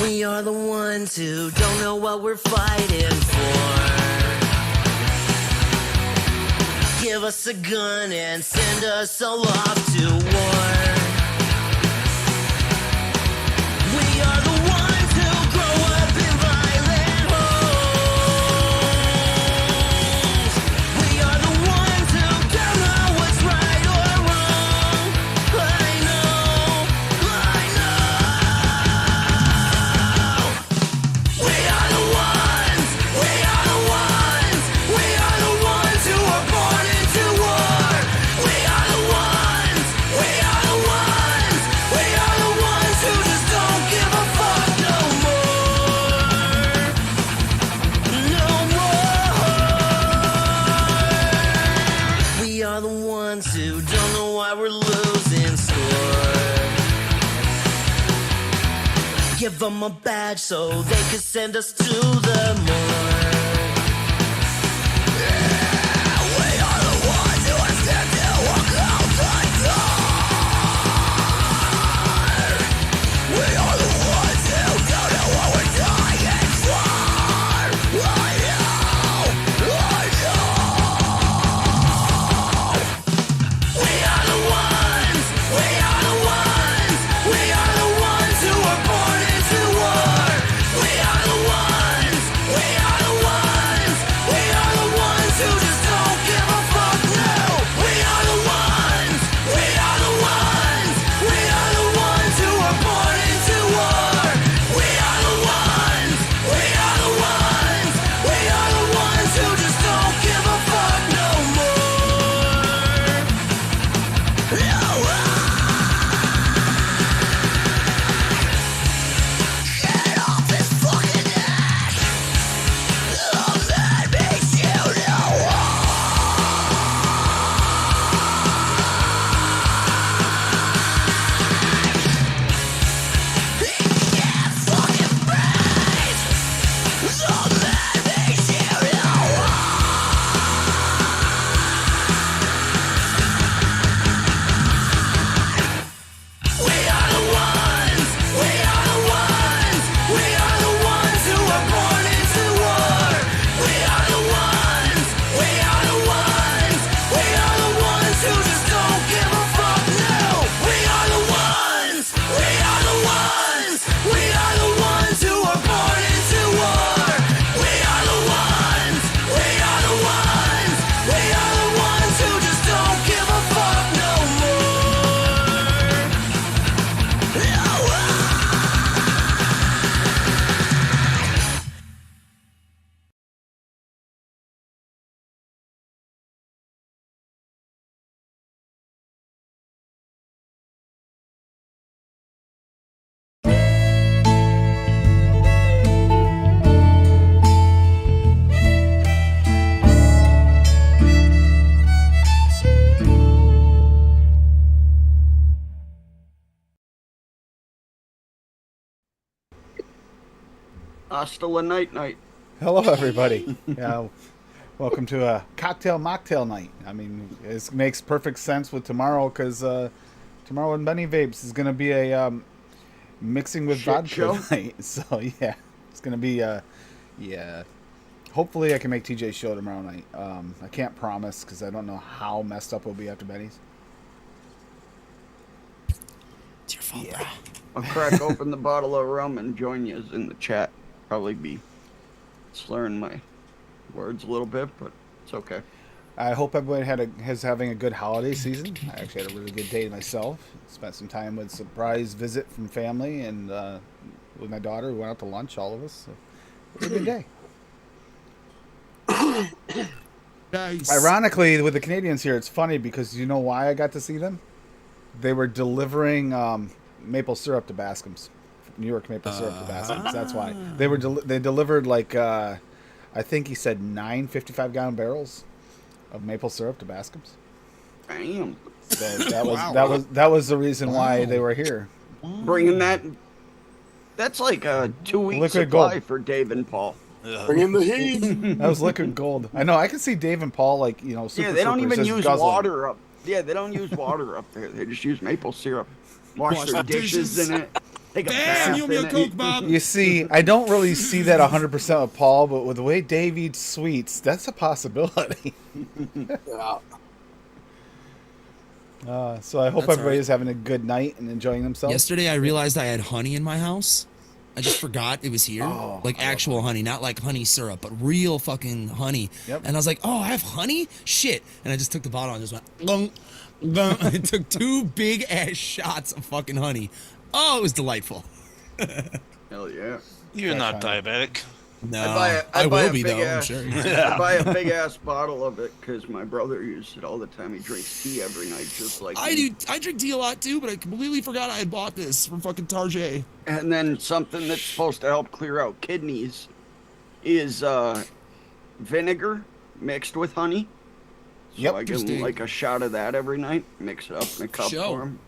We are the ones who don't know what we're fighting for. Give us a gun and send us all off to war. We are the ones who grow up in violent homes. We are the ones who don't know what's right or wrong. I know. We are the ones who are born into war. We are the ones who just don't give a fuck no more. No more. We are the ones who don't know why we're losing score. Give them a badge so they can send us to the morgue. We are the ones who are scared to walk out the door. We are the ones who don't know what we're dying for. I know. We are the ones who are born into war. We are the ones who just don't give a fuck. No, we are the ones who are born into war. We are the ones who just don't give a fuck no more. No. Get off his fucking neck. That makes you know. He can't fucking breathe. So that makes you know. We are the ones who are born into war. We are the ones who just don't give a fuck. No, we are the ones who are born into war. We are the ones who just don't give a fuck no more. No. Hasta la night night. Hello, everybody. Welcome to a cocktail mocktail night. I mean, it makes perfect sense with tomorrow because tomorrow in Benny Vapes is going to be a mixing with Shit vodka show? night. So yeah, it's going to be yeah. Hopefully, I can make TJ's show tomorrow night. I can't promise because I don't know how messed up it'll be after Benny's. It's your fault, bro. I'll crack open the bottle of rum and join you in the chat. Probably be slurring my words a little bit, but it's okay. I hope everybody is having a good holiday season. I actually had a really good day myself. Spent some time with a surprise visit from family and with my daughter. We went out to lunch, all of us. So it was a good day. Nice. Ironically, with the Canadians here, it's funny because you know why I got to see them? They were delivering maple syrup to Bascom's. New York maple syrup to Bascom's. That's why. They delivered like, I think he said 9 55-gallon barrels of maple syrup to Bascom's. Damn. So that was the reason why they were here. Bringing that. That's like a 2-week Liquid supply gold. for Dave and Paul. Bring in the heat. That was liquid gold. I know. I can see Dave and Paul like super. Yeah, they don't super, even just use guzzling. water up. Yeah, they don't use water up there. They just use maple syrup. Wash their dishes in it. Take a Bam! bath You owe me a in it. Coke, Bob. You see, I don't really see that 100% with Paul, but with the way Dave eats sweets, that's a possibility. Yeah. So I hope That's everybody all is having a good night and enjoying themselves. Yesterday, I realized I had honey in my house. I just forgot it was here. Oh, Like I love actual honey, not like honey syrup, but real fucking honey. Yep. And I was like, oh, I have honey? Shit. And I just took the bottle and just went, lung, lung. I took 2 big ass shots of fucking honey. Oh, it was delightful. Hell yeah. You're not That's diabetic. No, I buy will a be big though. I'm ass- sure. I buy a big ass bottle of it because my brother uses it all the time. He drinks tea every night, just like I me. do. I drink tea a lot too, but I completely forgot I had bought this from fucking Target. And then something that's supposed to help clear out kidneys is vinegar mixed with honey. So Yep. I give him Interesting. like a shot of that every night. Mix it up in a cup Show. for him.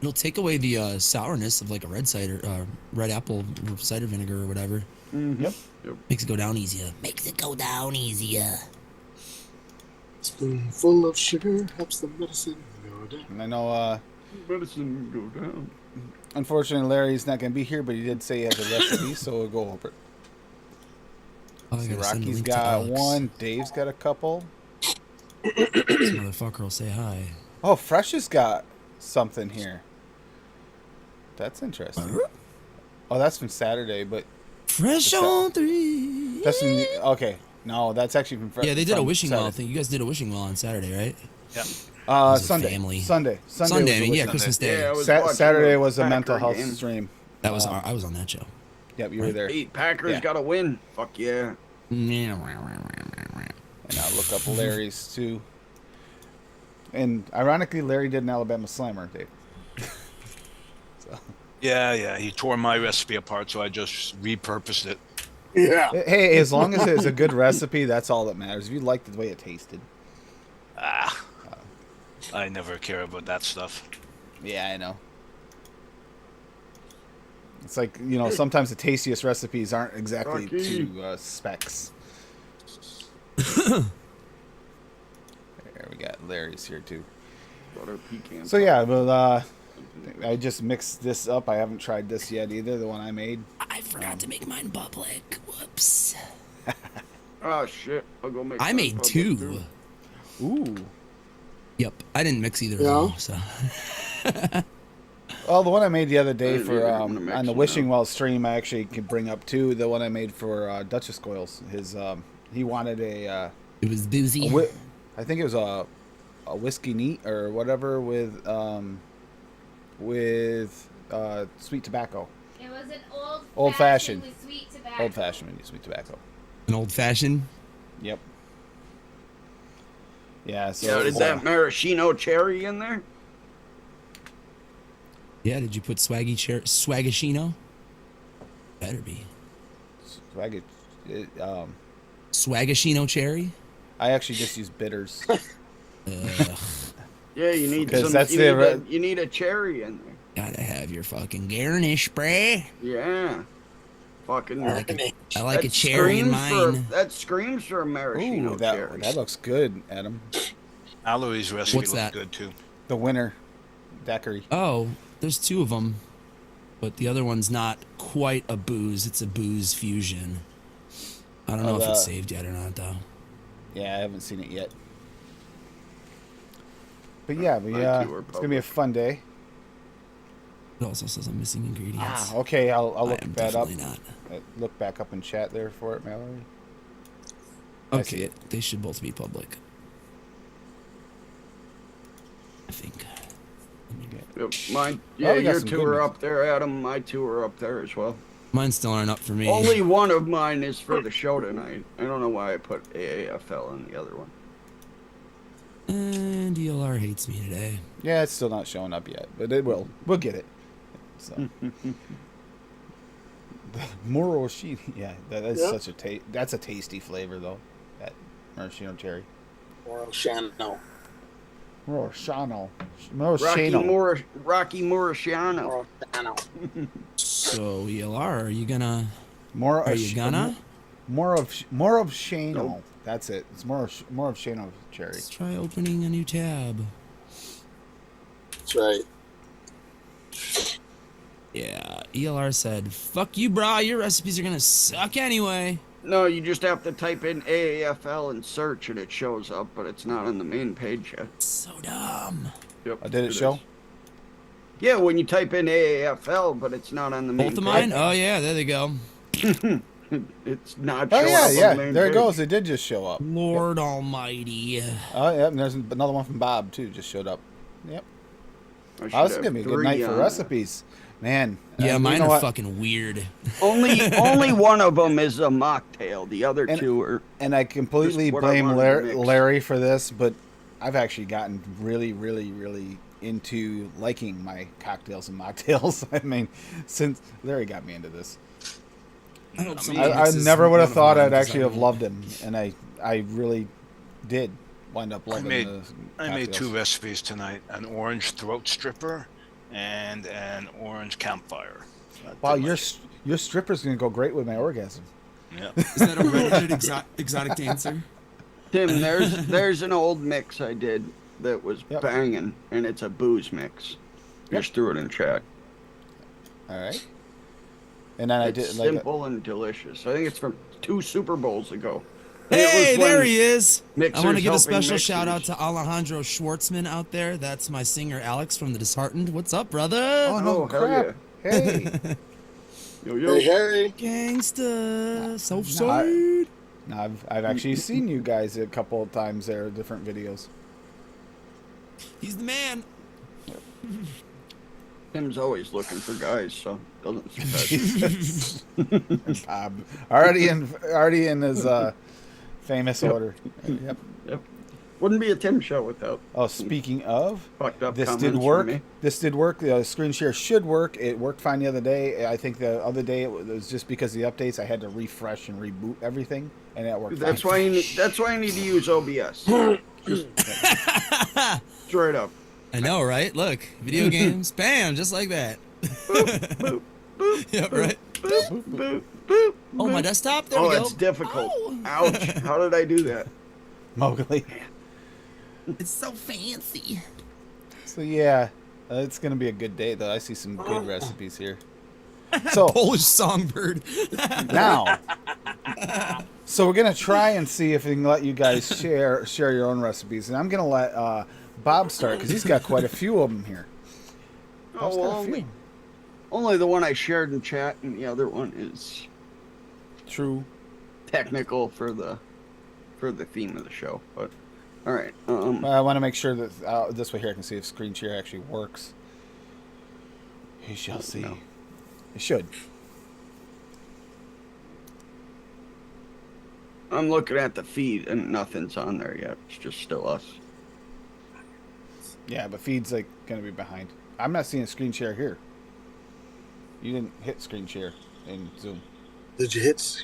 It'll take away the sourness of like a red cider, red apple cider vinegar or whatever. Yep. Makes it go down easier. Makes it go down easier. Spoonful of sugar helps the medicine go down. And I know, Medicine go down. unfortunately, Larry's not going to be here, but he did say he has a recipe, so we'll go over it. Oh, I See, gotta send a Rocky's link to got Alex. one. Dave's got a couple. This motherfucker will say hi. Oh, Fresh has got something here. That's interesting. Oh, that's from Saturday, but Fresh on 3. that's from, okay. No, that's actually from Fresh. Yeah, they did a from wishing well Saturday. thing. You guys did a wishing well on Saturday, right? Yeah. was a Sunday. family. Sunday. Sunday, was I the mean, yeah, wishing. Christmas Day. Yeah, I was Sa- watching Saturday the was a Packer mental health game. stream. That was I was on that show. Yep, you were there. Hey, Packers Yeah. got to win. Fuck yeah. And I'll look up Larry's too. And ironically, Larry did an Alabama Slammer, Dave. Yeah. He tore my recipe apart, so I just repurposed it. Yeah. Hey, as long as it's a good recipe, that's all that matters. If you liked the way it tasted. I never care about that stuff. Yeah, I know. It's like, you know, sometimes the tastiest recipes aren't exactly Rocky. to specs. There, we got Larry's here too. Butter pecan. So yeah, well, I just mixed this up. I haven't tried this yet either, the one I made. I forgot to make mine public. Whoops. Oh shit! I'll go make. I mine made public, 2. too. Ooh. Yep, I didn't mix either Yeah? of them. So Well, the one I made the other day didn't for either. I'm gonna mix on the them Wishing now. Well stream, I actually could bring up too. The one I made for Duchess Coils. His he wanted a it was boozy. I think it was a whiskey neat or whatever with sweet tobacco. It was an Old fashioned. with sweet tobacco. Old fashioned with sweet tobacco. An old fashioned. Yep. Yeah. So Yeah, it did was, that maraschino cherry in there? Yeah, did you put Swagashino? Better be. Swagashino cherry? I actually just use bitters. Yeah, you need Because some. that's you, the need re- a, you need a cherry in there. Gotta have your fucking garnish, bruh. Yeah. Fucking. I like a cherry in screams for- mine. that screams for a maraschino Ooh, cherry. that looks good, Adam. Mallory's recipe What's looks that? good too. The winner daiquiri. Oh, there's 2 of them. But the other one's not quite a booze. It's a booze fusion. I don't know if it's saved yet or not, though. Yeah, I haven't seen it yet. But yeah, Mine too are it's gonna be a fun day. It also says I'm missing ingredients. Okay, I'll I look am that up. definitely not. Look back up in chat there for it, Mallory. I see Okay, it. they should both be public. I think. Let me get. Yep, mine. Oh, Yeah, we got your some 2 good are ones. up there, Adam. My 2 are up there as well. Mine still aren't up for me. Only one of mine is for the show tonight. I don't know why I put AAFL in the other one. And DLR hates me today. Yeah, it's still not showing up yet, but it will. We'll get it. So. The maraschino, yeah, that is Yep. such a that's a tasty flavor though. That maraschino cherry. Maraschino. Maraschino. Rocky Maraschino. Maraschino. So ELR, are you gonna? More Are you gonna? more of Shano. Nope. That's it. It's more of Shano cherry. Let's try opening a new tab. That's right. Yeah, ELR said, "Fuck you, brah. Your recipes are gonna suck anyway." No, you just have to type in AAFL and search, and it shows up, but it's not on the main page yet. So dumb. Yep. Did it show? is. Yeah, when you type in AAFL, but it's not on the main Both of page. mine? Oh yeah, there they go. It's not Oh showing yeah, up on yeah. the main There it page. goes. It did just show up. Lord Almighty. Oh yeah, and there's another one from Bob too. Just showed up. Yep. I should Oh, this is have gonna be a good 3 night for on recipes, man. Yeah, you mine know are what? fucking weird. there. Only one of them is a mocktail. The other And- two are. And I completely Just what I blame wanted to mix. Larry for this, but I've actually gotten really, really, really into liking my cocktails and mocktails. I mean, since Larry got me into this, I hope I somebody I mixes never would have one of thought mine, I'd 'cause actually I have mean- loved him, and I really did wind up loving made- the I made 2 cocktails. recipes tonight: an orange throat stripper and an orange campfire. Wow, your stripper's gonna go great with my orgasm. Yeah. Is that a redheaded exotic dancer? Tim, there's an old mix I did that was Yep. banging, and it's a booze mix. Yep. Just threw it in chat. All right. And then I It's did like simple and delicious. I think it's from 2 Super Bowls ago. Hey, It was there when he is. I mixers want to give a helping special shout out mixers. to Alejandro Schwartzman out there. That's my singer Alex from The Disheartened. What's up, brother? oh no Oh, hell crap. Hey. Yo, yo. Hey, hey. Gangsta. So I- sweet. Now I've actually seen you guys a couple of times there, different videos. He's the man. Tim's always looking for guys, so doesn't surprise me. Bob already in his famous order. Yep. Yep. Wouldn't be a Tim show without Oh, speaking of, fucked up this comments did from work. me. This did work. The screen share should work. It worked fine the other day. I think the other day it was just because of the updates. I had to refresh and reboot everything, and it worked. That's fine. why you need. That's why you need to use OBS. Just straight up. I know, right? Look, video games, bam, just like that. Boop, boop, Yeah, right. boop, boop, boop. Oh, my boop. desktop. There Oh, we go. it's difficult. Oh. Ouch! How did I do that? Mowgli. It's so fancy. So yeah, it's gonna be a good day though. I see some good recipes here. So Polish songbird. now, so we're gonna try and see if we can let you guys share your own recipes, and I'm gonna let Bob start because he's got quite a few of them here. Bob's Oh, got well, a few. only the one I shared in chat, and the other one is True. technical for the theme of the show. But all right. I want to make sure that this way here I can see if screen share actually works. You shall see. No. It should. I'm looking at the feed, and nothing's on there yet. It's just still us. Yeah, but feed's like gonna be behind. I'm not seeing screen share here. You didn't hit screen share in Zoom. Did you hit?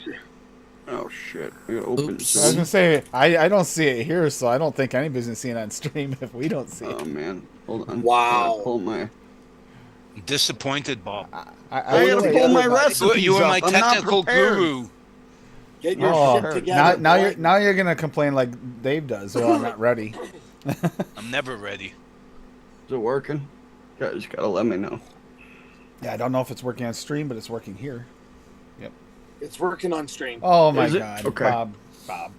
Oh shit! We gotta open Oops. I was Zoom. gonna say I don't see it here, so I don't think anybody's gonna see it on stream if we don't see it. Oh man, hold on. Wow. I gotta pull my. Disappointed, Bob. I gotta really- pull my everybody- recipes You were up. my I'm not technical prepared. guru. Get your Oh, shit together. now you're gonna complain like Dave does. Well, I'm not ready. I'm never ready. Is it working? Guys, gotta let me know. Yeah, I don't know if it's working on stream, but it's working here. It's working on stream. Oh my Is it? God, Okay. Bob.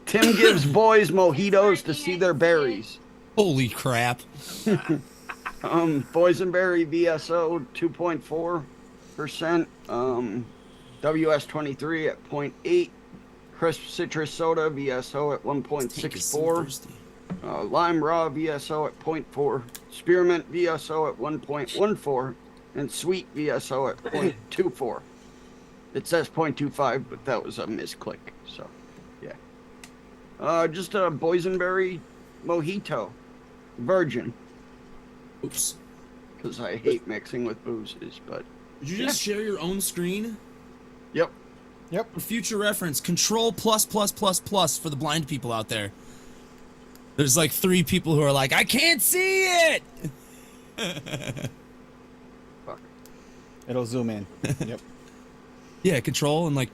Tim gives boys mojitos to see their berries. Holy crap. Boysenberry VSO 2.4%. WS23 at 0.8. Crisp citrus soda VSO at Tank is so 1.64. thirsty. Lime raw VSO at 0.4. Spearmint VSO at 1.14. And sweet VSO at 0.24. It says 0.25, but that was a misclick. So, yeah. Just a boysenberry mojito. Virgin. Oops. Because I hate mixing with boozes, but Did you just share your own screen? yep. For future reference, Control plus plus plus plus for the blind people out there. There's like 3 people who are like, I can't see it. Fuck. It'll zoom in. Yep. Yeah, Control and like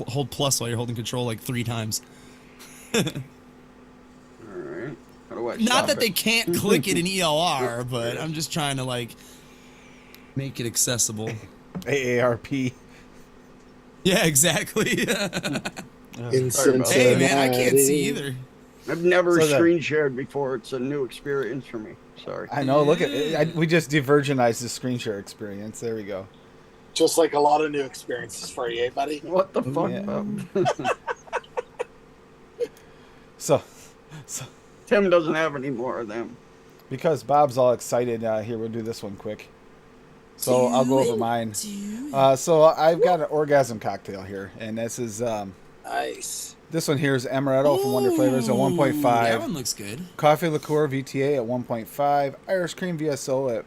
hold plus while you're holding Control like 3 times. Alright. How do I Not stop that they it? can't click it in ELR, but I'm just trying to like. Make it accessible. AARP. Yeah, exactly. In Sorry about that. Hey, man, I can't see Cincinnati. either. I've never So the- screen shared before. It's a new experience for me. Sorry. I know. Look at we just divergenized the screen share experience. There we go. Just like a lot of new experiences for you, eh, buddy? What the fuck? yeah. Bob? So Tim doesn't have any more of them. because Bob's all excited, here we'll do this one quick. So I'll go over mine. So I've got an orgasm cocktail here, and this is Nice. this one here is amaretto from Wonder Flavors at That 1.5. one looks good. Coffee liqueur VTA at 1.5, Irish cream VSO at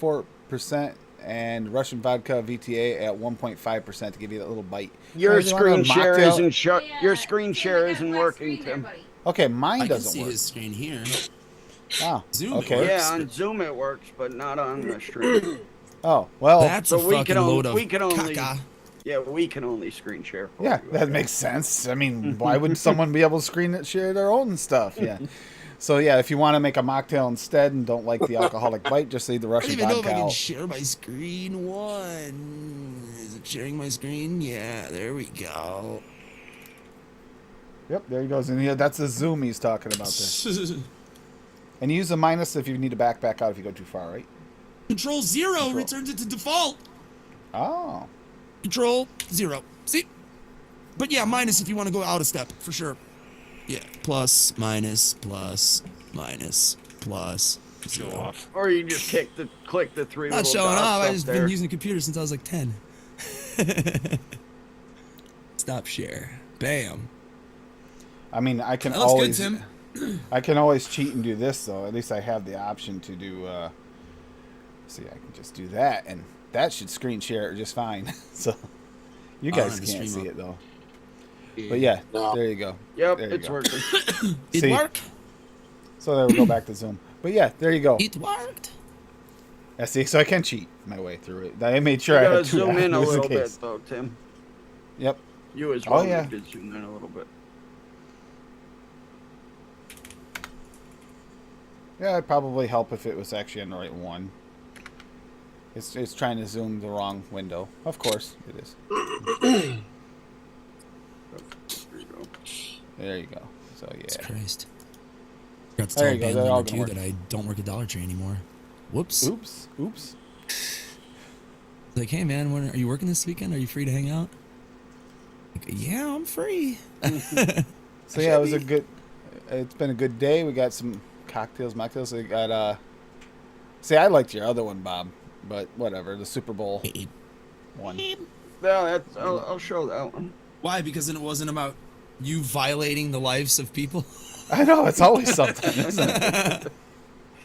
4%, and Russian vodka VTA at 1.5% to give you that little bite. Your Guys, you want a screen share mocktail? isn't shut. Hey, Your screen Tim, share I got isn't black working, screen there, Tim. buddy. Okay, mine I can doesn't see work. his screen here. Oh, Zoom it okay. works. Yeah, on Zoom it works, but not on the stream. Oh, well, That's So a we fucking can load of we can only caca. yeah we can only screen share. For yeah, you, that okay? makes sense. I mean, why would someone be able to screen share their own stuff? Yeah. So yeah, if you want to make a mocktail instead and don't like the alcoholic bite, just leave the I Russian don't even know if vodka I can out. share my screen. One. Is it sharing my screen? Yeah, there we go. Yep, there he goes. And yeah, that's the zoom he's talking about there. And you use the minus if you need to back out if you go too far, right? Control 0 returns it to default. Oh. Control 0. See? But yeah, minus if you want to go out a step, for sure. Yeah, plus, minus, plus, minus, plus, Show 0. off. Or you just click the three. Not little showing dots off. up I've just there. been using a computer since I was like 10. Stop share. Bam. I mean, I can That looks always good, Tim. I can always cheat and do this though. At least I have the option to do see, I can just do that and that should screen share it just fine. So you I don't guys have the can't stream see up. it though. But yeah, No. there you go. Yep, There you it's go. working. It See? worked. So there we go back to Zoom. But yeah, there you go. It worked. Yeah, see, so I can cheat my way through it. I made sure You I gotta had two zoom in a just little bit case. though, Tim. Yep. You as Oh, well. yeah. You did zoom in a little bit. Yeah, it'd probably help if it was actually on the right one. It's trying to zoom the wrong window. Of course, it is. There you go. There you go. So Jesus yeah. Christ. Forgot to There tell you go, band they're all member gonna too that I don't work at Dollar Tree anymore. Whoops. Oops. Oops. Like, hey man, when are you working this weekend? Are you free to hang out? Like, yeah, I'm free. So yeah, it was a good. It's been a good day. We got some cocktails, mocktails. We got. See, I liked your other one, Bob, but whatever. The Super Bowl one. No, that's I'll show that one. Why? Because then it wasn't about you violating the lives of people. I know it's always something, isn't it?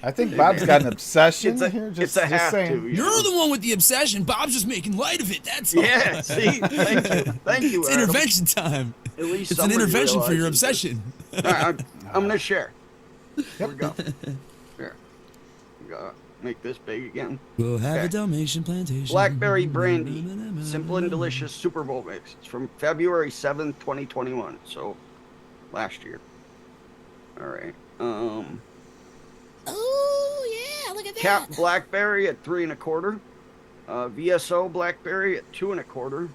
I think Bob's got an obsession here. It's a have saying. to. you You're know? the one with the obsession. Bob's just making light of it. That's all. Yeah. See, thank you, thank you. It's Adam. intervention time. At least It's an somebody intervention for your realizes this. obsession. All right, I'm gonna share. Here we go. Here. We gotta make this big again. We'll have Okay. a Dalmatian plantation. Blackberry brandy, simple and delicious Super Bowl mix. It's from February 7th, 2021. So, last year. All right. Oh yeah, look at that. Cap blackberry at 3 1/4. VSO blackberry at 2 1/4.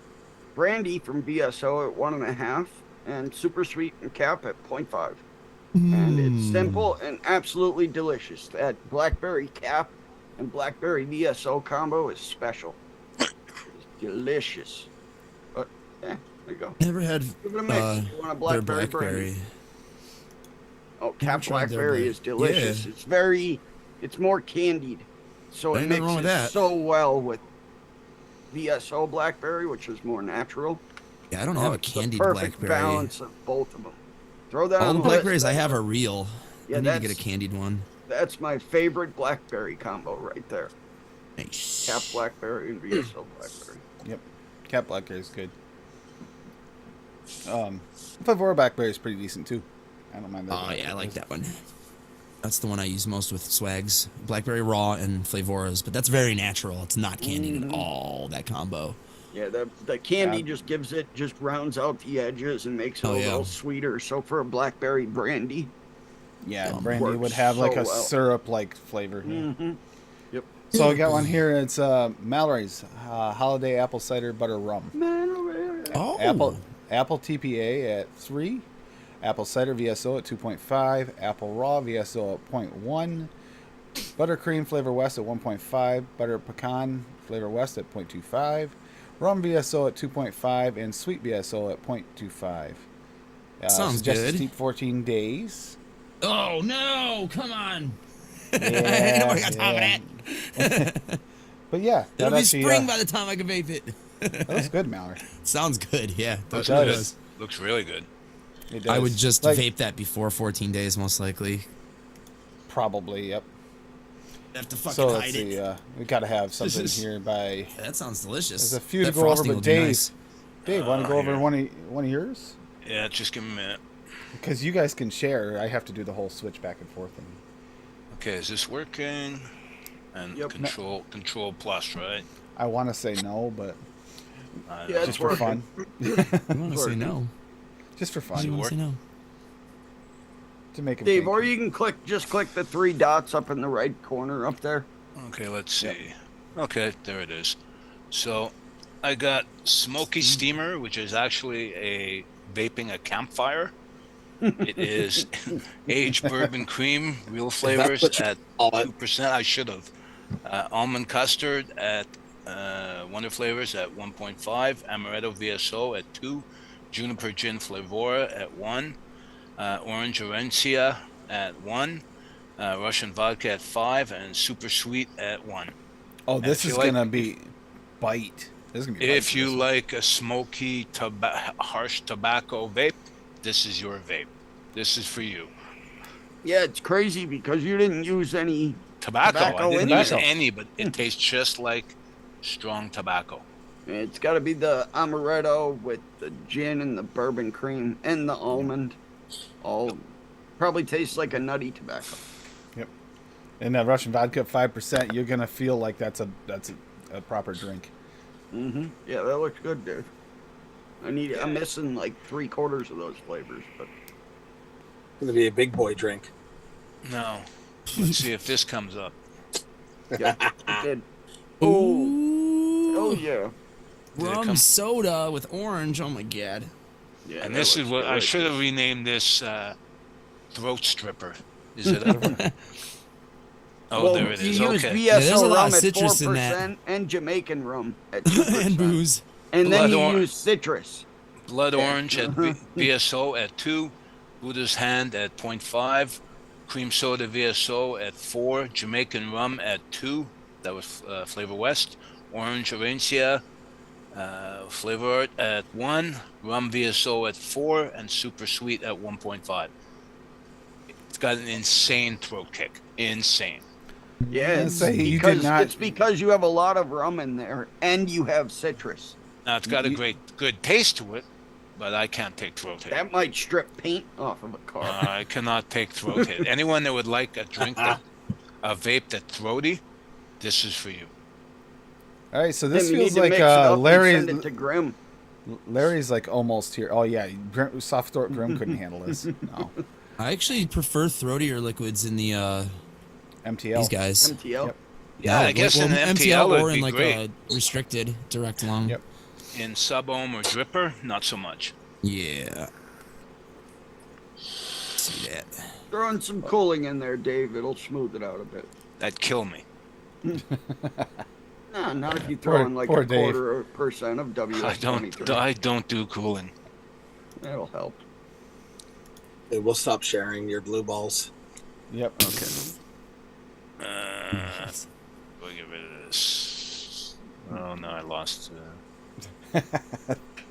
Brandy from VSO at 1 1/2, and super sweet and cap at 0.5. And it's simple and absolutely delicious. That blackberry cap and blackberry VSO combo is special. It's delicious. But yeah, there you go. Never had Give it a mix. You want a their blackberry blackberry. brandy? Oh, cap tried their blackberry black- is delicious. Yeah. It's more candied, so it Ain't nothing wrong with mixes that. so well with VSO blackberry, which is more natural. Yeah, I don't have a It's candied the perfect blackberry. balance of both of them. Throw that All on the the list. blackberries I have are real. Yeah, I need to get a that's- candied one. That's my favorite blackberry combo right there. Nice. Cap blackberry and VSO blackberry. Yep. Cat blackberry is good. Flavora blackberry is pretty decent too. I don't mind that. Oh yeah, I like that one. That's the one I use most with swags. Blackberry raw and flavoras, but that's very natural. It's not candied at all, that combo. Yeah, the candy Yeah. just rounds out the edges and makes it Oh, a yeah. little sweeter. So for a blackberry brandy, Yeah, Um, brandy works would have like so a well. syrup-like flavor. Yeah. mm-hmm. Yep. So I got one here. It's Mallory's Holiday Apple Cider Butter Rum. Oh. Apple TPA at 3. Apple Cider VSO at 2.5. Apple Raw VSO at 0.1. Buttercream Flavor West at 1.5. Butter Pecan Flavor West at 0.25. Rum VSO at 2.5. And Sweet VSO at 0.25. Sounds suggested good. steep 14 days. Oh no! Come on. Yeah, Nobody got time for that. But yeah, It'll that be actually, spring by the time I can vape it. that was good, Mallory. Sounds good. Yeah. Looks does. good. Looks really good. It I does. would just Like, vape that before 14 days, most likely. probably. Yep. Have to fucking So hide let's see. it. We got to have something here by. That sounds delicious. There's a few That to go over, frosting but will be Dave, nice. Dave, want to go over here. one of yours? Yeah, just give me a minute. Because you guys can share. I have to do the whole switch back and forth thing. Okay, is this working? And Yep. control plus, right? I want to say no, but Yeah, just for fun. You want to say no? Just for Why do you fun. want to say no? To make it. Dave, or you can just click the 3 dots up in the right corner up there. Okay, let's see. Okay, there it is. So, I got Smoky Steamer, which is actually a campfire. It is aged bourbon cream, real flavors what you at call it. 2%. I should have. Almond custard at Wonder Flavors at 1.5. Amaretto VSO at 2. Juniper Gin Flavora at 1. Orange Orencia at 1. Russian Vodka at 5. And Super Sweet at 1. Oh, this if is you like- gonna be bite. This is gonna be. If bite you for this like a smoky, harsh tobacco vape, this is your vape. This is for you. Yeah, it's crazy because you didn't use any. Tobacco, Tobacco I didn't in use there. any, but it tastes just like strong tobacco. It's got to be the amaretto with the gin and the bourbon cream and the almond. All probably tastes like a nutty tobacco. one. Yep. And that Russian vodka at 5%, you're gonna feel like that's a proper drink. Mm-hmm. Yeah, that looks good, dude. I'm missing like 3/4 of those flavors, but Gonna be a big boy drink. No. Let's see if this comes up. yeah, it did. Oh yeah. Did it Rum come- soda with orange. Oh my god. Yeah. And that this is looks what I good. should have renamed this throat stripper. Is it up? Oh, Well, there it is. You use Okay. VSO Yeah, there's a lot rum of at citrus in that. 4% and Jamaican rum at 2%. And booze. And then Blood you or- use citrus. Blood Orange at VSO at 2. Buddha's Hand at 0.5. Cream Soda VSO at 4. Jamaican Rum at 2. That was Flavor West. Orange Orencia Flavor at 1. Rum VSO at 4. And Super Sweet at 1.5. It's got an insane throat kick. Insane. Yeah, gonna it's say you did because, not- it's because you have a lot of rum in there and you have citrus. Now, it's got a good taste to it, but I can't take throat hit. That might strip paint off of a car. I cannot take throat hit. Anyone that would like a drink, a vape that's throaty, this is for you. All right, so this Tim, you feels need to like mix it up and Larry's. send it to Grim. Larry's like almost here. Oh yeah, soft throat Grim couldn't handle this. No, I actually prefer throatier liquids in the MTL. these guys. MTL. Yep. Yeah, I guess in well, MTL would or in be like great. a restricted direct lung. Yep. In sub-ohm or dripper, not so much. Yeah. See that? Throw in some cooling in there, Dave. It'll smooth it out a bit. That'd kill me. Nah, not if you throw Poor- in like poor a Dave. 0.25% of WS23. I don't do cooling. That'll help. Hey, we'll stop sharing your blue balls. Yep. Okay. We'll get rid of this. Oh no, I lost.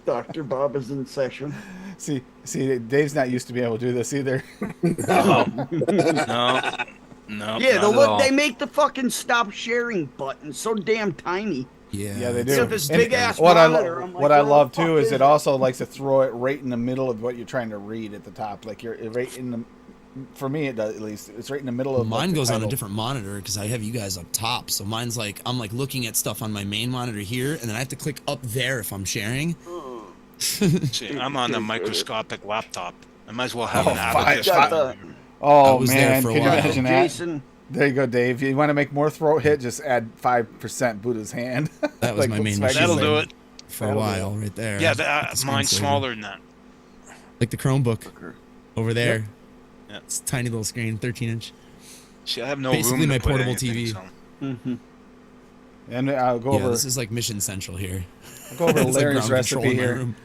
Dr. Bob is in session. See, Dave's not used to being able to do this either. No, no. Yeah, not at all. they make the fucking stop sharing button so damn tiny. Yeah. Yeah, they do. Yeah, this And big-ass what monitor, I'm like, what I where the love fuck too is is it it? also likes to throw it right in the middle of what you're trying to read at the top. Like you're right in the. For me, it does at least. It's right in the middle of. Mine like, the goes on a title. different monitor because I have you guys up top. So mine's like I'm like looking at stuff on my main monitor here, and then I have to click up there if I'm sharing. See, I'm on a microscopic laptop. I might as well have Oh, an fine. abacus. Got the- Oh I was there man, for a can you while. imagine that? Jason There you go, Dave. You want to make more throat hit? Just add 5% Buddha's hand. That was my main Swag That'll Swag. do it. for a That'll do while, right there. Yeah, With the mine's screensaver. smaller than that. Like the Chromebook over there. Yep. Yeah. It's a tiny little screen, 13-inch. See, I have no Basically room my to put portable anything, TV. so- Mm-hmm. And I'll go Yeah, over. this is like Mission Central here. I'll go over It's like Larry's ground control recipe in my here. room.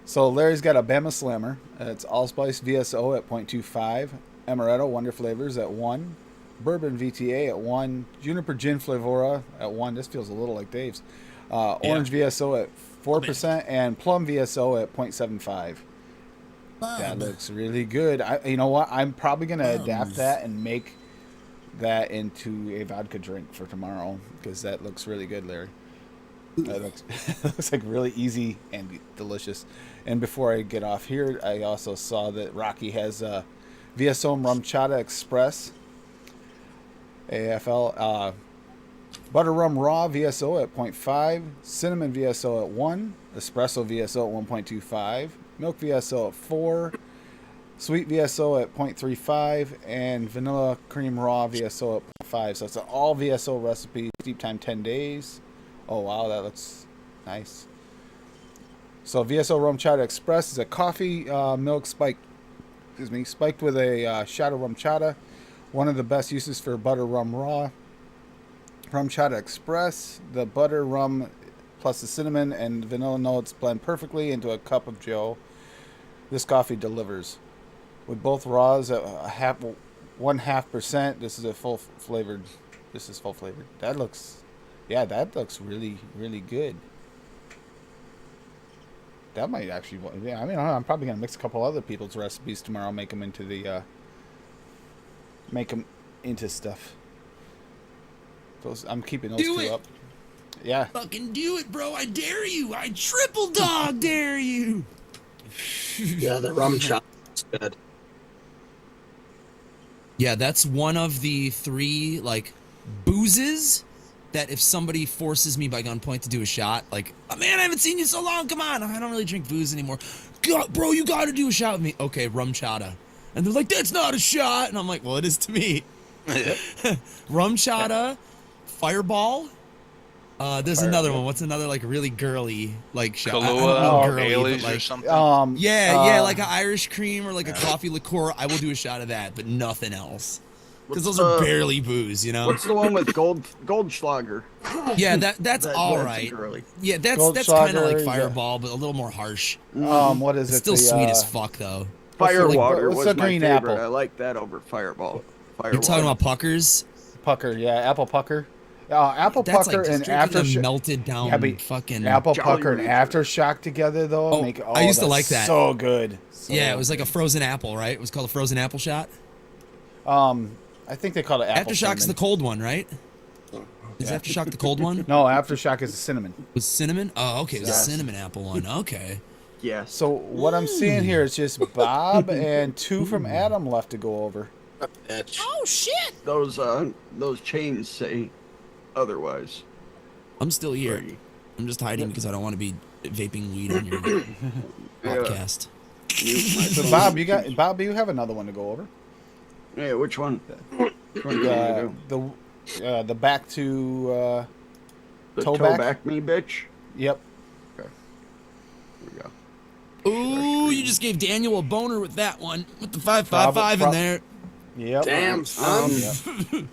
So Larry's got a Bama Slammer. It's allspice VSO at 0.25, Amaretto Wonder Flavors at 1, Bourbon VTA at 1, Juniper Gin Flavora at 1. This feels a little like Dave's. Orange VSO at 4%, and Plum VSO at 0.75. That looks really good. You know what? I'm probably going to adapt that and make that into a vodka drink for tomorrow because that looks really good, Larry. That looks like really easy and delicious. And before I get off here, I also saw that Rocky has VSO Rum Chata Express AFL Butter Rum Raw VSO at 0.5, Cinnamon VSO at 1, Espresso VSO at 1.25, Milk VSO at 4, Sweet VSO at 0.35, and Vanilla Cream Raw VSO at 0.5. So it's an all VSO recipe, steep time 10 days. Oh wow, that looks nice. So VSO Rum Chata Express is a coffee milk spiked with a shot of rum chata. One of the best uses for butter rum raw. Rum Chata Express, the butter rum plus the cinnamon and vanilla notes blend perfectly into a cup of joe. This coffee delivers. With both raws at 1.5%, this is full flavored. That looks really, really good. That might actually, yeah. I mean, I'm probably gonna mix a couple other people's recipes tomorrow, make them into stuff. I'm keeping those Do two it. up. Yeah. Fucking do it, bro. I dare you. I triple dog dare you. Yeah, the rum chop is good. Yeah, that's one of the 3 like boozes that if somebody forces me by gunpoint to do a shot, like, oh, man, I haven't seen you so long. Come on, I don't really drink booze anymore. God, bro, you got to do a shot with me. Okay, rum chata, and they're like, that's not a shot, and I'm like, well, it is to me. Rum chata, Fireball. There's another one. What's another like really girly like shot? I don't know Kahlua, girly, but, Baileys or like, something. yeah, like an Irish cream or like a coffee liqueur. I will do a shot of that, but nothing else. Because those are barely booze, you know. What's the one with Goldschlager? Yeah, that's all right. Girly. Yeah, that's Goldschlager, kind of like yeah. Fireball, but a little more harsh. What is It's it? still sweet as fuck though. Firewater what's was the my green favorite. apple? I like that over Fireball. You're talking about puckers? Pucker? Yeah, apple pucker. Apple That's pucker like and just drinking aftershock. a melted down Yeah, but fucking. Apple Jolly pucker and Rancher. aftershock together though. Oh, I used to that's like that. So good. Yeah, it was like a frozen apple, right? It was called a frozen apple shot. I think they call it apple. Aftershock's the cinnamon. cold one, right? Is Aftershock the cold one? No, aftershock is the cinnamon. Was cinnamon? Oh, okay, it was Yes. a cinnamon apple one. Okay. Yes. So what I'm seeing here is just Bob and 2 from Adam left to go over. Bitch. Oh shit! Those chains say otherwise. I'm still here. Brady. I'm just hiding because I don't want to be vaping weed on your podcast. Mute my So phone. Bob, you have another one to go over. Yeah, which one? Which one do you want to do? The back to The toe toe back? back me, bitch. Yep. Here we go. Ooh, you just gave Daniel a boner with that one. With the 555 in there. Yep. Damn, son.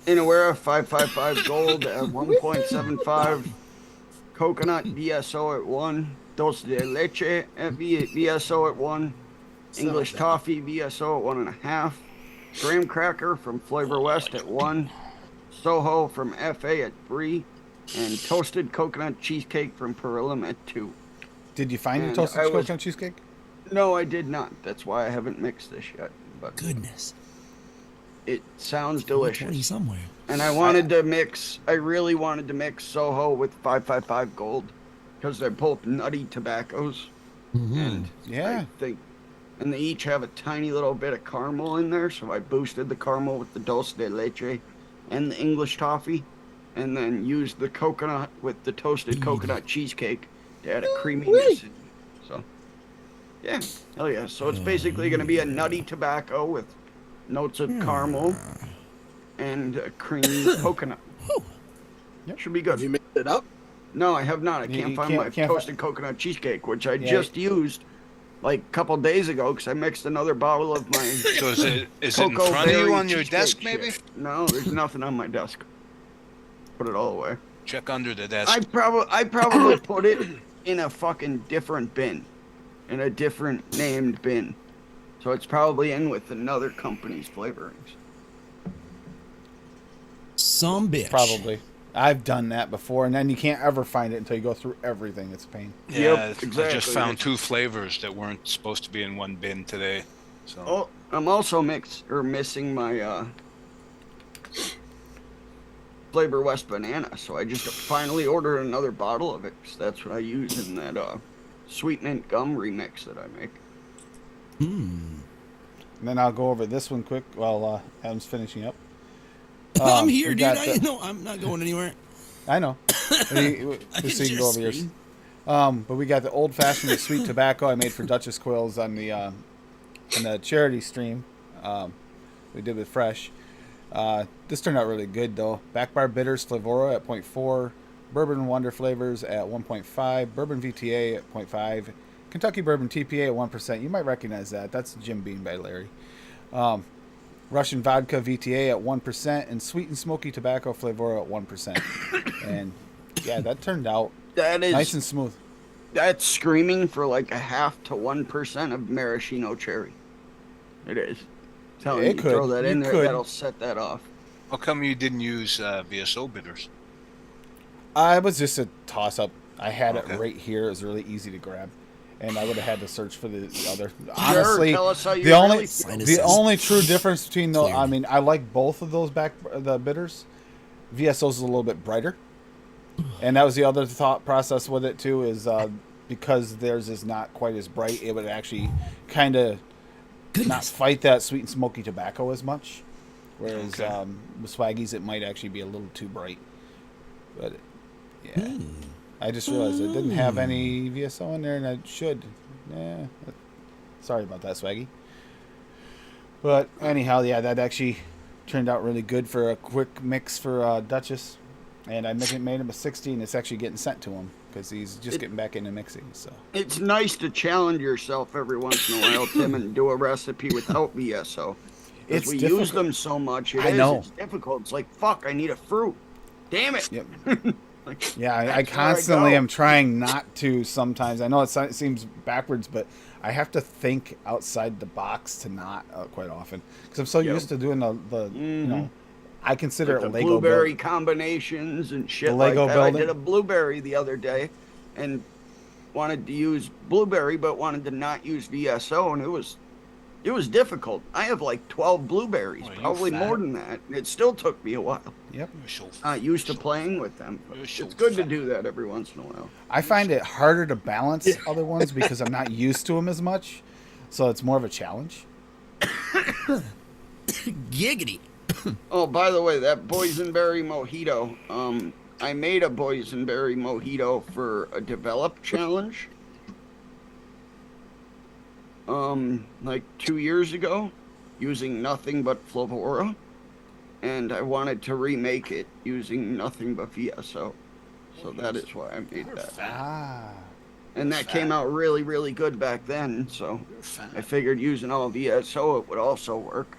Inawera 555 gold at 1.75. Coconut VSO at 1. Dulce de leche at VSO at 1. English toffee VSO at 1.5. Graham cracker from Flavor West at 1. Soho from FA at 3. And toasted coconut cheesecake from Perilum at 2. Did you find your And toasted I was- coconut cheesecake? No, I did not. That's why I haven't mixed this yet. But Goodness. it sounds 20 delicious. somewhere. And I really wanted to mix Soho with 555 Gold because they're both nutty tobaccos. And Yeah. I think, and they each have a tiny little bit of caramel in there. So I boosted the caramel with the dulce de leche and the English toffee, and then used the coconut with the toasted coconut cheesecake to add a creaminess. So, yeah, hell yeah. So it's basically going to be a nutty tobacco with notes of caramel and cream coconut. Yep. Should be Have good. you mixed it up? No, I have not. I You can't find my toasted coconut cheesecake, which I just used like a couple days ago because I mixed another bottle of my So is it in cocoa front of you berry on your cheesecake desk, maybe? shit. No, there's nothing on my desk. Put it all away. Check under the desk. I probably put it in a fucking different bin, in a different named bin. So it's probably in with another company's flavorings. Some bitch. Probably. I've done that before, and then you can't ever find it until you go through everything. It's a pain. Yeah, Yep, I just exactly. found 2 flavors that weren't supposed to be in one bin today. So Oh, I'm also missing my Flavor West banana, so I just finally ordered another bottle of it. 'Cause that's what I use in that sweet mint gum remix that I make. And then I'll go over this one quick while Adam's finishing up. I'm here, we dude. got I'm not going anywhere. I know. Just so you can go over yours. But we got the old fashioned with sweet tobacco I made for Duchess Quills on the charity stream. We did with Fresh. This turned out really good though. Back Bar Bitters Flavora at 0.4, Bourbon Wonder Flavors at 1.5, Bourbon VTA at 0.5, Kentucky Bourbon TPA at 1%. You might recognize that. That's Jim Beam by Larry. Russian Vodka VTA at 1%, and Sweet and Smoky Tobacco Flavora at 1%. And yeah, that turned out That is nice and smooth. That's screaming for like a 0.5 to 1% of maraschino cherry. It is. Telling It you, could. throw that in You there, could. that'll set that off. how come you didn't use VSO bitters? I was just a toss up. I had Okay. it right here. It was really easy to grab, and I would have had to search for the other. Honestly, tell us how you the only really feel. the only true difference between those, Clear. I mean, I like both of those the bitters. VSO's a little bit brighter, and that was the other thought process with it too. Is because theirs is not quite as bright, it would actually kind of not fight that sweet and smoky tobacco as much. Whereas Okay. with Swaggies, it might actually be a little too bright. But yeah, I just realized it didn't have any VSO in there, and I should. Yeah, sorry about that, Swaggy. But anyhow, yeah, that actually turned out really good for a quick mix for Duchess, and I made him a 60, and it's actually getting sent to him because he's just getting back into mixing. So It's nice to challenge yourself every once in a while, Tim, and do a recipe without VSO. It's We difficult. use them so much. I know. It's difficult. It's like, fuck, I need a fruit. Damn it. Yep. Like, Yeah, I that's where constantly go. am trying not to sometimes. I know it seems backwards, but I have to think outside the box to not quite often because I'm so Yep. used to doing the you know, I consider Like it the Lego blueberry build. combinations and shit The like Lego that. building. I did a blueberry the other day and wanted to use blueberry but wanted to not use VSO, and it was difficult. I have like 12 blueberries, Well, you probably fat. more than that. It still took me a while. Yep. You're so Not used to playing with them. But You're so it's good to fat. do that every once in a while. I find it harder to balance other ones because I'm not used to them as much, so it's more of a challenge. Giggity. Oh, by the way, that boysenberry mojito. I made a boysenberry mojito for a develop challenge. Like 2 years ago, using nothing but Flavora, and I wanted to remake it using nothing but VSO. So that is why I made that. Ah. And that came out really, really good back then. So You're fat. I figured using all VSO it would also work.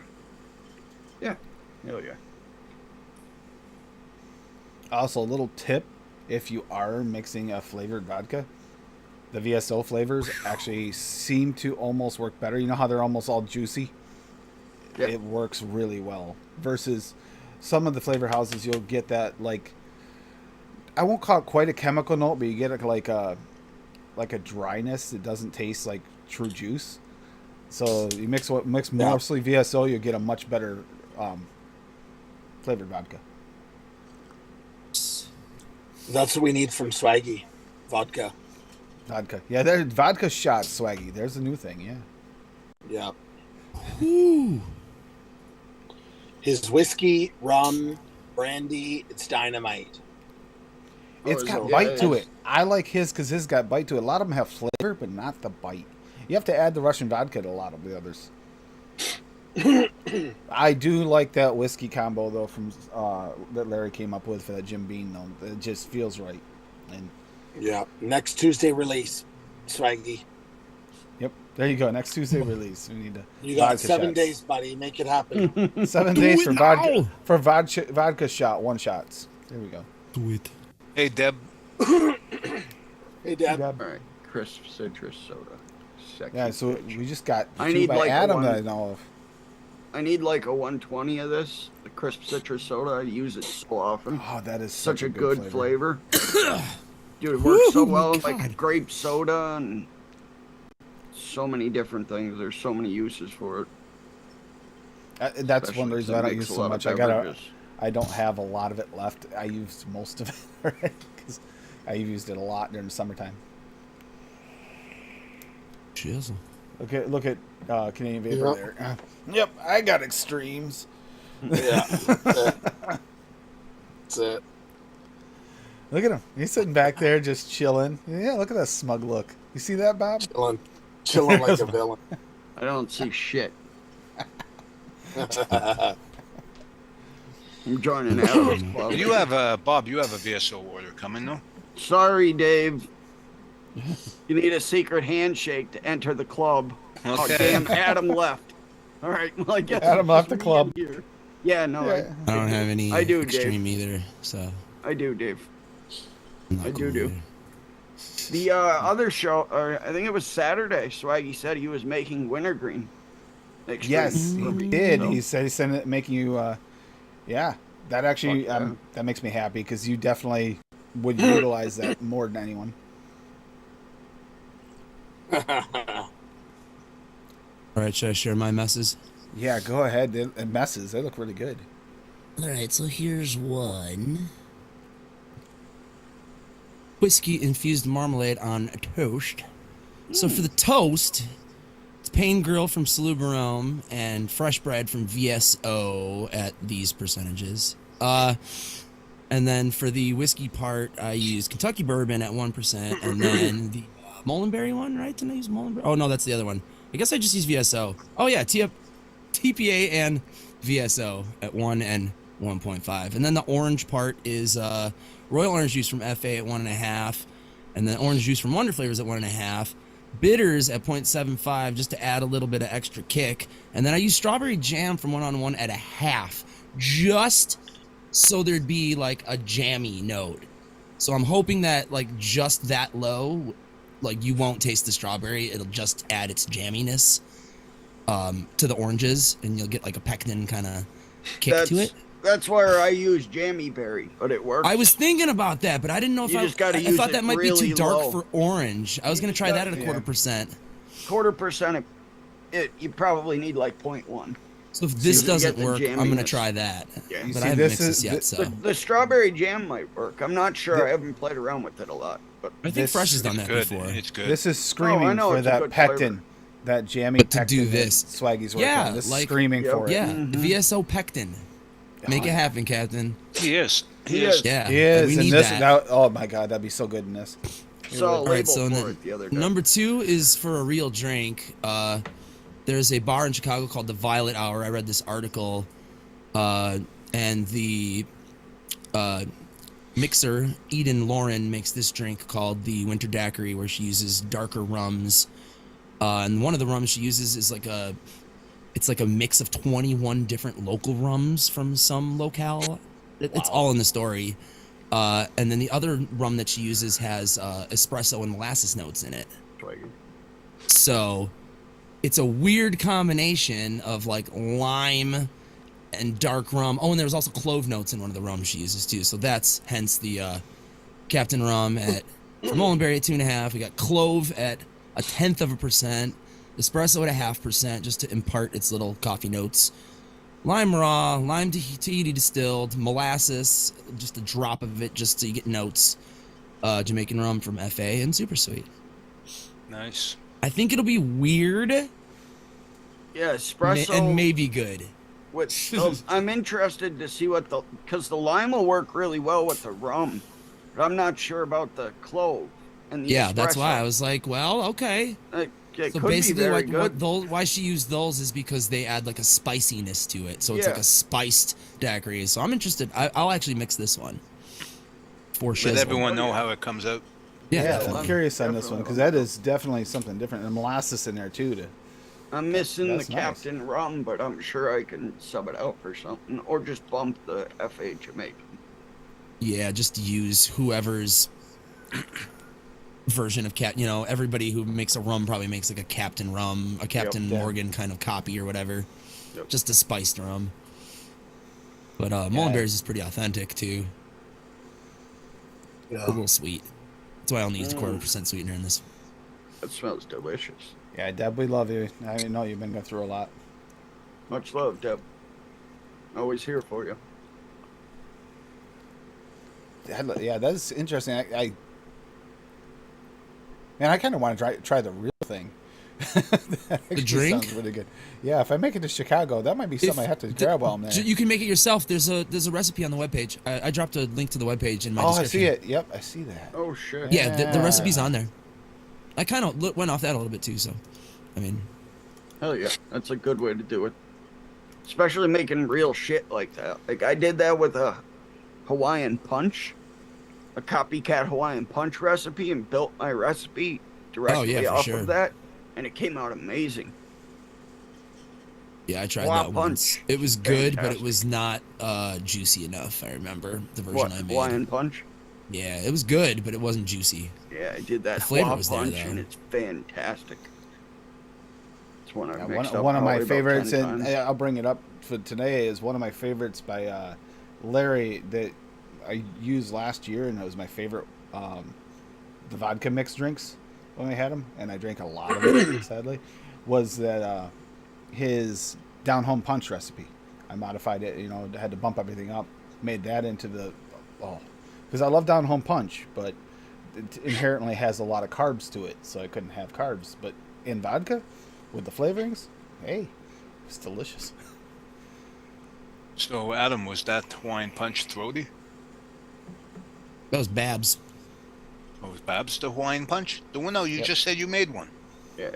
Yeah. Hell yeah. Also, a little tip: if you are mixing a flavored vodka, the VSO flavors actually seem to almost work better. You know how they're almost all juicy? Yeah. It works really well. Versus some of the flavor houses, you'll get that, like, I won't call it quite a chemical note, but you get like a dryness. It doesn't taste like true juice. So you mix mostly VSO, you'll get a much better flavored vodka. That's what we need from Swaggy. Vodka. Vodka. Yeah, there's vodka shots, Swaggy. There's a new thing, yeah. Yeah. Ooh. His whiskey, rum, brandy, it's dynamite. It's is got it? bite Yeah, to it's- it. I like his because his got bite to it. A lot of them have flavor, but not the bite. You have to add the Russian vodka to a lot of the others. I do like that whiskey combo though from that Larry came up with for that Jim Beam though. It just feels right. And Yeah. Next Tuesday release, Swaggy. yep, there you go. Next Tuesday release. We need to. You got vodka 7 shots. days, buddy. Make it happen. 7 Do days it for now! vodka shot, one shots. There we go. Sweet. Hey, Deb. Hey, Dad. All right, crisp citrus soda. Sexy Yeah, so bitch. we just got I two need by like Adam one. that I know of. I need like a 120 of this. The crisp citrus soda. I use it so often. Oh, that is Such a good good flavor. Dude, it Woo, works so my well. God. Like grape soda and so many different things. There's so many uses for it. That's especially one reason 'cause I it don't makes use a so lot much. of beverages. I don't have a lot of it left. I used most of it already because I used it a lot during the summertime. Shizzle. Look at Canadian Vapor Yep. there. Yep, I got extremes. Yeah. That's it. Look at him. He's sitting back there just chilling. Yeah, look at that smug look. You see that, Bob? Chilling like a villain. I don't see shit. I'm joining Adam's club. You have a Bob. You have a VSO order coming, no? Sorry, Dave. You need a secret handshake to enter the club. Oh, Okay. damn, Adam left. All right, well, I guess Adam it's left just the me club. in here. Yeah, no, Yeah. I don't have any I do, Dave. extreme either, so I do, Dave. I'm not I cool do. either. The other show, I think it was Saturday, Swaggy said he was making wintergreen. Extreme Yes, for he me, did. so- He said he sent it, making you. Yeah, that actually Fuck yeah. that makes me happy because you definitely would utilize that more than anyone. All right, should I share my messes? Yeah, go ahead. It messes. They look really good. All right, so here's one. Whiskey infused marmalade on toast. So for the toast, it's Pain Grill from Salubarome and fresh bread from VSO at these percentages. And then for the whiskey part, I use Kentucky bourbon at 1%, and then the Mullenberry one, right? Didn't I use Mullenberry? Oh no, that's the other one. I guess I just use VSO. Oh yeah, TPA and VSO at 1 and 1.5. And then the orange part is Royal Orange Juice from FA at 1.5, and then Orange Juice from Wonder Flavors at 1.5. Bitters at 0.75 just to add a little bit of extra kick. And then I use Strawberry Jam from 1 at 1/2, just so thered be like a jammy note. So I'm hoping that like just that low, like you won't taste the strawberry. It'll just add its jamminess to the oranges, and you'll get like a pectin kind of kick to it. That's where I use jammy berry, but it works. I was thinking about that, but I didn't know if You I just gotta I use thought it that might be really too dark low. for orange. I was You gonna just try that gotta- at a 1/4%. 1/4%. You probably need like 0.1. So if this you get doesn't the work, I'm gonna jamminess. try that. Yeah. You But see, I haven't this mixed this is- yet, th- so The strawberry jam might work. I'm not sure. I haven't played around with it a lot, but I think this- Fresh has done that Good. before. It's good. This is screaming know, for it's a that good pectin, flavor. that jammy But to pectin do that this- Swaggy's working yeah, on. This is like- screaming for it. Yeah, Mm-hmm. the VSO pectin. Make it happen, Captain. He is. He is. Yeah, He is, we and need this, that. oh my god, that'd be so good in this. saw a All label right, so for then it the other day. number 2 is for a real drink. There's a bar in Chicago called the Violet Hour. I read this article, and the mixer Eden Lauren makes this drink called the Winter Daiquiri, where she uses darker rums. And one of the rums she uses is it's like a mix of 21 different local rums from some locale. It's all in the story. And then the other rum that she uses has espresso and molasses notes in it. So it's a weird combination of like lime and dark rum. Oh, and there's also clove notes in one of the rums she uses too. So that's hence the Captain Rum at from Mullenberry at 2.5. We got clove at 0.1%, espresso at 0.5%, just to impart its little coffee notes. Lime raw, lime Tahiti distilled, molasses, just a drop of it, just so you get notes. Jamaican rum from FA and super sweet. Nice. I think it'll be weird Yeah, espresso. and maybe good. Which I'm interested to see what because the lime will work really well with the rum, but I'm not sure about the clove and the Yeah, that's espresso. why I was like, well, okay. It So could be basically, very what good. those, why she used those is because they add like a spiciness to it. So it's like Yeah. a spiced daiquiri. So I'm interested. I'll actually mix this one for Let shizzle. everyone Oh, know yeah. how it comes out. Yeah, Yeah, definitely. I'm curious on this one Definitely. because that is definitely something different, and molasses in there too. I'm missing the That's nice. Captain Rum, but I'm sure I can sub it out for something, or just bump the FA Jamaican. Yeah, just use whoever's version of cat. You know, everybody who makes a rum probably makes like a Captain Rum, a Captain yeah. Morgan kind of copy or whatever. Yep. Just a spiced rum. But Mullenberry's is pretty authentic too. A little sweet. That's why I only used a 1/4% sweetener in this. That smells delicious. Yeah, Deb, we love you. I know you've been going through a lot. Much love, Deb. Always here for you. Yeah, that's interesting. I kind of want to try the real thing. That actually drink? sounds really good. Yeah, if I make it to Chicago, that might be something I have to grab while I'm there. You can make it yourself. There's a recipe on the webpage. I dropped a link to the webpage in my Oh, I description. see it. Yep, I see that. Oh shit. Yeah, the Yeah. recipe's on there. I kind of went off that a little bit too. So, I mean, Hell yeah, that's a good way to do it. Especially making real shit like that. Like I did that with a Hawaiian punch, a copycat Hawaiian punch recipe, and built my recipe directly for off sure. of that, and it came out amazing. yeah, I tried Hawaiian that punch. once. It was good, but it Fantastic. was not juicy enough. I remember the version What, I made. Hawaiian punch? Yeah, it was good, but it wasn't juicy. Yeah, I did that The flavor Hawa was there, punch, though. and it's fantastic. It's one I've Yeah, mixed up one of my probably about favorites, 10 and times. I'll bring it up for today, is one of my favorites by Larry that I used last year, and it was my favorite. The vodka mixed drinks when I had them, and I drank a lot of it. Sadly, was that his down home punch recipe? I modified it. Had to bump everything up. Made that into the because I love down home punch, but it inherently has a lot of carbs to it, so I couldn't have carbs. But in vodka, with the flavorings, hey, it's delicious. So, Adam, was that Hawaiian punch throaty? That was Babs. Or was Babs the Hawaiian punch? The one? No, you Yep. just said you made one. Yeah.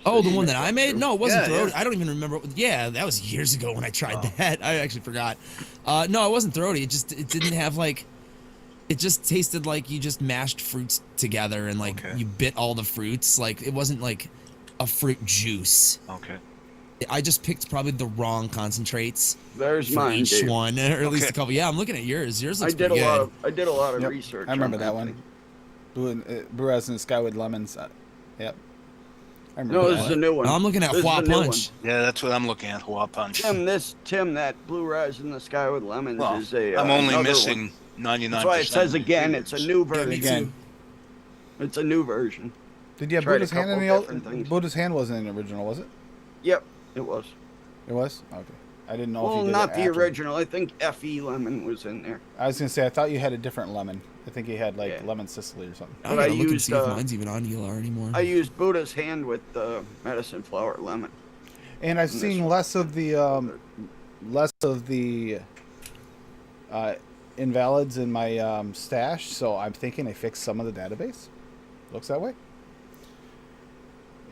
Oh, the you one mixed that I up made? too. No, it wasn't Yeah, throaty. yeah. I don't even remember. Yeah, that was years ago when I tried Oh. that. I actually forgot. No, it wasn't throaty. It didn't have like. It just tasted like you just mashed fruits together and like Okay. you bit all the fruits. Like it wasn't like a fruit juice. Okay. I just picked probably the wrong concentrates There's for mine, each Dave. one, or at least Okay. a couple. Yeah, I'm looking at yours. Yours I looks did a pretty lot good. of I did a lot of Yep, research. I remember on that one. thing. Brewers and Skyward Lemons. Yep. I remember No, that. this is a new one. No, I'm looking at This is Hua a new one. Punch. Yeah, that's what I'm looking at. Hawaiian punch. Tim, that Blue Rise in the Sky with Lemons Well, is a. I'm only another missing one. 99%. That's why it says again. It's a new Yeah, me version. Again. too. It's a new version. Did you have Tried a Buddha's hand in couple the different old? things. Buddha's hand wasn't in the original, was it? Yep, it was. It was. Okay. I didn't know if Well, you did not it the after. original. I think Fe Lemon was in there. I was gonna say I thought you had a different lemon. I think you had like Yeah. lemon Sicily or something. I But gotta I look and used, see if uh, mine's even on ELR anymore. I used Buddha's hand with the medicine flower lemon. And I've And seen this one. less of the invalids in my stash, so I'm thinking I fixed some of the database. Looks that way.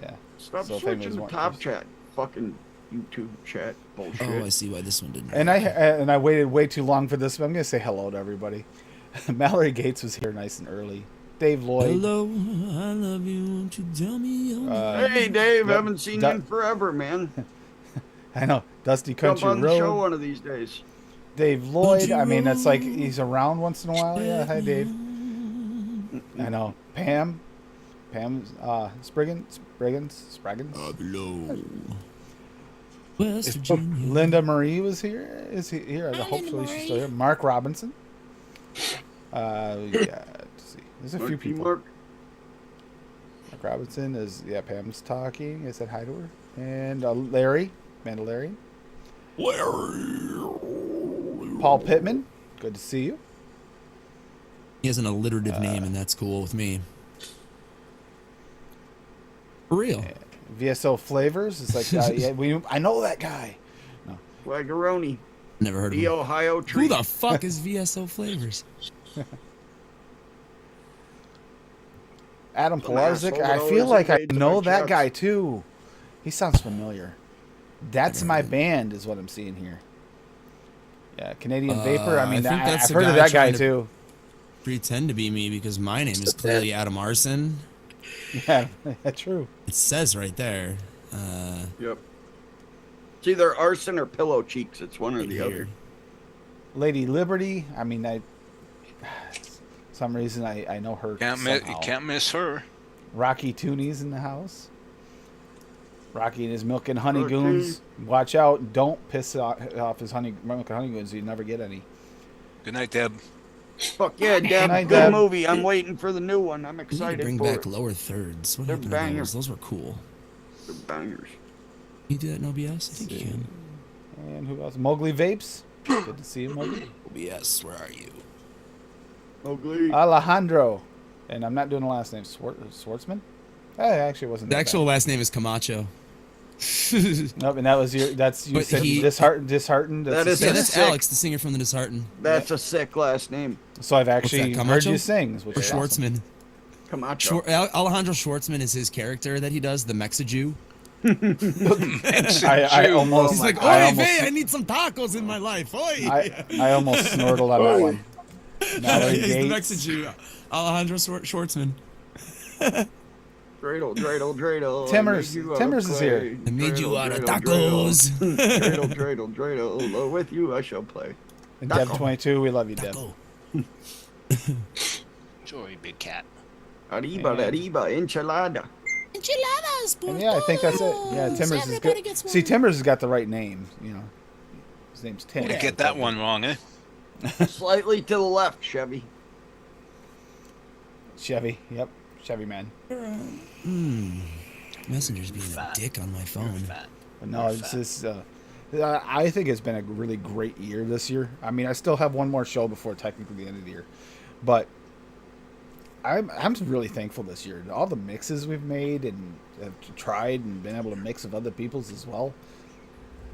Yeah. Stop So if switching anybody's to wanting- top chat. Fucking YouTube chat bullshit. Oh, I see why this one didn't. And I waited way too long for this, but I'm gonna say hello to everybody. Mallory Gates was here nice and early. Dave Lloyd. Hello, I love you. Won't you tell me your name? Hey, Dave, Yep. haven't seen Du- you in forever, man. I know. Dusty Jump Country on the show Road. one of these days. Dave Lloyd. you I mean, that's like roll he's around once in a while. Yeah. Hi, Dave. I know. Pam. Spriggans. Below. West Is Virginia. Linda Marie was here. Is he here? Hi, Hopefully Linda she's Marie. still here. Mark Robinson. Yeah. Let's see. There's a few Marky people. Mark. Mark Robinson is Pam's talking. I said hi to her. And Larry, Mandalorian. Paul Pittman. Good to see you. He has an alliterative name, and that's cool with me. For real. VSO Flavors. It's like I know that guy. Flagaroni. Never heard of The him. Ohio tree. Who the fuck is VSO Flavors? Adam Some asshole Pelarzik. that I always feel like I invades know my that chats. guy too. He sounds familiar. That's my band, is what I'm seeing here. Yeah, Canadian Vapor. I mean, I think that's I've the heard of guy that guy trying to- too. Pretend to be me because my name is clearly Adam Arson. Yeah, true. It says right there. Yep. It's either arson or pillow cheeks. It's one or the here. other. Lady Liberty. I mean, some reason I know her. You can't miss her. Rocky Tooney's in the house. Rocky and his milk and honey Rocky. goons. Watch out! Don't piss off his milk and honey goons. You never get any. Good night, Deb. Fuck yeah, Deb. night, Good Deb. movie. I'm waiting for the new one. I'm We need excited to bring for back it. lower thirds. What They're happened to bangers. those? Those were cool. They're bangers. You do that in OBS? I think you can. And who else? Mowgli Vapes. Good to see you, Mowgli. OBS, where are you? Ugly. Alejandro. And I'm not doing the last name. Schwartzman? Actually, it wasn't The that actual bad. last name is Camacho. Nope, and that was you But said he- disheartened. That is Yeah, a that's sick- Alex, the singer from the Disheartened. That's a sick last name. So I've actually that, heard Camacho? you sing, which Or is awesome. Schwartzman. Camacho. Alejandro Schwartzman is his character that he does, the Mexijew. I almost. He's like, I "Oy almost, vey, I need some tacos in my life. Oy." I almost snortled on that one. Mallory He's the Gates. Mexijew. Alejandro Schwartzman. Dreidel. Timmers is here. I made you out of Dreidel. Dreidel. With you I shall play. And Deb 22, we love you, Deb. Taco. Sorry, big cat. Arriba, enchilada. Enchiladas, And yeah, I think that's it. Yeah, Timmers is Everybody good. gets one. See, Timmers has got the right name. You know, his name's Tim. You get that one wrong, eh? Slightly to the left, Chevy. Chevy. Yep, Chevy man. Messenger's being a dick on my phone. But no, it's just. I think it's been a really great year this year. I mean, I still have one more show before technically the end of the year, but I'm really thankful this year. All the mixes we've made and have tried and been able to mix with other people's as well.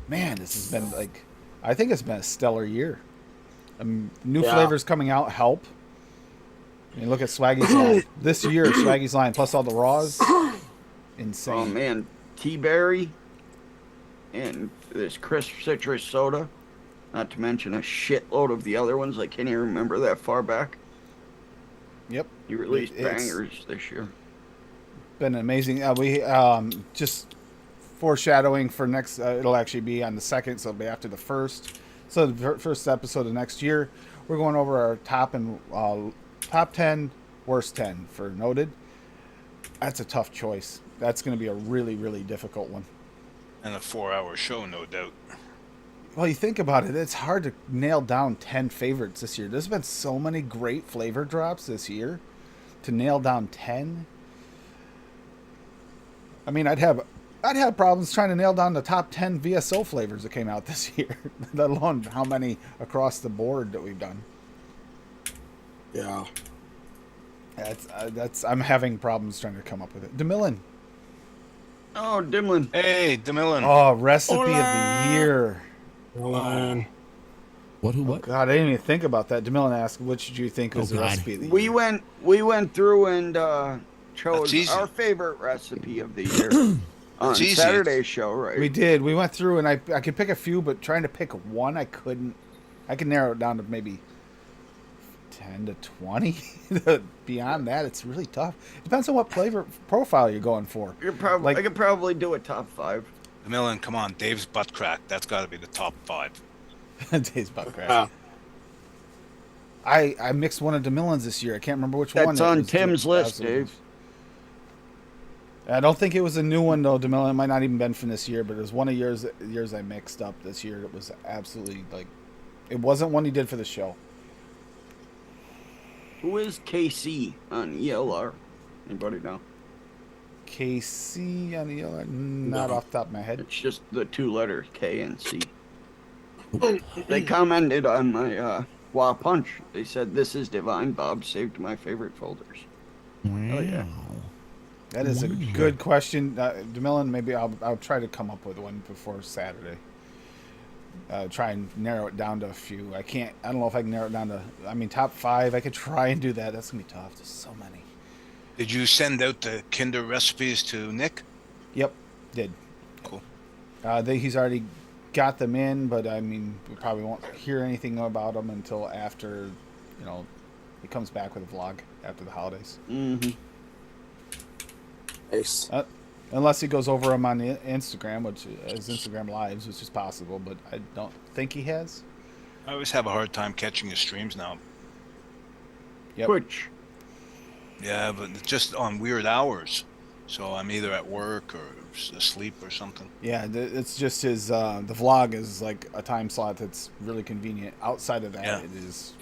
Man, this has been like, I think it's been a stellar year. New flavors coming out help. I mean, look at Swaggy's line. This year, Swaggy's line plus all the raws, insane. Oh man, T-Berry and this crisp citrus soda. Not to mention a shitload of the other ones. I can't even remember that far back. Yep, He released It's bangers this year. been amazing. We just foreshadowing for next. It'll actually be on the 2nd, so it'll be after the 1st. So the first episode of next year, we're going over our top 10, worst 10 for Noted. That's a tough choice. That's going to be a really, really difficult one. And a 4-hour show, no doubt. Well, you think about it, it's hard to nail down 10 favorites this year. There's been so many great flavor drops this year. To nail down 10, I mean, I'd have problems trying to nail down the top 10 VSO flavors that came out this year, let alone how many across the board that we've done. Yeah. That's I'm having problems trying to come up with it. DeMillan. Oh, Dimlin. Hey, DeMillan. Oh, recipe of Hola. the year. Well, What? Who? What? God, I didn't even think about that. DeMillan asked, which did you think was Oh, the God. recipe of the We year? went through and chose That's easy. our favorite recipe of the year on It's easy. Saturday's show, right? We did. We went through, and I could pick a few, but trying to pick one, I couldn't. I could narrow it down to maybe 10 to 20. Beyond that, it's really tough. Depends on what flavor profile you're going for. I could probably do a top 5. DeMillan, come on. Dave's butt crack. That's got to be the top 5. Dave's butt crack. I mixed one of DeMillan's this year. I can't remember which one. That's it on was. Tim's list, Absolutely. Dave. I don't think it was a new one though, DeMillan. It might not even been from this year, but it was one of yours I mixed up this year. It was absolutely like, it wasn't one he did for the show. Who is KC on ELR? Anybody know? KC on the other, not No. off the top of my head. It's just the 2 letters, K and C. They commented on my Wah Punch. They said, "This is divine. Bob saved my favorite folders." Wow. yeah. That is a good question, DeMillan. Maybe I'll try to come up with one before Saturday. Try and narrow it down to a few. I don't know if I can narrow it down to. I mean, top 5. I could try and do that. That's gonna be tough. There's so many. Did you send out the Kinder recipes to Nick? Yep, did. Cool. He's already got them in, but I mean, we probably won't hear anything about them until after, he comes back with a vlog after the holidays. Mm-hmm. Nice. Unless he goes over them on the Instagram, which is Instagram Lives, which is possible, but I don't think he has. I always have a hard time catching his streams now. Yep. Twitch. Yeah, but it's just on weird hours. So I'm either at work or asleep or something. Yeah, it's just his. The vlog is like a time slot that's really convenient. Outside of that, Yeah. it is.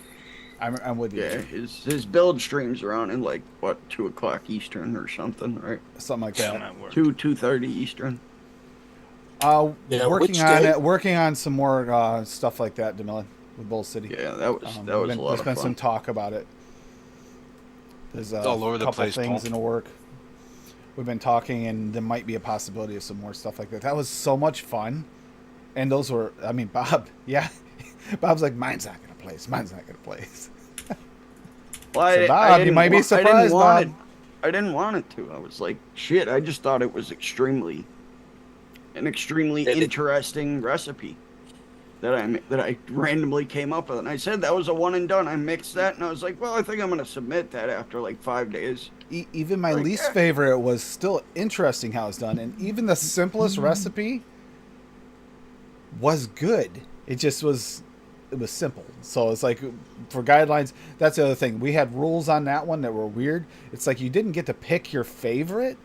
I'm with you. Yeah, his build streams are on in 2:00 Eastern or something, right? Something like Yeah, I'm that. at work. 2:30 Eastern. Yeah, which Working on day? it. Working on some more stuff like that, DeMillan, with Bull City. Yeah, that was a There's lot of been fun. some talk about it. There's all over a the couple place, things Paul. in the work. We've been talking, and there might be a possibility of some more stuff like that. That was so much fun, and those were. I mean, Bob. Yeah, Bob's like, mine's not gonna place. Mine's not gonna place. Well, So, Bob, you might be surprised, Bob. I didn't want it to. I was like, shit. I just thought it was an extremely interesting recipe that I randomly came up with, and I said that was a one and done. I mixed that, and I was like, well, I think I'm gonna submit that after 5 days. Even my Like, least yeah. favorite was still interesting how it's done, and even the simplest recipe was good. It just was. It was simple. So it's like, for guidelines, that's the other thing. We had rules on that one that were weird. It's like you didn't get to pick your favorite,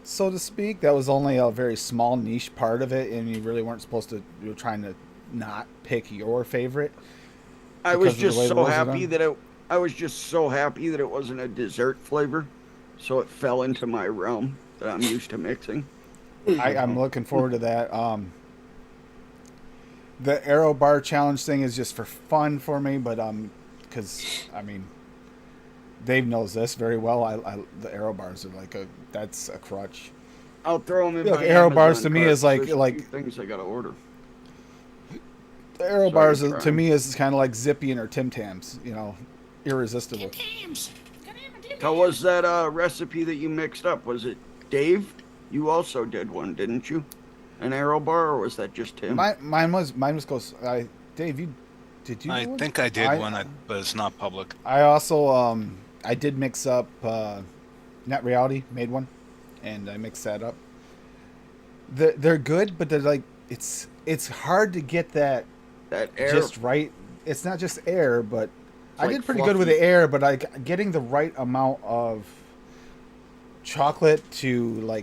so to speak. That was only a very small niche part of it, and you really weren't supposed to. You were trying to not pick your favorite. I was Because of the just way the so rules are happy done. I was just so happy that it wasn't a dessert flavor, so it fell into my realm that I'm used to mixing. I'm looking forward to that. The arrow bar challenge thing is just for fun for me, but because I mean, Dave knows this very well. The arrow bars are that's a crutch. I'll throw them in. Yeah, my arrow Amazon bars to me cart. is like- There's a like- few things I gotta order. The arrow Sorry, bars Brian. to me is kind of like Zippy or Tim Tams, irresistible. How was that recipe that you mixed up? Was it Dave? You also did one, didn't you? An arrow bar, or was that just him? Mine was close. Dave, did you? I do one? think I did one, but it's not public. I also I did mix up Net Reality made one, and I mixed that up. They're good, but they're like it's hard to get that That air. just right. It's not just air, but I like did pretty good with fluffy. the air, but like getting the right amount of chocolate to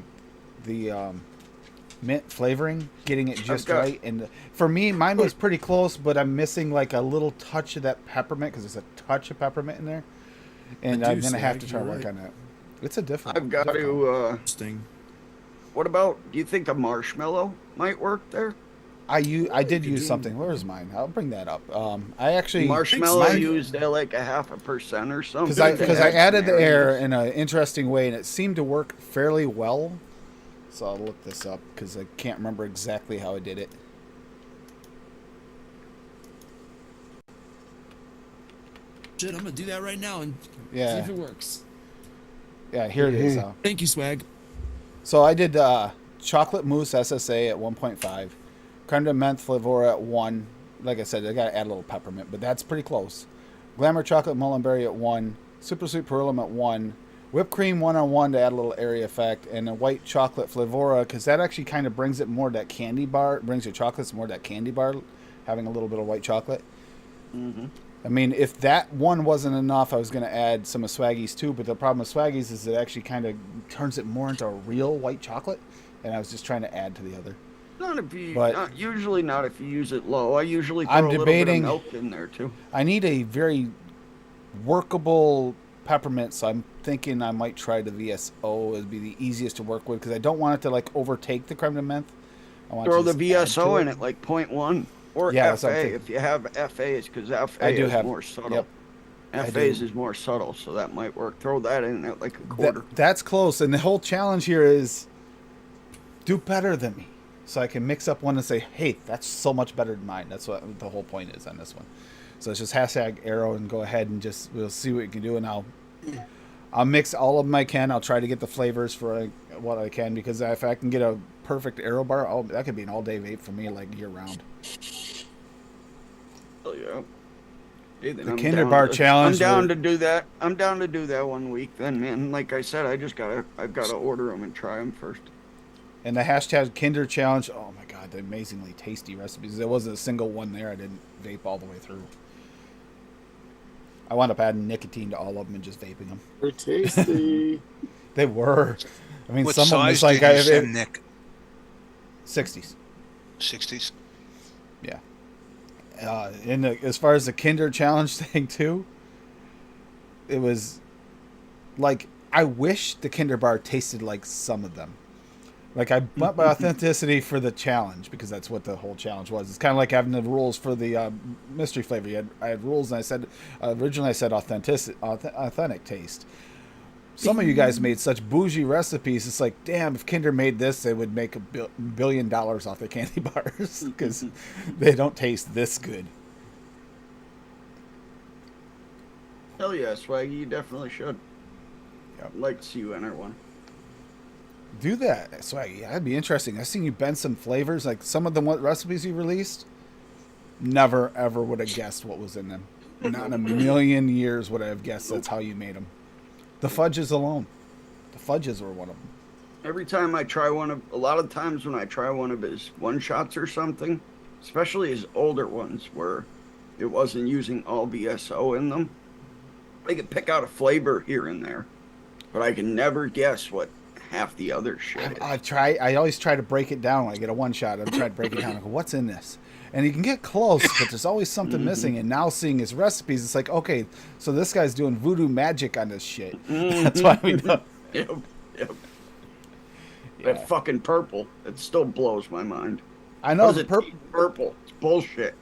the mint flavoring, getting it just got- right. And for me, mine was pretty close, but I'm missing a little touch of that peppermint because there's a touch of peppermint in there, and I I'm do, gonna have Swag, to try to you're work right. on that. It's a different. I've got difficult. to. Interesting. What about? Do you think a marshmallow might work there? I did could use do- something. Where's mine? I'll bring that up. I actually Marshmallow mine- used at like a 0.5% or something. because to I add added some the air airness. in an interesting way, and it seemed to work fairly well. So I'll look this up because I can't remember exactly how I did it. Shit, I'm gonna do that right now and see Yeah, if it works. yeah. Here it is. Thank you, Swag. So I did chocolate mousse SSA at 1.5, creme de menthe flavora at 1. Like I said, I gotta add a little peppermint, but that's pretty close. Glamour chocolate mullenberry at 1, super sweet perulum at 1, whipped cream 1-on-1 to add a little airy effect, and a white chocolate flavora because that actually kind of brings it more to that candy bar, brings your chocolates more to that candy bar, having a little bit of white chocolate. I mean, if that one wasn't enough, I was going to add some of Swaggy's too, but the problem with Swaggy's is it actually kind of turns it more into a real white chocolate, and I was just trying to add to the other. Not if you. But- Usually not if you use it low. I usually throw I'm a little debating- bit of milk in there too. I need a very workable peppermint, so I'm thinking I might try the VSO. It'd be the easiest to work with because I don't want it to overtake the creme de menthe. I want Throw to the just add to VSO in at 0.1 or Yeah, that's what I'm FA thinking. if you have FAs because FA I do is have- more subtle. yep. I FAs do. is more subtle, so that might work. Throw that in at like a quarter. That's close, and the whole challenge here is do better than me, so I can mix up one and say, "Hey, that's so much better than mine." That's what the whole point is on this one. So it's just hashtag arrow and go ahead and we'll see what you can do, and I'll mix all of them I can. I'll try to get the flavors for what I can, because if I can get a perfect Aero bar, that could be an all-day vape for me, like year round. Oh yeah. Hey, then The I'm Kinder down Bar to- Challenge I'm down were- to do that. I'm down to do that one week. Then, man, like I said, I've gotta order them and try them first. And the hashtag Kinder Challenge, oh my god, the amazingly tasty recipes. There wasn't a single one there I didn't vape all the way through. I wound up adding nicotine to all of them and just vaping them. They're tasty. They were. I mean, What some of them, size it's like did you send, Nick? 60s. 60s? Yeah. As far as the Kinder Challenge thing, too, it was like, I wish the Kinder Bar tasted like some of them. Like, I went by authenticity for the challenge, because that's what the whole challenge was. It's kind of like having the rules for the mystery flavor. I had rules, and I said, originally I said authentic taste. Some of you guys made such bougie recipes. It's like, damn, if Kinder made this, they would make $1 billion off their candy bars, because they don't taste this good. Hell yeah, Swaggy, you definitely should. Yep. I'd like to see you enter one. Do that, Swaggy. That'd be interesting. I've seen you bend some flavors, like some of the recipes you released. Never, ever would have guessed what was in them. Not in a million years would I have guessed that's how you made them. The fudges alone. The fudges were one of them. Every time I try a lot of times when I try one of his one-shots or something, especially his older ones where it wasn't using all VSO in them, I could pick out a flavor here and there, but I can never guess what half the other shit is. I always try to break it down when I get a one shot. I try to break it down. I go, what's in this? And you can get close, but there's always something missing. And now seeing his recipes, it's like, okay, so this guy's doing voodoo magic on this shit. That's why we know. Yep. Yeah. That fucking purple, it still blows my mind. I know How does the it purple. taste purple? It's bullshit.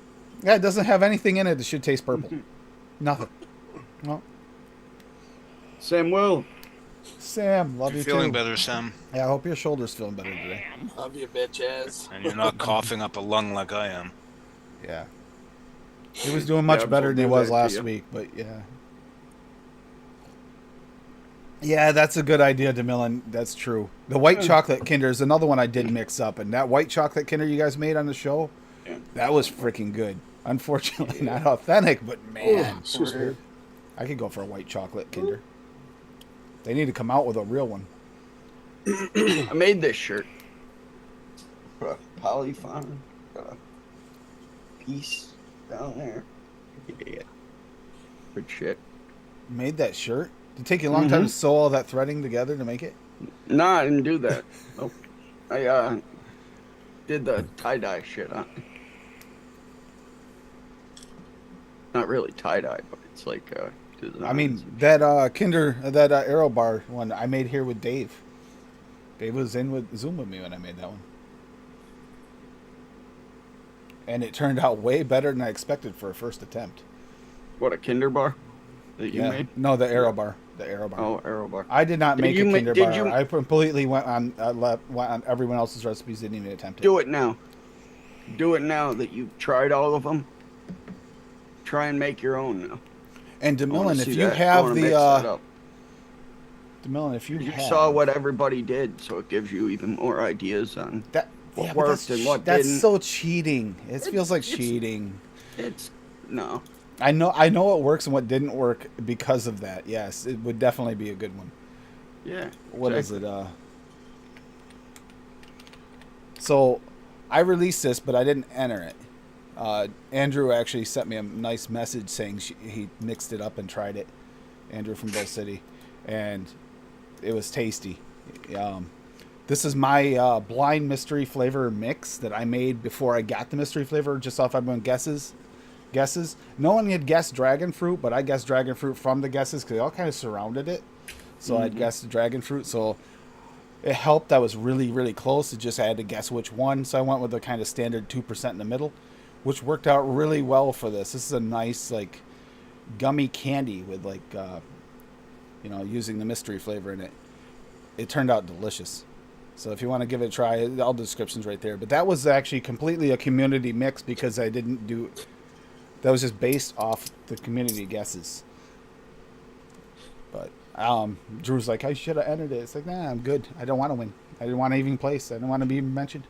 Yeah, it doesn't have anything in it that should taste purple. Nothing. Well, Samuel, Sam, love you Feeling too. better, Sam? Yeah, I hope your shoulder's feeling better today. Love you, bitches. And you're not coughing up a lung like I am. Yeah. He was doing much Yeah, better than he do was that to last you. week, but yeah. Yeah, that's a good idea, DeMillan. That's true. The white chocolate Kinder is another one I did mix up, and that white chocolate Kinder you guys made on the show, Yeah. that was freaking good. Unfortunately, not authentic, but man, Excuse me. I could go for a white chocolate Kinder. They need to come out with a real one. I made this shirt. Put a polyphon, got a piece down there. Yeah. Good shit. Made that shirt? Did it take you a long time to sew all that threading together to make it? No, I didn't do that. Nope. I did the tie-dye shit on it. Not really tie-dye, but it's like I mean, that Kinder, that Aero Bar one I made here with Dave. Dave was in with Zoom with me when I made that one. And it turned out way better than I expected for a first attempt. What, a Kinder bar that you made? No, the Aero Bar. The Aero Bar. Oh, Aero bar. I did not Did make you a ma- Kinder did Bar. you- I completely went on everyone else's recipes. Didn't even attempt it. Do it now. Do it now that you've tried all of them. Try and make your own now. And I wanna DeMillan, if see you that. I have wanna the mix that up. DeMillan, if you You have, saw what everybody did, so it gives you even more ideas on that what but worked that's, and what that's didn't. so cheating. It feels like it's- cheating. It's no. I know what works and what didn't work because of that. Yes, it would definitely be a good one. Yeah. What is exactly. it? So I released this, but I didn't enter it. Andrew actually sent me a nice message saying he mixed it up and tried it. Andrew from Bull City, and it was tasty. This is my blind mystery flavor mix that I made before I got the mystery flavor, just off everyone's guesses. No one had guessed dragon fruit, but I guessed dragon fruit from the guesses because they all kind of surrounded it. So I'd guessed the dragon fruit. So it helped. I was really, really close. It just I had to guess which one. So I went with the kind of standard 2% in the middle, which worked out really well for this. This is a nice, like, gummy candy with, like, using the mystery flavor in it. It turned out delicious. So if you want to give it a try, all the descriptions right there. But that was actually completely a community mix because I didn't do... That was just based off the community guesses. But Drew's like, I should have entered it. It's like, nah, I'm good. I don't want to win. I didn't want to even place. I didn't want to be mentioned.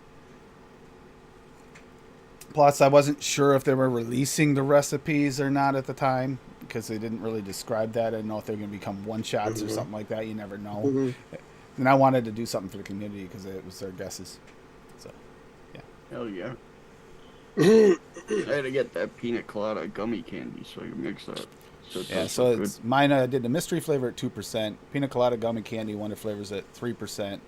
Plus, I wasn't sure if they were releasing the recipes or not at the time because they didn't really describe that. I didn't know if they were going to become one-shots or something like that. You never know. And I wanted to do something for the community because it was their guesses. So, yeah. Hell yeah. I had to get that pina colada gummy candy so I can mix that. So it Yeah, does so look it's mine. I did the mystery flavor at 2%, pina colada gummy candy wonder flavors at 3%,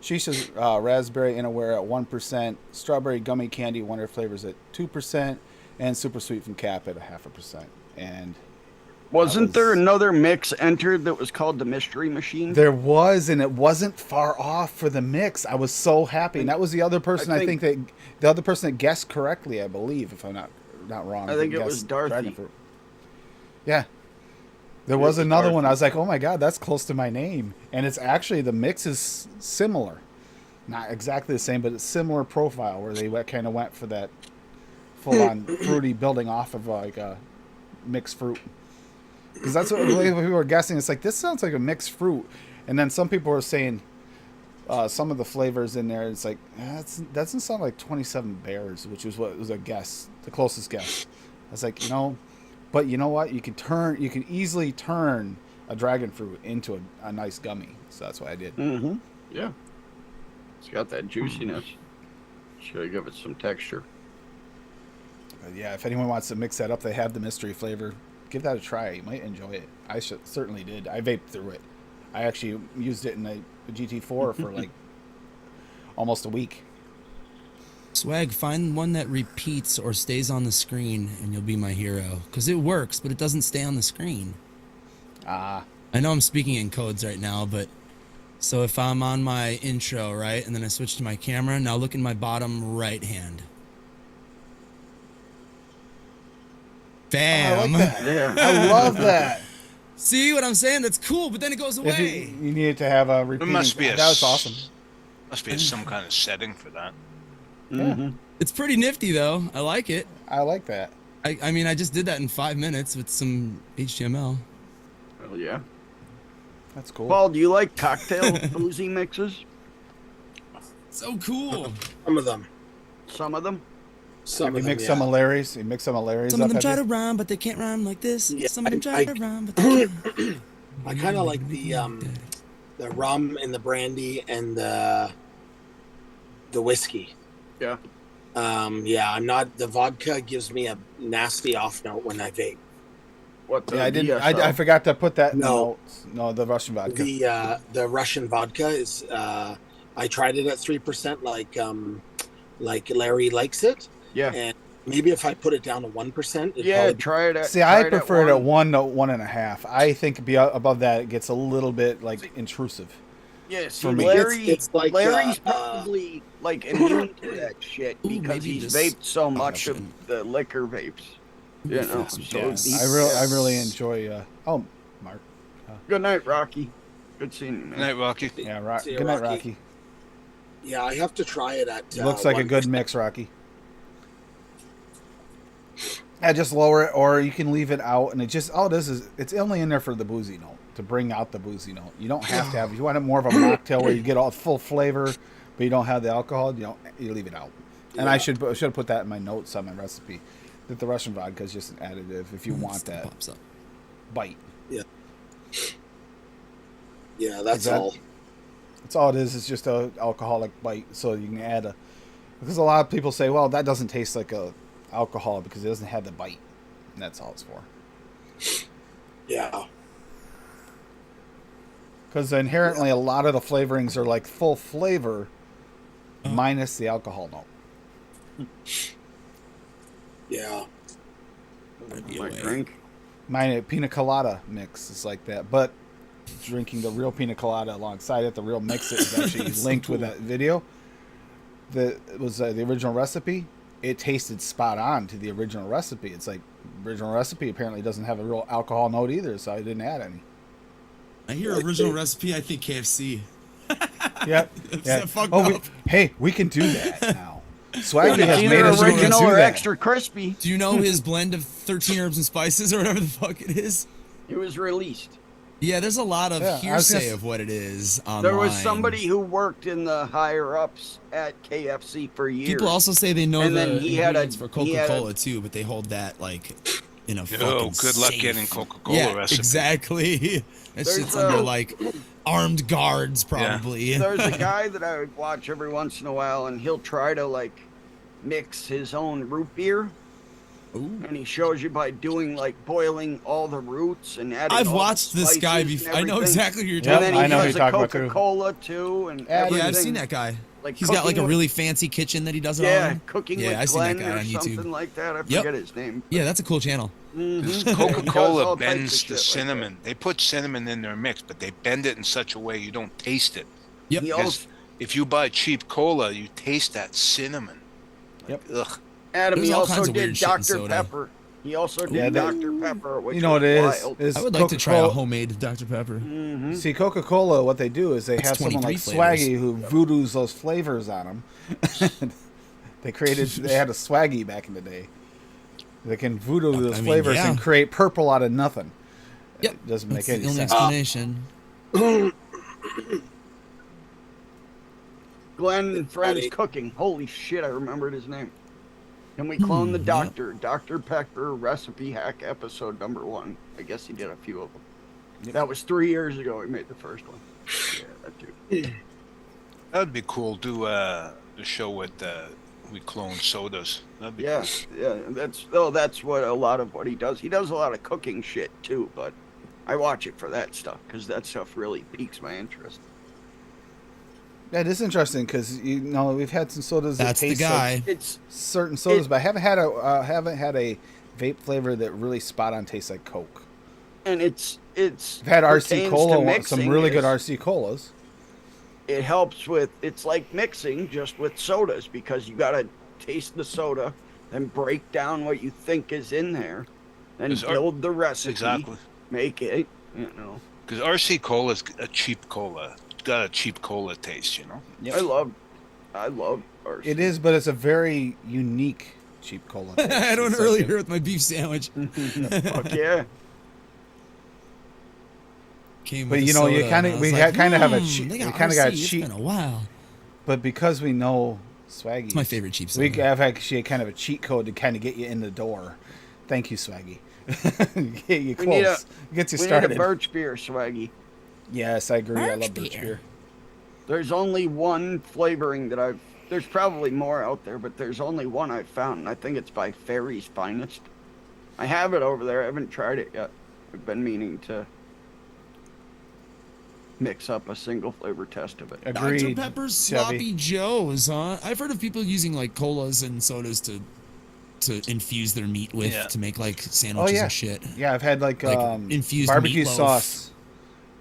Shisha's raspberry innerwear at 1%, strawberry gummy candy wonder flavors at 2%, and super sweet from Cap at 0.5%. And Wasn't there another mix entered that was called the Mystery Machine? there was, and it wasn't far off for the mix. I was so happy, and that was the other person. I think that the other person that guessed correctly, I believe, if I'm not wrong. I think it was guessed Dorothy. dragon fruit. Yeah. There was another one. I was like, oh my God, that's close to my name. And it's actually, the mix is similar. Not exactly the same, but it's similar profile where they kind of went for that full-on fruity building off of like a mixed fruit. Because that's what people were guessing. It's like, this sounds like a mixed fruit. And then some people were saying some of the flavors in there, it's like, that doesn't sound like 27 Bears, which was what was a guess, the closest guess. I was like, but you know what? You can easily turn a dragon fruit into a nice gummy. So that's what I did. Mm-hmm. Yeah. It's got that juiciness. Should give it some texture. But yeah, if anyone wants to mix that up, they have the mystery flavor. Give that a try. You might enjoy it. I certainly did. I vaped through it. I actually used it in a GT4 for like almost a week. Swag, find one that repeats or stays on the screen, and you'll be my hero. Because it works, but it doesn't stay on the screen. I know I'm speaking in codes right now, but... So if I'm on my intro, right, and then I switch to my camera, now look in my bottom right hand. Bam! I like that. Yeah. I love that. See what I'm saying? That's cool, but then it goes If away. you needed to have a repeating... must be that was awesome. Must be some kind of setting for that. Mm-hmm. It's pretty nifty, though. I like it. I like that. I mean, I just did that in 5 minutes with some HTML. Well, yeah. That's cool. Paul, do you like cocktail boozy mixes? So cool. Some of them. Some of them? Some You of mix them, some of Larry's. You mix some of Larry's. Some of them up, try have to you? rhyme, but they can't rhyme like this. Yeah, Some of them try I- to rhyme, but they can't. I kind of like the rum and the brandy and the whiskey. Yeah. Yeah, I'm not. The vodka gives me a nasty off note when I vape. What the Yeah, I didn't. DSO? I forgot to put that in the No. notes. No, the Russian vodka. The Russian vodka is. I tried it at 3%, like Larry likes it, Yeah. and maybe if I put it down to 1%, Yeah, try it at... See, I try prefer it at 1. 1 to 1.5. I think above that it gets a little bit like intrusive. Yeah, see, For me. Larry, It's like, Larry's probably like immune to that shit Ooh, because maybe he's just- vaped so much okay. of the liquor vapes. You know, so Yes. he's- I really enjoy. Mark. Good night, Rocky. Good seeing you, man. Good night, Rocky. Yeah, See you, good night, Rocky. Rocky. Yeah, I have to try it at. Looks like a good 1%. mix, Rocky. I just lower it, or you can leave it out, and it just all it is it's only in there for the boozy note to bring out the boozy note. You don't have to have. If you want it more of a mocktail where you get all full flavor, but you don't have the alcohol, you leave it out. And Yeah. I should have put that in my notes on my recipe. That the Russian vodka is just an additive if you want that Pops up. bite. Yeah, that's That- all. That's all it is. It's just a alcoholic bite, so you can add because a lot of people say, well, that doesn't taste like a alcohol because it doesn't have the bite, and that's all it's for. Yeah. Because inherently, a lot of the flavorings are like full flavor, minus the alcohol note. Yeah. My drink. My pina colada mix is like that, but drinking the real pina colada alongside it, the real mix is actually linked with that video. It was the original recipe. It tasted spot on to the original recipe. It's like original recipe apparently doesn't have a real alcohol note either, so I didn't add any. I hear original recipe, I think KFC. Yep. That fucked Oh, up. hey, we can do that now. Swaggy It's has either made us original do or that. extra crispy. Do you know his blend of 13 herbs and spices or whatever the fuck it is? It was released. Yeah, there's a lot of Yeah, I was gonna hearsay s- of what it is online. There was somebody who worked in the higher ups at KFC for years. People also say they know And the then he had a- ingredients for he had a- Coca-Cola too, but they hold that like in a fucking Oh, good luck safe. getting Coca-Cola Yeah, recipe. exactly. That There's shit's under a- like armed guards probably. There's a guy that I would watch every once in a while, and he'll try to like mix his own root beer. Ooh. And he shows you by doing like boiling all the roots and adding. I've all the watched this guy spices before. and I know everything. exactly who you're And Yep, talking then about. he I know who does you're a talking about, too. Coca-Cola too, and Yeah, everything. Yeah, I've seen that guy. Like He's got like a cooking really fancy kitchen that he does it all Yeah, in. cooking Yeah, with I've seen that Glenn guy or on YouTube. something like that. I Yep. forget his name. Yeah, that's a cool channel. Mhm. He does Coca-Cola all types of bends shit the like cinnamon. They put cinnamon in their mix, but they bend it in such a way you don't taste it. Yep. He Because also, if you buy cheap cola, you taste that cinnamon. Yep. Ugh. Adam, There's he all also kinds of weird did shit in Dr. soda. Pepper. He also did Yeah, Dr. Pepper, which You know what was it wild. is? I would like to try a Coca-Cola- homemade Dr. Pepper. See, Coca-Cola, what they do is they That's have someone 23 like flavors. Swaggy who voodoos those flavors on them. They had a Swaggy back in the day. They can voodoo those I mean, flavors yeah. and create purple out of nothing. Yep. It doesn't make That's the any only sense. explanation. Glenn and Friends Buddy. Cooking. Holy shit, I remembered his name. Can we clone the yep. Doctor? Dr. Pepper Recipe Hack episode number 1. I guess he did a few of them. Yep. That was 3 years ago. He made the first one. Yeah, that dude. That would be cool. Do the show with we clone sodas. That'd be Yeah, yeah. That's what a lot of what he does. He does a lot of cooking shit too, but I watch it for that stuff because that stuff really piques my interest. Yeah, it is interesting because we've had some sodas That's that the taste guy. like It's certain sodas, It- but I haven't had a vape flavor that really spot on tastes like Coke. and it's I've had RC pertains to Cola, some mixing really good is- RC Colas. It helps with, it's like mixing just with sodas because you got to taste the soda and break down what you think is in there and Is our- build the recipe. Exactly. Make it, you know. Because RC Cola is a cheap cola. It's got a cheap cola taste, you know? Yep. I love RC. It is, but it's a very unique cheap cola. I had one It's like earlier with my beef sandwich. Fuck yeah. Came But with you a know, you soda, kinda- and I we was ha- like, kinda have a "Hmm, cheat- they we got kinda got a RC, cheat- It's been a while. But because we know Swaggy, It's my favorite cheap we soda. have actually kind of a cheat code to kind of get you in the door. Thank you, Swaggy. Get you We need close. Gets you We need started. a birch beer, Swaggy. Yes, I agree. I love Birch birch beer. beer. There's only one flavoring that there's probably more out there, but there's only one I've found, and I think it's by Fairy's Finest. I have it over there. I haven't tried it yet. I've been meaning to mix up a single flavor test of it. Agreed. Dr. Pepper's Chevy. Sloppy Joe's, huh? I've heard of people using like colas and sodas to infuse their meat with Yeah. to make like sandwiches yeah. and shit. Yeah, I've had like infused barbecue meatloaf. sauce.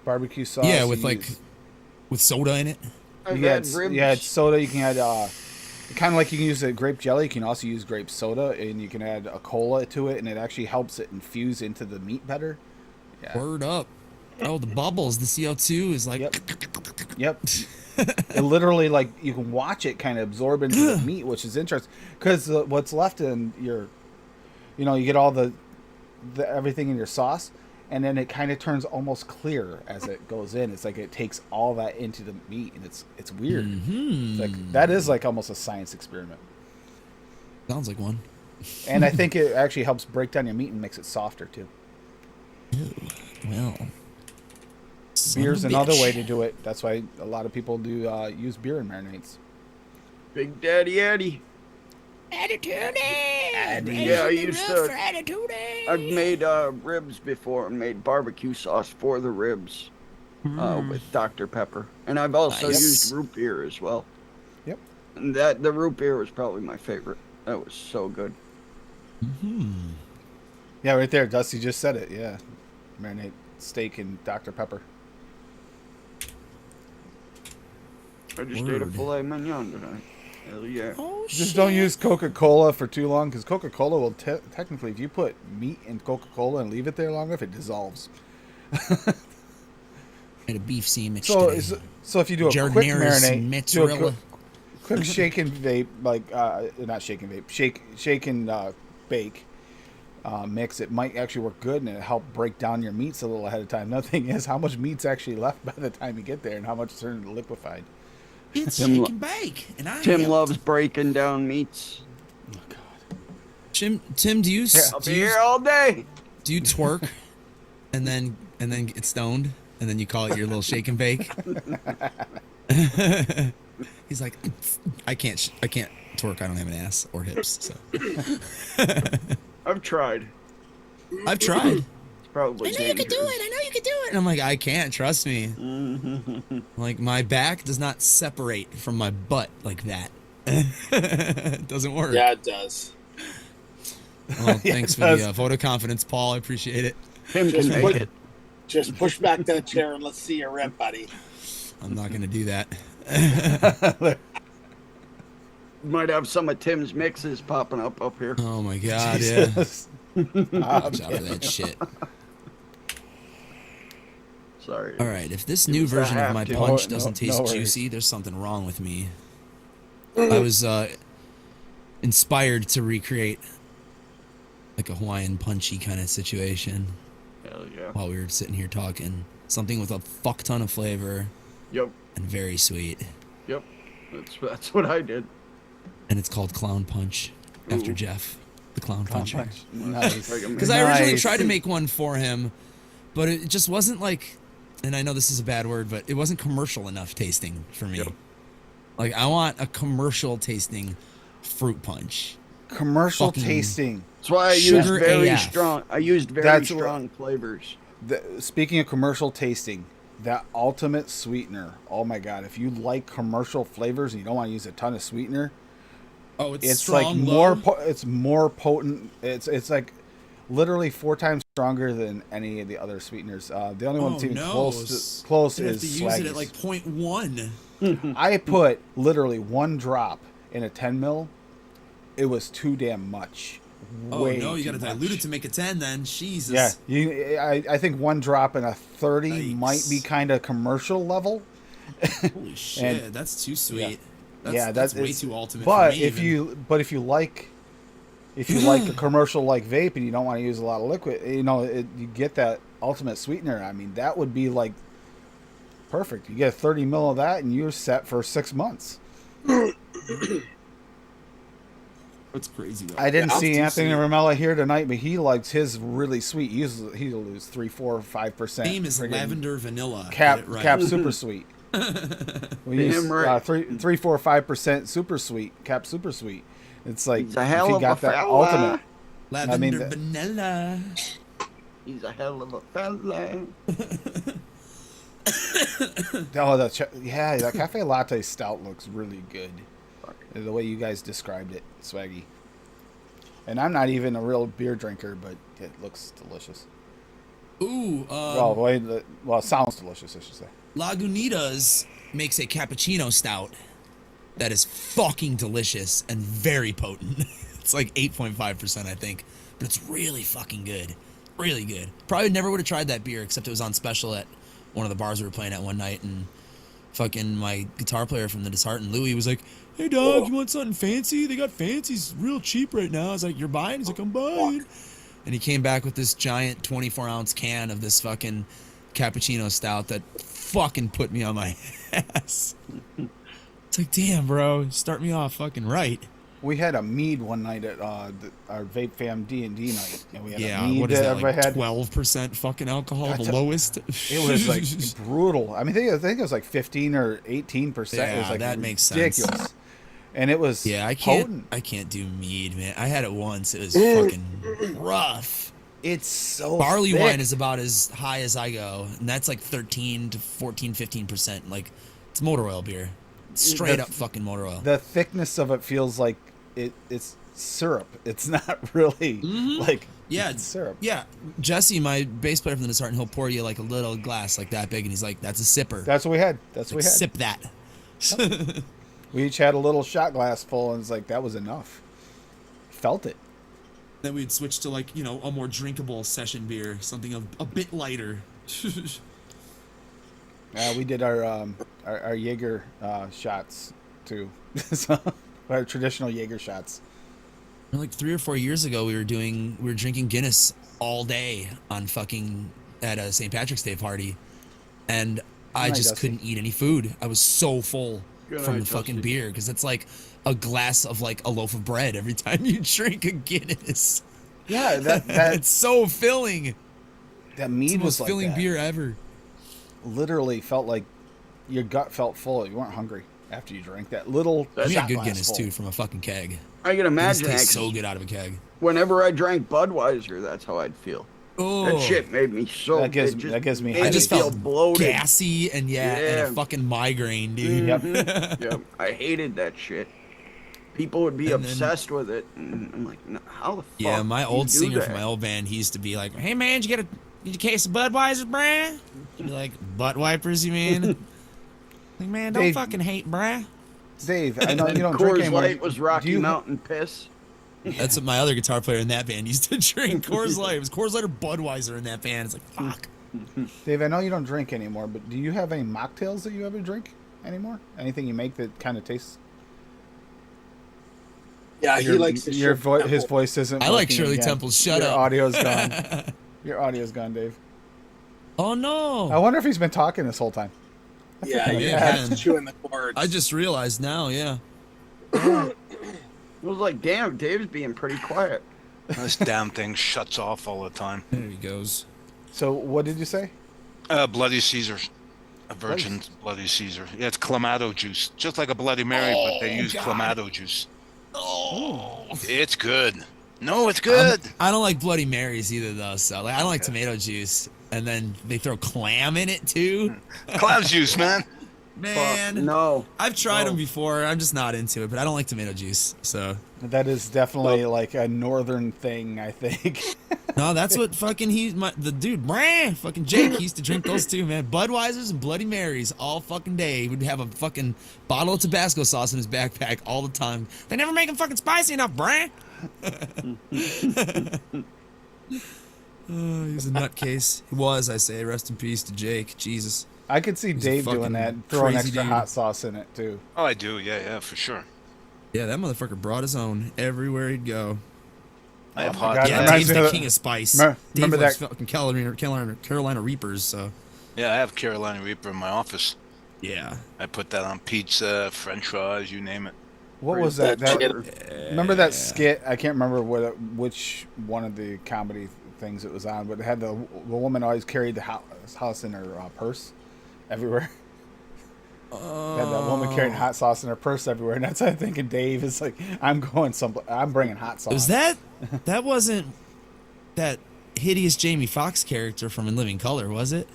Barbecue sauce. Yeah, you with like use- with soda in it. I've you had had, ribs. yeah, it's soda. You can add kind of like you can use a grape jelly. You can also use grape soda, and you can add a cola to it, and it actually helps it infuse into the meat better. Yeah. Word up. Oh, the bubbles, the CO2 is like Yep. Yep. It literally, like, you can watch it kind of absorb into the meat, which is interesting because what's left in your, you get all the everything in your sauce, and then it kind of turns almost clear as it goes in. It's like it takes all that into the meat, and it's weird. It's like that is like almost a science experiment. sounds like one. And I think it actually helps break down your meat and makes it softer too. Well, son Beer's of a another bitch. way to do it. That's why a lot of people do use beer in marinades. Big Daddy Eddie. Attitude. Yeah, I used to. Attitude. I've made ribs before and made barbecue sauce for the ribs with Dr. Pepper. And I've also Nice. used root beer as well. Yep. And the root beer was probably my favorite. That was so good. Yeah, right there. Dusty just said it. Yeah. Marinate steak and Dr. Pepper. I just ate a Word. filet mignon tonight. Hell yeah. Oh, Just don't use Coca-Cola for too long because Coca-Cola will technically, if you put meat in Coca-Cola and leave it there long enough, it dissolves. Made a beef sandwich So, today. so if you do a quick Jardinera's marinade, do a mozzarella. quick shake and vape, like not shake and vape, shake and bake. mix, it might actually work good and it help break down your meats a little ahead of time. Another thing is how much meat's actually left by the time you get there and how much turned liquefied. It's Tim shake lo- and bake, and I Tim helped. loves breaking down meats. Oh God. Tim, do you I'll do be you, here all day. do you twerk, and then get stoned, and then you call it your little shake and bake? He's like, I can't twerk. I don't have an ass or hips. So I've tried. I've tried. It's probably I know you could do dangerous. it. I know you could do it. And I'm like, I can't. Trust me. Like my back does not separate from my butt like that. It doesn't work. Yeah, it does. Well, thanks for does. the vote of confidence, Paul. I appreciate it. Tim can make it. Just push back that chair and let's see your rep, buddy. I'm not gonna do that. Might have some of Tim's mixes popping up here. Oh my god, yeah. Jesus. Watch out for that shit. Sorry. All right, if this new Because I version of have my to. punch No, doesn't no taste worries. juicy, there's something wrong with me. I was inspired to recreate like a Hawaiian punchy kind of situation Hell yeah. while we were sitting here talking. Something with a fuck ton of flavor Yep. and very sweet. Yep. That's what I did. And it's called Clown Punch after Ooh. Jeff, the Clown Puncher. Nice. Because I originally Nice. tried to make one for him, but it just wasn't like, and I know this is a bad word, but it wasn't commercial enough tasting for me. Yep. Like, I want a commercial tasting fruit punch. Commercial Fucking- tasting. That's why I used Sugar very AF. strong. I used very That's what- strong flavors. Speaking of commercial tasting, that ultimate sweetener. Oh my God! If you like commercial flavors and you don't want to use a ton of sweetener, Oh, it's, it's strong, like low? it's more potent. It's like literally 4 times stronger than any of the other sweeteners. The only one Oh, that's even no. close You have is to use it at Swaggy's. like 0.1. I put literally 1 drop in a 10 mil. It was too damn much. Oh, Way no, you too got to much. dilute it to make a 10 then. Jesus. Yeah, I think 1 drop in a 30 Yikes. might be kind of commercial level. Holy shit, that's too sweet. That's way too ultimate But for me if you like a commercial like vape and you don't want to use a lot of liquid, you get that ultimate sweetener. I mean, that would be like perfect. You get 30 mil of that and you're set for 6 months. That's crazy, though. I didn't Yeah, see too Anthony sweet. Ramella here tonight, but he likes his really sweet. He'll lose 3, 4, 5%. Name is friggin' lavender vanilla. Cap Get it right. Cap super sweet. We use Damn right. 3, 4, 5% super sweet. Cap super sweet. It's like He's a if hell you of got a that fella. ultimate. Lavender that- vanilla. He's a hell of a fella. That cafe latte stout looks really good. The way you guys described it, Swaggy. And I'm not even a real beer drinker, but it looks delicious. Ooh, Well, it sounds delicious, I should say. Lagunitas makes a cappuccino stout that is fucking delicious and very potent. It's like 8.5%, I think, but it's really fucking good. Really good. Probably never would have tried that beer except it was on special at one of the bars we were playing at one night, and fucking my guitar player from the Disheartened, Louie, was like, "Hey dog, you want something fancy? They got fancies real cheap right now." I was like, "You're buying?" He's like, "I'm buying." And he came back with this giant 24-ounce can of this fucking cappuccino stout that fucking put me on my ass. It's like, damn, bro, start me off fucking right. We had a mead one night at our Vape Fam D&D night, and we had a Yeah, mead what is that, everybody like had. 12% fucking alcohol, That's the lowest? It was like brutal. I mean, I think it was like 15 or 18%. It was Yeah, like that makes sense. ridiculous. And it was Yeah, potent. I can't do mead, man. I had it once. It was fucking rough. It's so Barley thick. wine is about as high as I go, and that's like 13 to 14, 15%. Like, it's motor oil beer. Straight The- up fucking motor oil. The thickness of it feels like it's syrup. It's not really like Yeah, it's syrup. Yeah, Jesse, my bass player from the Disheartened, he'll pour you like a little glass like that big, and he's like, "That's a sipper. That's what we had. That's what Like, we had. sip that." We each had a little shot glass full, and it's like that was enough. Felt it. Then we'd switch to like, a more drinkable session beer, something a bit lighter. We did our Jaeger shots too. So, our traditional Jaeger shots. Like 3 or 4 years ago, we were drinking Guinness all day on fucking at a St. Patrick's Day party, and I night, just Dusty. couldn't eat any food. I was so full Good from night, the fucking Dusty. beer because it's like a glass of like a loaf of bread every time you drink a Guinness. Yeah, that It's so filling. that It's mead the was most like filling that. beer ever. Literally felt like your gut felt full. You weren't hungry after you drank that little. That's We shot had good glass Guinness full. too from a fucking keg. I can Guinness imagine tastes actually, so good out of a keg. whenever I drank Budweiser, that's how I'd feel. Oh, That shit made me so. That gives- it just that gives me made I just feel felt bloated. gassy and and Yeah. a fucking migraine, dude. Yep. Yep, I hated that shit. People would be And then- obsessed with it, and I'm like, no, how the fuck? Yeah, my do you old do singer that? from my old band, he used to be like, "Hey man, did you get a case of Budweiser, bruh?" He'd be like, "Butt wipers, you mean?" Like, man, don't Dave- fucking hate, bruh. Dave, I know And you don't drink Coors anymore. Light was Do Rocky you- Mountain piss. That's what my other guitar player in that band used to drink. Coors Light. It was Coors Light or Budweiser in that band. It's like, fuck. Dave, I know you don't drink anymore, but do you have any mocktails that you ever drink anymore? Anything you make that kind of tastes? Yeah, he Your- likes the your Shirley his Temple. voice isn't. I like working Shirley again. Temple. Shut Your up. audio's gone. Your audio's gone, Dave. Oh no. I wonder if he's been talking this whole time. Yeah, Yeah, yeah, man. he's chewing the cords. I just realized now, yeah. It was like, damn, Dave's being pretty quiet. This damn thing shuts off all the time. There he goes. So what did you say? Bloody Caesar. A virgin Bloody Caesar. Yeah, it's Clamato juice. Just like a Bloody Mary, but they use Clamato juice. Oh. It's good. No, it's good. I don't like Bloody Marys either, though. So like, I don't like tomato juice, and then they throw clam in it too. Cloud juice, man. Man, Fuck, no. I've tried No. them before. I'm just not into it, but I don't like tomato juice. So That is definitely like a northern thing, I think. no, that's what fucking the dude, brah, fucking Jake, he used to drink those too, man. Budweisers and Bloody Marys all fucking day. He would have a fucking bottle of Tabasco sauce in his backpack all the time. They never make them fucking spicy enough, brah. Oh, he's a nutcase. He was, I say. Rest in peace to Jake. Jesus. I could see He's a Dave doing fucking that, throwing crazy extra dude. hot sauce in it too. Oh, I do. Yeah, for sure. Yeah, that motherfucker brought his own everywhere he'd go. I have my hot. God, Yeah, reminds Dave's me the of king of spice. Remember Dave that- loves fucking Carolina Reapers, so Yeah, I have Carolina Reaper in my office. yeah. I put that on pizza, French fries, you name it. What was that? That that shit. remember that skit? I can't remember which one of the comedy things it was on, but it had the woman always carried the house in her purse everywhere. Had that woman carrying hot sauce in her purse everywhere, and that's what I'm thinking. Dave is like, I'm bringing hot sauce. Was that wasn't that hideous Jamie Foxx character from In Living Color, was it?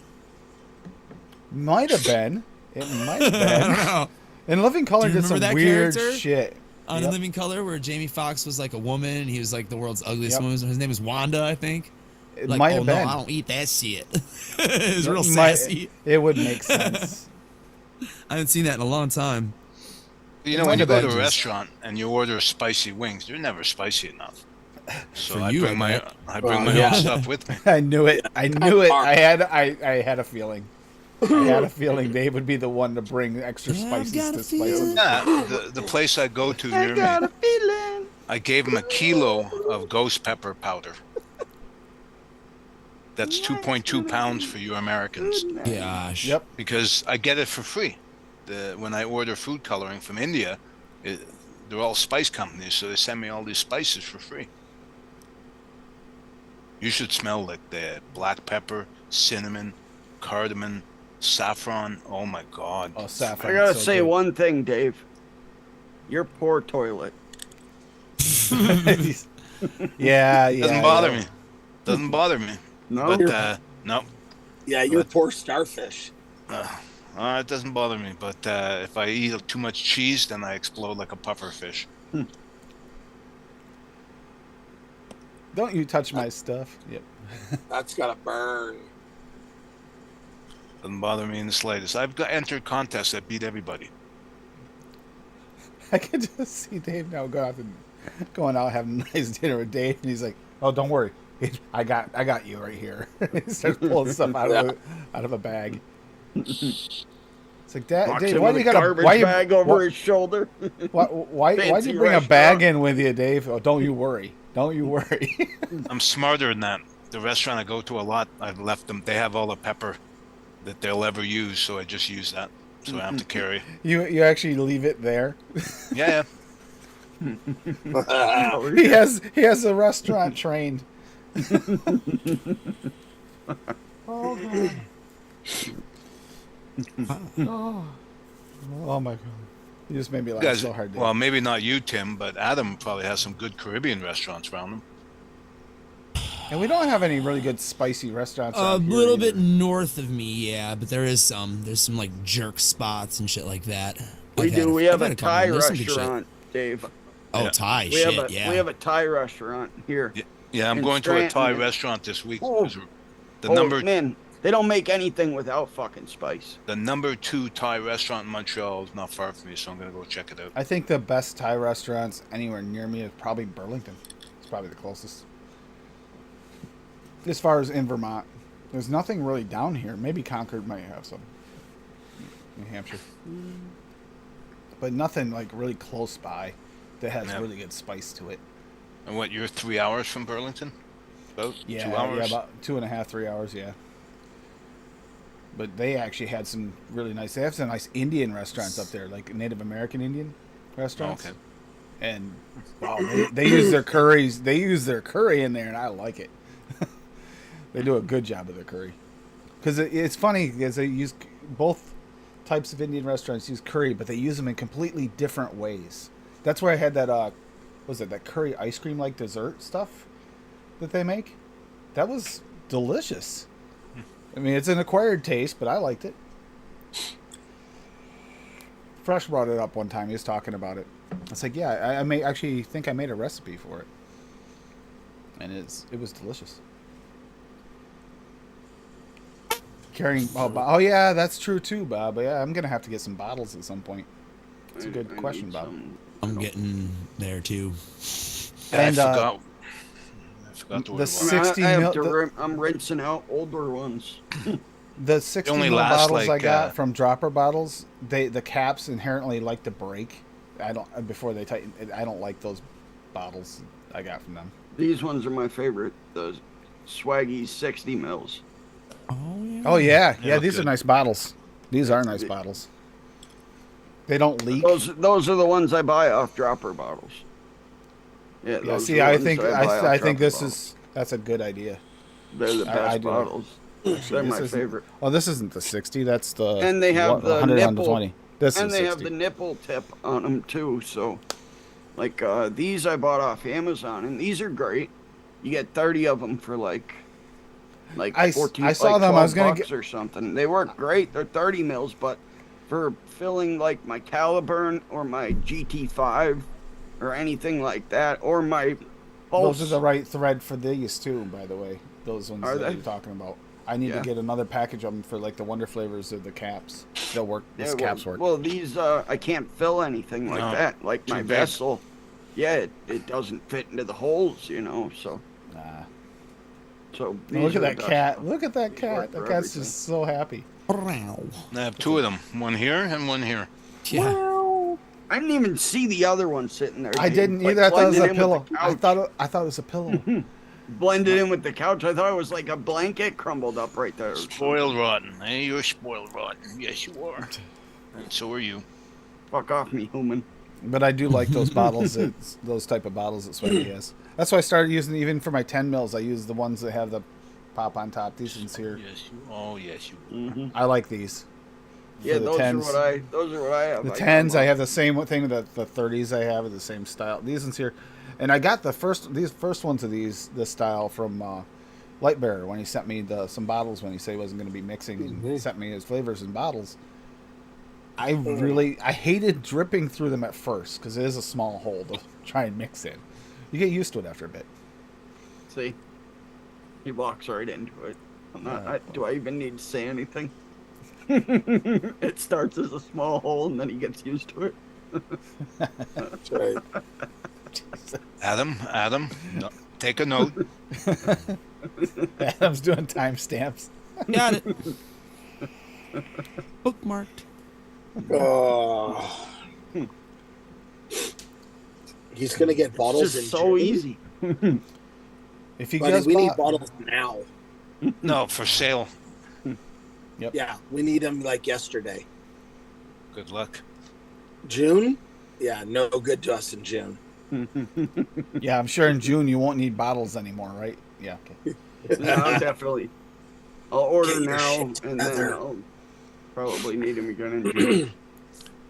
Might have been. It might have I don't been. know. And Living Color Do you did some remember that weird character? shit. On Yep. In Living Color, where Jamie Foxx was like a woman, and he was like the world's ugliest Yep. woman. His name was Wanda, I think. It Like, might oh have no, been. I don't eat that shit. It was real It might- sassy. It would make sense. I haven't seen that in a long time. You It know, might when you have go been to a just- restaurant and you order spicy wings, they're never spicy enough. So For I you, bring I my bet. Yeah. own stuff with me. I knew it. I knew it. Mark. I had a feeling. I had a feeling Dave would be the one to bring extra Yeah, I've spices got a to spice feeling. it. Yeah, the place I go to I near got me, a feeling. I gave him a kilo of ghost pepper powder. That's 2.2 pounds for you Americans, Gosh. Yep. because I get it for free. When I order food coloring from India, they're all spice companies, so they send me all these spices for free. You should smell like the black pepper, cinnamon, cardamom, saffron. Oh my God! Oh, I saffron. gotta so say good. one thing, Dave. Your poor toilet. yeah. Doesn't bother me. Doesn't bother me. No, But no, Yeah, you're poor starfish. it doesn't bother me. But if I eat too much cheese, then I explode like a puffer fish. Don't you touch my stuff. Yep. That's gotta burn. Doesn't bother me in the slightest. I've entered contests that beat everybody. I can just see Dave now going out having a nice dinner with Dave, and he's like, "Oh, don't worry, I got you right here." He starts pulling stuff out of a bag. So It's like, Dad, Walks Dave, in why with do you a got garbage why you- bag over why- his shoulder? why'd Fancy you bring a bag restaurant. in with you, Dave? Oh, don't you worry. Don't you worry. I'm smarter than that. The restaurant I go to a lot, I've left them. They have all the pepper that they'll ever use, so I just use that. So I don't have to carry. you actually leave it there. Yeah, Oh, He has a restaurant trained. Oh god. Oh my god. You just made me You laugh guys. so hard. Dave. Well, maybe not you, Tim, but Adam probably has some good Caribbean restaurants around him. And we don't have any really good spicy restaurants. A around here little either. bit north of me, yeah, but there is some. There's some like jerk spots and shit like that. we I've had do. We have I've had a couple. Thai There's some good shit. restaurant, Dave. Oh, Yeah. Thai We shit, have a yeah. we have a Thai restaurant here. Yeah, I'm In going to a Thai Scranton. restaurant this week. Oh. 'Cause The they don't make anything without fucking spice. the number 2 Thai restaurant in Montreal is not far from me, so I'm gonna go check it out. I think the best Thai restaurants anywhere near me is probably Burlington. It's probably the closest. As far as in Vermont, there's nothing really down here. Maybe Concord might have some. New Hampshire. But nothing like really close by that has Yeah. really good spice to it. And what? You're 3 hours from Burlington? About Yeah, 2 hours. yeah, about 2.5, 3 hours, yeah. But they actually had some really nice. They have some nice Indian restaurants up there, like Native American Indian restaurants. Okay. And wow, they use their curries. They use their curry in there, and I like it. They do a good job of their curry. Because it's funny because they use both types of Indian restaurants use curry, but they use them in completely different ways. That's where I had that. Was it that curry ice cream like dessert stuff that they make? That was delicious. I mean, it's an acquired taste, but I liked it. Fresh brought it up one time. He was talking about it. It's like, yeah, I may actually think I made a recipe for it, and it was delicious. Carrying oh yeah, that's true too, Bob. Yeah, I'm gonna have to get some bottles at some point. It's a good I question, need Bob. some- I'm getting there too. And, I forgot. I forgot the what it was. I mean, 60 I have mil- to the- I'm rinsing out older ones. The 60 only ml last, bottles I like, got from dropper bottles, the caps inherently like to break. I don't before they tighten. I don't like those bottles I got from them. These ones are my favorite. The Swaggy 60 mils. Oh yeah. Oh yeah, They yeah. look These are good. nice bottles. These are nice bottles. They don't leak. Those are the ones I buy off dropper bottles. Yeah, Yeah. those See, are the I ones think buy off I think dropper this bottles. that's a good idea. They're the I best do. bottles. They're This my isn't- favorite. Oh, this isn't the 60. That's the And they have the 100, nipple. 120. This And is they 60. have the nipple tip on them too. So, like these I bought off Amazon, and these are great. You get 30 of them for like I 14. I saw like them. I was 12 gonna bucks get. or something. They work great. They're 30 mils, but for filling like my Caliburn or my GT5 or anything like that, or my Pulse. Those are the right thread for these too, by the way. Those ones Are that they? you're talking about. I need to Yeah. get another package of them for like the Wonder flavors of the caps. They'll work. These caps work. Well, these I can't fill anything like No, that. Like my too big. vessel, yeah, it doesn't fit into the holes, you know. So Nah. so Look these at are that the best cat. ones. Look at that These cat. work That for cat's everything. just so happy. Wow. I have 2 of them. One here and one here. Yeah. I didn't even see the other one sitting there. I dude. didn't Like, either. I thought it was blended a in pillow. with the I couch. thought it was a pillow. Blended in with the couch. I thought it was like a blanket crumbled up right there. or something. Spoiled rotten. Hey, you're spoiled rotten. Yes, you are. And so are you. Fuck off me, human. But I do like those bottles. Those type of bottles that Swaggy has. That's why I started using even for my 10 mils. I use the ones that have the pop on top. These ones here. Yes, you. Oh, yes, you. Hmm. I like these. Yeah, For the those 10s. are what I have. The I got 10s, I them have the same thing that the 30s I have are the same style. These ones here. And I got these first ones of this style from Lightbearer when he sent me some bottles when he said he wasn't going to be mixing and sent me his flavors in bottles. I hated dripping through them at first because it is a small hole to try and mix in. You get used to it after a bit. See, he walks right into it. Do I even need to say anything? It starts as a small hole and then he gets used to it. That's right. Adam, no, take a note. Adam's doing timestamps. Got it. Bookmarked. Oh, he's gonna get It's bottles in just so June. easy. If he Buddy, gets we need bought, bottles now. No, for sale. Yeah, we need them like yesterday. Good luck. June? Yeah, no good to us in June. yeah, I'm sure in June you won't need bottles anymore, right? Yeah. Okay. No, definitely. I'll order Get your now, shit and then together. I'll probably need them again in June.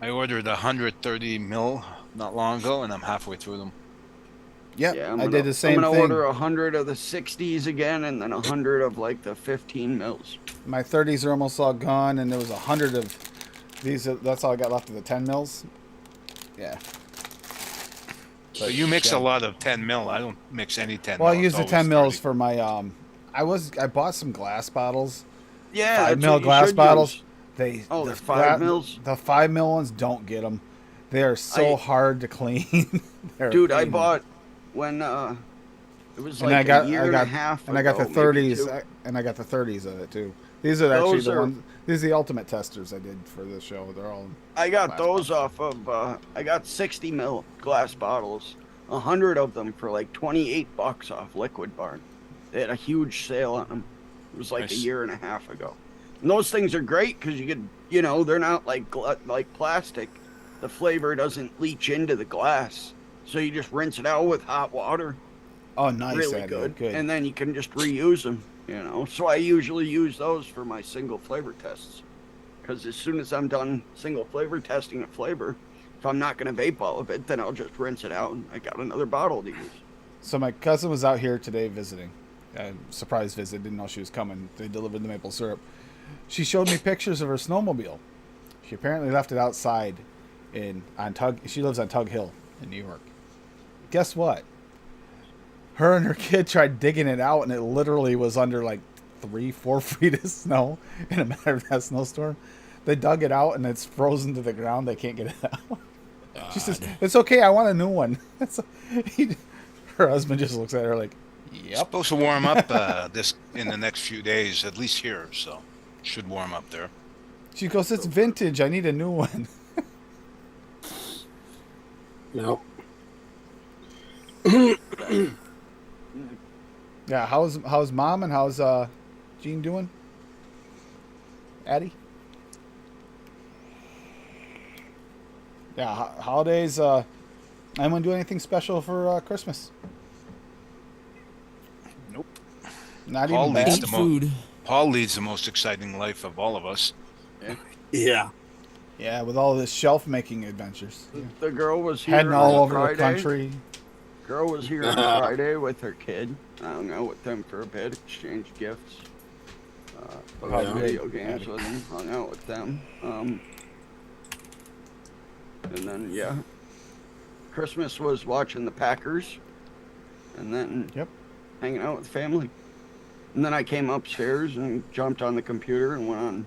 I ordered 130 mil not long ago, and I'm halfway through them. Yep, Yeah, I did the same I'm gonna thing. order 100 of the 60s again, and then 100 of like the 15 mils. My 30s are almost all gone, and there was 100 of these. That's all I got left of the 10 mils. Yeah. But you mix a lot of 10 mil. I don't mix any 10 Well, I mil. use It's the always 10 mils 30. for my I bought some glass bottles. Yeah, 5 that's mil what you glass should bottles. use. They Oh, the they're 5 mils? The 5 mil ones, don't get them. They are so hard to clean. They're a Dude, I pain in the- bought when it was And like a year and a got, half and I got the ago, maybe 30s, two. and I got the 30s of it too. These are actually Those the are- ones. These are the ultimate testers I did for this show. They're all. I got glass those bottles. off of I got 60 mil glass bottles, 100 of them for like $28 off Liquid Barn. They had a huge sale on them. It was like a Nice. year and a half ago. And those things are great because you could, they're not like plastic. The flavor doesn't leach into the glass, so you just rinse it out with hot water. Oh, nice. Really Eddie. good. And then you can just reuse them. So I usually use those for my single flavor tests. Because as soon as I'm done single flavor testing a flavor, if I'm not going to vape all of it, then I'll just rinse it out and I got another bottle to use. So my cousin was out here today visiting. Surprise visit. Didn't know she was coming. They delivered the maple syrup. She showed me pictures of her snowmobile. She apparently left it outside on Tug. She lives on Tug Hill in New York. Guess what? Her and her kid tried digging it out, and it literally was under like 3-4 feet of snow in a matter of that snowstorm. They dug it out, and it's frozen to the ground. They can't get it out. She says, "It's okay. I want a new one." Her husband just looks at her like, It's "Yep." supposed to warm up this in the next few days, at least here. So should warm up there. She goes, "It's vintage. I need a new one." No. Yeah, how's mom and how's Jean doing? Addie? Yeah, holidays. Anyone do anything special for Christmas? Nope. Not Paul even leads that. Eat the food. Paul leads the most exciting life of all of us. Yeah. Yeah, with all this shelf making adventures, The girl was here heading on all over Friday. the country. Girl was here on Friday with her kid. I hung out with them for a bit, exchanged gifts. Played Yeah. video games with them, hung out with them. And then, yeah. Christmas was watching the Packers. And then Yep. hanging out with family. And then I came upstairs and jumped on the computer and went on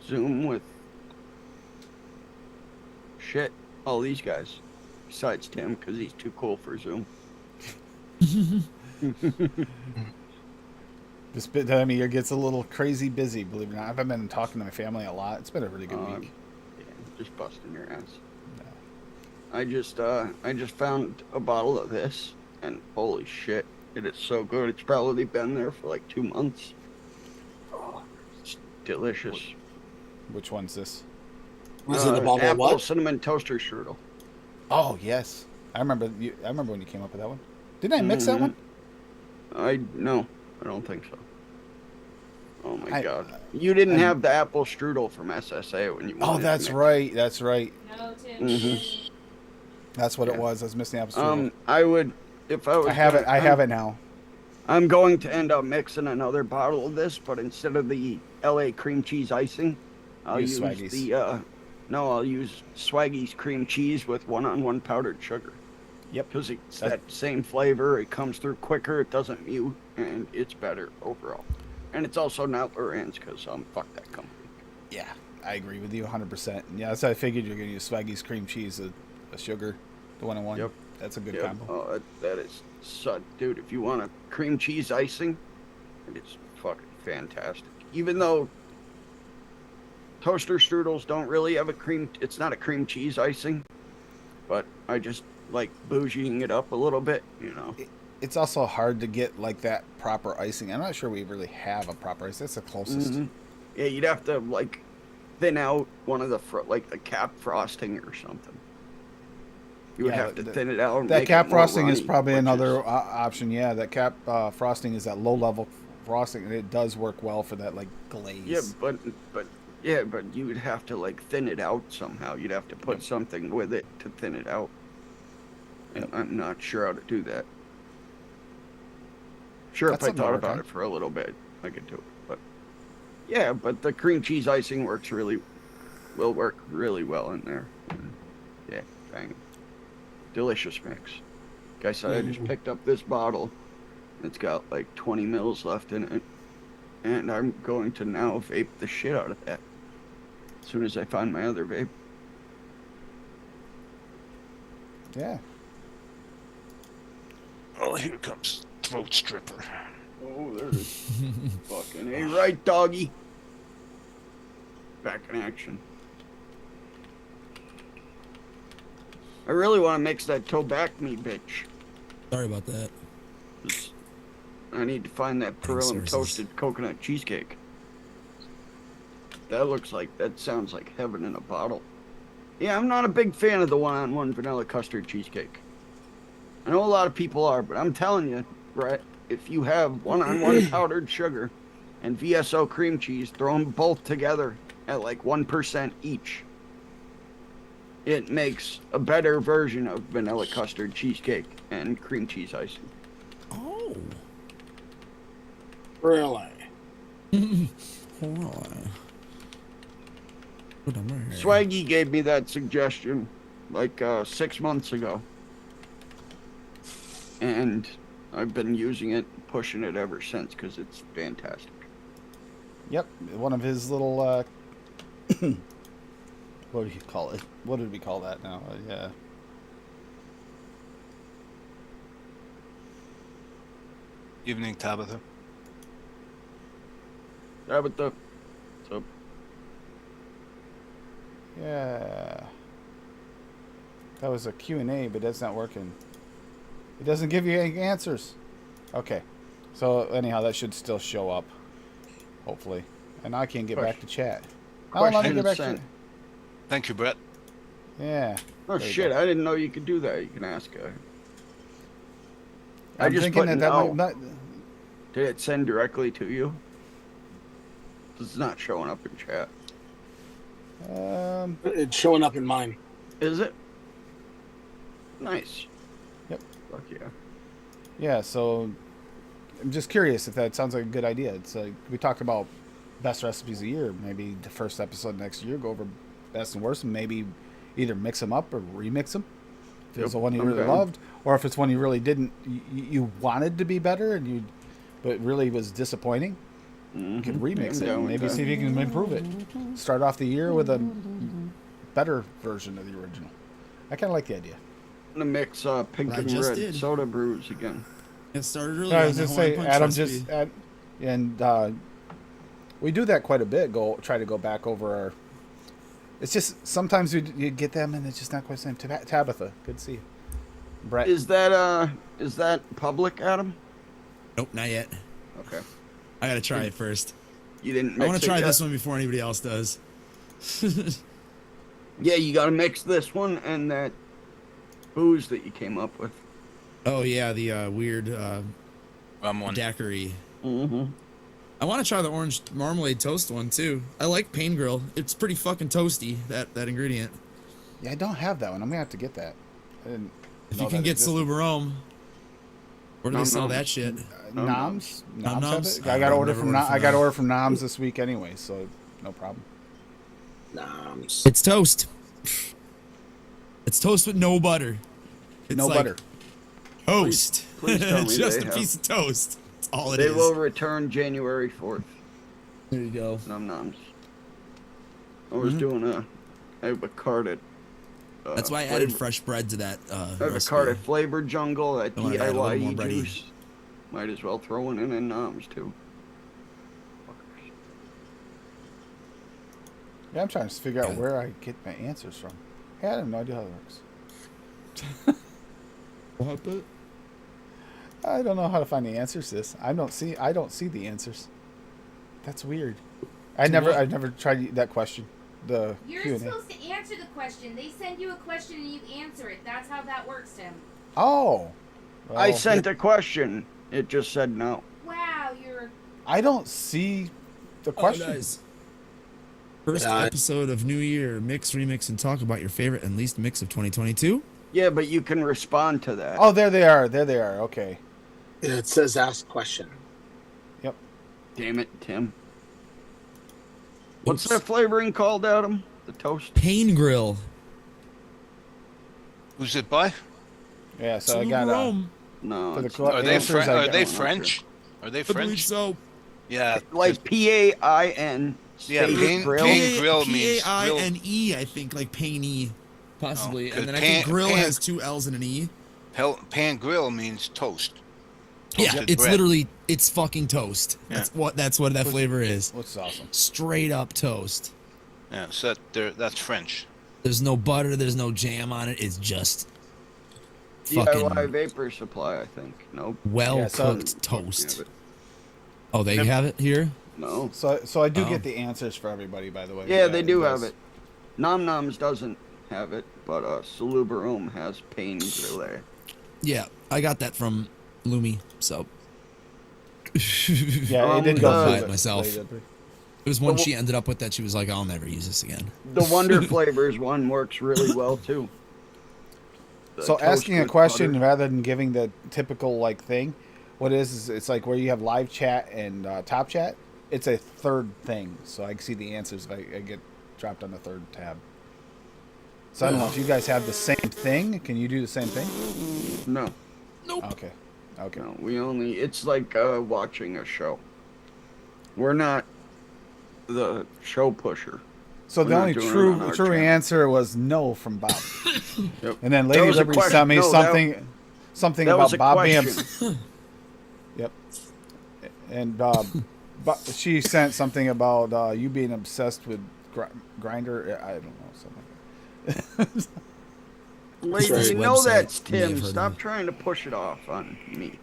Zoom with all these guys. Besides Tim, because he's too cool for Zoom. This time of year gets a little crazy busy, believe it or not. I've been talking to my family a lot. It's been a really good week. Yeah, just busting your ass. I just found a bottle of this, and holy shit, it is so good. It's probably been there for like 2 months. Oh, it's delicious. Which one's this? Was it a bottle of apple what? cinnamon toaster strudel. Oh yes, I remember. I remember when you came up with that one. Didn't I mix that one? No, I don't think so. Oh my I- god, you didn't have the apple strudel from SSA when you. Oh, wanted to that's mix. right. That's right. No, Tim. Mhm. That's what it Yeah. was. I was missing the episode. I would if I was. I have it. gonna- I have it now. I'm going to end up mixing another bottle of this, but instead of the LA cream cheese icing, I'll Use use Swaggies. I'll use Swaggy's cream cheese with 1-on-1 powdered sugar. Yep. Because it's that same flavor. It comes through quicker. It doesn't mute, and it's better overall. And it's also not Lorenz because fuck that company. Yeah, I agree with you 100%. Yeah, that's how I figured you're gonna use Swaggy's cream cheese, a sugar, the 1-on-1. Yep. That's a good Yeah. combo. Oh, that is dude. If you want a cream cheese icing, it's fucking fantastic. Even though toaster strudels don't really have a cream. It's not a cream cheese icing, but I just like bougieing it up a little bit, you know. It's also hard to get like that proper icing. I'm not sure we really have a proper icing. That's the closest. Mhm. Yeah, you'd have to like thin out one of the like the cap frosting or something. You would Yeah, have to thin it out. And That make cap it more frosting is runny, probably which another is- option. Yeah, that cap frosting is that low level frosting, and it does work well for that like glaze. Yeah, but you would have to like thin it out somehow. You'd have to put something with it to thin it out. And I'm not sure how to do that. Sure, That's if I something to thought work about on. it for a little bit, I could do it. But yeah, but the cream cheese icing will work really well in there. And yeah, bang. Delicious mix. Like I said, I just picked up this bottle. It's got like 20 mils left in it. And I'm going to now vape the shit out of that. As soon as I find my other vape. Yeah. Oh, here comes throat stripper. Oh, there it is. Fucking A right, doggy. Back in action. I really want to mix that toe back me, bitch. Sorry about that. 'Cause I need to find that Thanks, Perillum sources. toasted coconut cheesecake. That sounds like heaven in a bottle. Yeah, I'm not a big fan of the one-on-one vanilla custard cheesecake. I know a lot of people are, but I'm telling you, Brett, if you have one-on-one powdered sugar and VSO cream cheese, throw them both together at like 1% each. It makes a better version of vanilla custard cheesecake and cream cheese icing. Oh. Really? Hold on. Put 'em right here. Swaggy gave me that suggestion like 6 months ago. And I've been using it, pushing it ever since because it's fantastic. Yep. One of his little. What do you call it? What did we call that now? Yeah. Evening, Tabitha. Yeah, but so Yeah. That was a Q&A, but that's not working. It doesn't give you any answers. Okay. So anyhow, that should still show up. Hopefully. And now I can't get back to chat. How long to get back sent. to Thank you, Brett. Yeah. Oh There you shit! go. I didn't know you could do that. You can ask. I I'm just thinking put that no. might not. Did it send directly to you? It's not showing up in chat. It's showing up in mine. Is it? Nice. Yep. Fuck yeah. Yeah, so I'm just curious if that sounds like a good idea. It's like we talked about best recipes of the year. Maybe the first episode next year, go over best and worst, and maybe either mix them up or remix them. If it's the one you really okay. loved, or if it's one you really didn't, you wanted to be better, and but really was disappointing. You could remix it and maybe see if you can improve it. Start off the year with a better version of the original. I kind of like the idea. I'm gonna mix pink What I and just red did. soda brews again. It started early. I on was that just Hawaiian saying, Punch Adam recipe. we do that quite a bit. Try to go back over our. It's just sometimes you get them and it's just not quite the same. Tabitha, good to see you. Brett, Is that public, Adam? Nope, not yet. Okay. I gotta try it first. You didn't. I Mix want it to try yet? this one before anybody else does. Yeah, you gotta mix this one and that booze that you came up with. Oh yeah, the weird Rum one. daiquiri. Mm-hmm. I want to try the orange marmalade toast one too. I like Pain Grill. It's pretty fucking toasty, that ingredient. yeah, I don't have that one. I'm gonna have to get that. I didn't If know you can that get existed. Salute Rome, where do they Nom sell noms. that shit? Noms. Nom Noms have noms? it? I got to I've order never from. ordered from I got to them. order from Noms this week anyway, so no problem. Noms. It's toast. It's toast with no butter. It's No like butter. Toast. Please tell me Just they a have- piece of toast. That's all it They is. will return January 4th. There you go. Nom noms. I was doing I have a card at. That's why I added fresh bread to that. I have a recipe. card at Flavor Jungle, that I wanted to add a little DIY more bready. juice. Might as well throw it in noms too. Yeah, I'm trying to figure out Yeah. where I get my answers from. Hey, I have no idea how it works. I don't know how to find the answers to this. I don't see the answers. That's weird. I've never tried that question. The You're Q&A. supposed to answer the question. They send you a question and you answer it. That's how that works, Tim. Oh. I Well, sent a question. It just said no. Wow, you're. I don't see the question. Oh, nice. First Yeah. episode of New Year. Mix, remix, and talk about your favorite and least mix of 2022. Yeah, but you can respond to that. Oh, there they are. There they are. Okay. It says ask question. Yep. Damn it, Tim. What's Oops. that flavoring called, Adam? The toast? Pain Grill. Who's it by? Yeah. So I got No. For the it's cl- Are they answers I Are got they one, French? Are they I believe French? so. Yeah. like PAIN. Yeah, space pain- grill. pain- grill means grill. P-A-I-N-E, I think, like pain-y, possibly. Oh, and then I 'cause think grill pan- has 2 L's and an E. Pan grill means toast. Yeah, Toasted it's bread. literally, it's fucking toast. That's what that flavor is. Which is awesome. Straight up toast. Yeah, so that's French. There's no butter, there's no jam on it. It's just DIY fucking vapor supply, I think. Nope. well-cooked toast. Yeah, but Oh, they have it here? no. So I do Oh. get the answers for everybody, by the way. Yeah, they do does. have it. Nom Noms doesn't have it, but Salubarum has pain grille. Yeah, I got that from Lumi, so. Yeah, it did go I'll through try it the- myself. they did. It was one she ended up with that she was like, I'll never use this again. The Wonder Flavors one works really well too. The So toast asking a with question butter. rather than giving the typical like thing, what it is it's like where you have live chat and top chat. It's a third thing, so I can see the answers if I get dropped on the third tab. So I don't know if you guys have the same thing. Can you do the same thing? No, Nope. Okay. Okay. no, we only. It's like watching a show. We're not the show pusher. So We're the not only doing it on true our true channel. answer was no from Bob. Yep. And then That Lady was a Liberty question. sent me No, something that was about a Bob being. question. Yep. And but she sent something about you being obsessed with Grinder. I don't know, something like that. Lady, right. you know Website that's may have Tim. heard of Stop it. trying to push it off on me.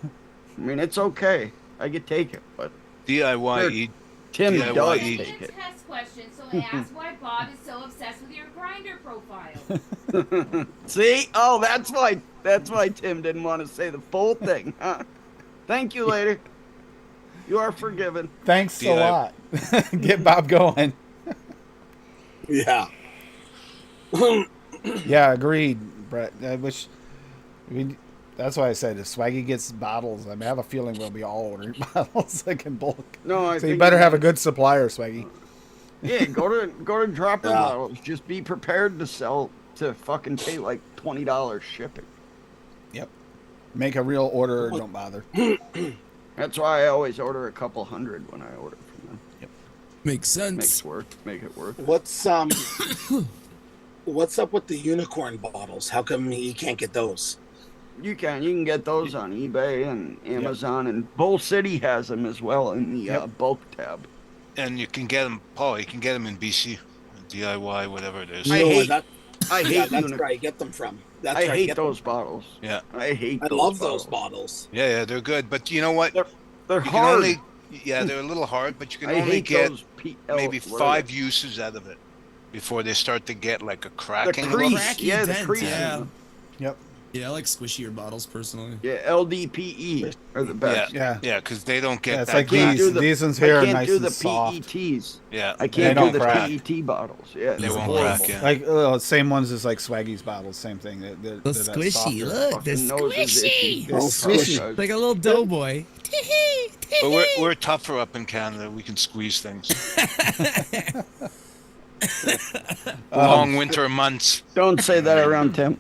I mean, it's okay. I could take it, but DIY. Tim DIY. does Eat. take It's a it. test question, so I asked why Bob is so obsessed with your grinder profile. See? Oh, that's why Tim didn't want to say the full thing, huh? Thank you, lady. You are forgiven. Thanks a Yeah. lot. Get Bob going. Yeah. Yeah, agreed, Brett. I wish. That's why I said if Swaggy gets bottles, I have a feeling we'll be all ordering bottles like in bulk. No, I So you think better have a good supplier, Swaggy. Yeah, go to dropper Yeah. bottles. Just be prepared to fucking pay like $20 shipping. Yep. Make a real order or don't bother. That's why I always order a couple hundred when I order from them. Makes sense. Make it work. What's up with the unicorn bottles? How come you can't get those? You can get those on eBay and Amazon, and Bull City has them as well in the bulk tab. And you can get them, Paul. You can get them in BC, DIY, whatever it is. I No, hate- that, I yeah, hate that's unicorn. where I get them from. That's I where hate get those them from. bottles. Yeah, I hate. I those love those bottles. bottles. yeah, they're good. But you know what? They're You can hard. only, yeah, they're a little hard, but you can I only hate get those. maybe what are 5 they? uses out of it before they start to get like a The cracking look. crease, Cracky yeah, the dent, crease. yeah. Yep. Yeah, I like squishier bottles personally. Yeah, LDPE are the best. Yeah. Yeah, because they don't get Yeah, it's that like crack. these. These ones here I are can't nice do and the soft. PETs. Yeah, I They can't don't do the crack. PET bottles. Yeah, They it's won't horrible. crack. Yeah. Like same ones as like Swaggy's bottles. Same thing. They're The that squishy, softer. look, the Fucking nose is itchy. squishy. They're squishy. Like a little doughboy. But we're tougher up in Canada. We can squeeze things. Long winter months. Don't say that around Tim.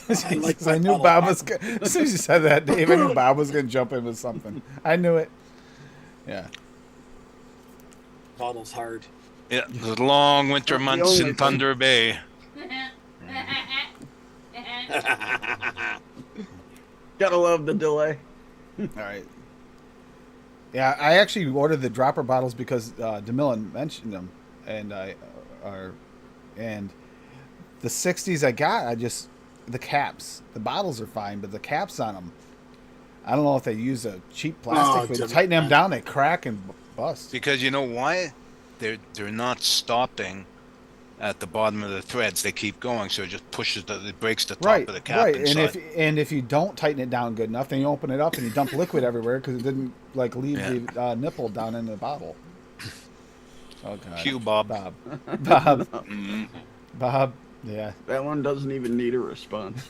like I my knew bottle Bob pop. was. As soon as you said that, Dave, I knew Bob was going to jump in with something. I knew it. Yeah. Bottles hard. Yeah, the long winter Not the months only in thing. Thunder Bay. Gotta love the delay. All right. Yeah, I actually ordered the dropper bottles because DeMillan mentioned them, and and the 60s I got, the caps, the bottles are fine, but the caps on them, I don't know if they use a cheap plastic, but you tighten them down, they crack and bust. Because you know why? They're not stopping at the bottom of the threads. They keep going, so it just pushes it breaks the top of the cap inside. And if you don't tighten it down good enough, then you open it up and you dump liquid everywhere because it didn't like leave the nipple down in the bottle. Oh god. Cue Bob. Bob. Yeah. That one doesn't even need a response.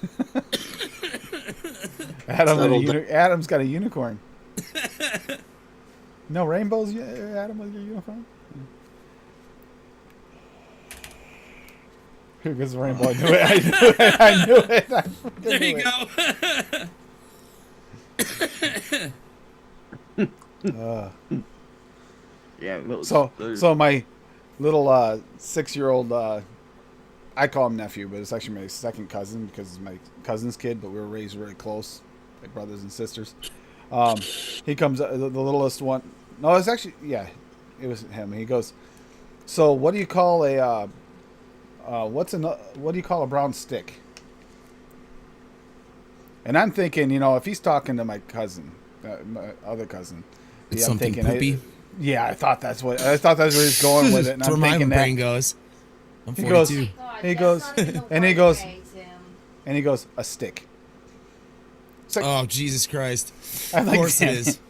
Adam's got a unicorn. No rainbows, Adam, with your unicorn? Here goes the rainbow. I knew it. There you go. Yeah. So my little 6-year-old, I call him nephew, but it's actually my second cousin because it's my cousin's kid, but we were raised really close, like brothers and sisters. He comes, the littlest one. No, it's actually, it was him. He goes, so what do you call a what do you call a brown stick? And I'm thinking, if he's talking to my cousin, my other cousin, it's I'm something thinking, poopy. I thought that's where he's going with it. And That's where my brain goes. I'm 42. He goes, a stick. It's like, Oh, Jesus Christ. I'm Of like, course it is.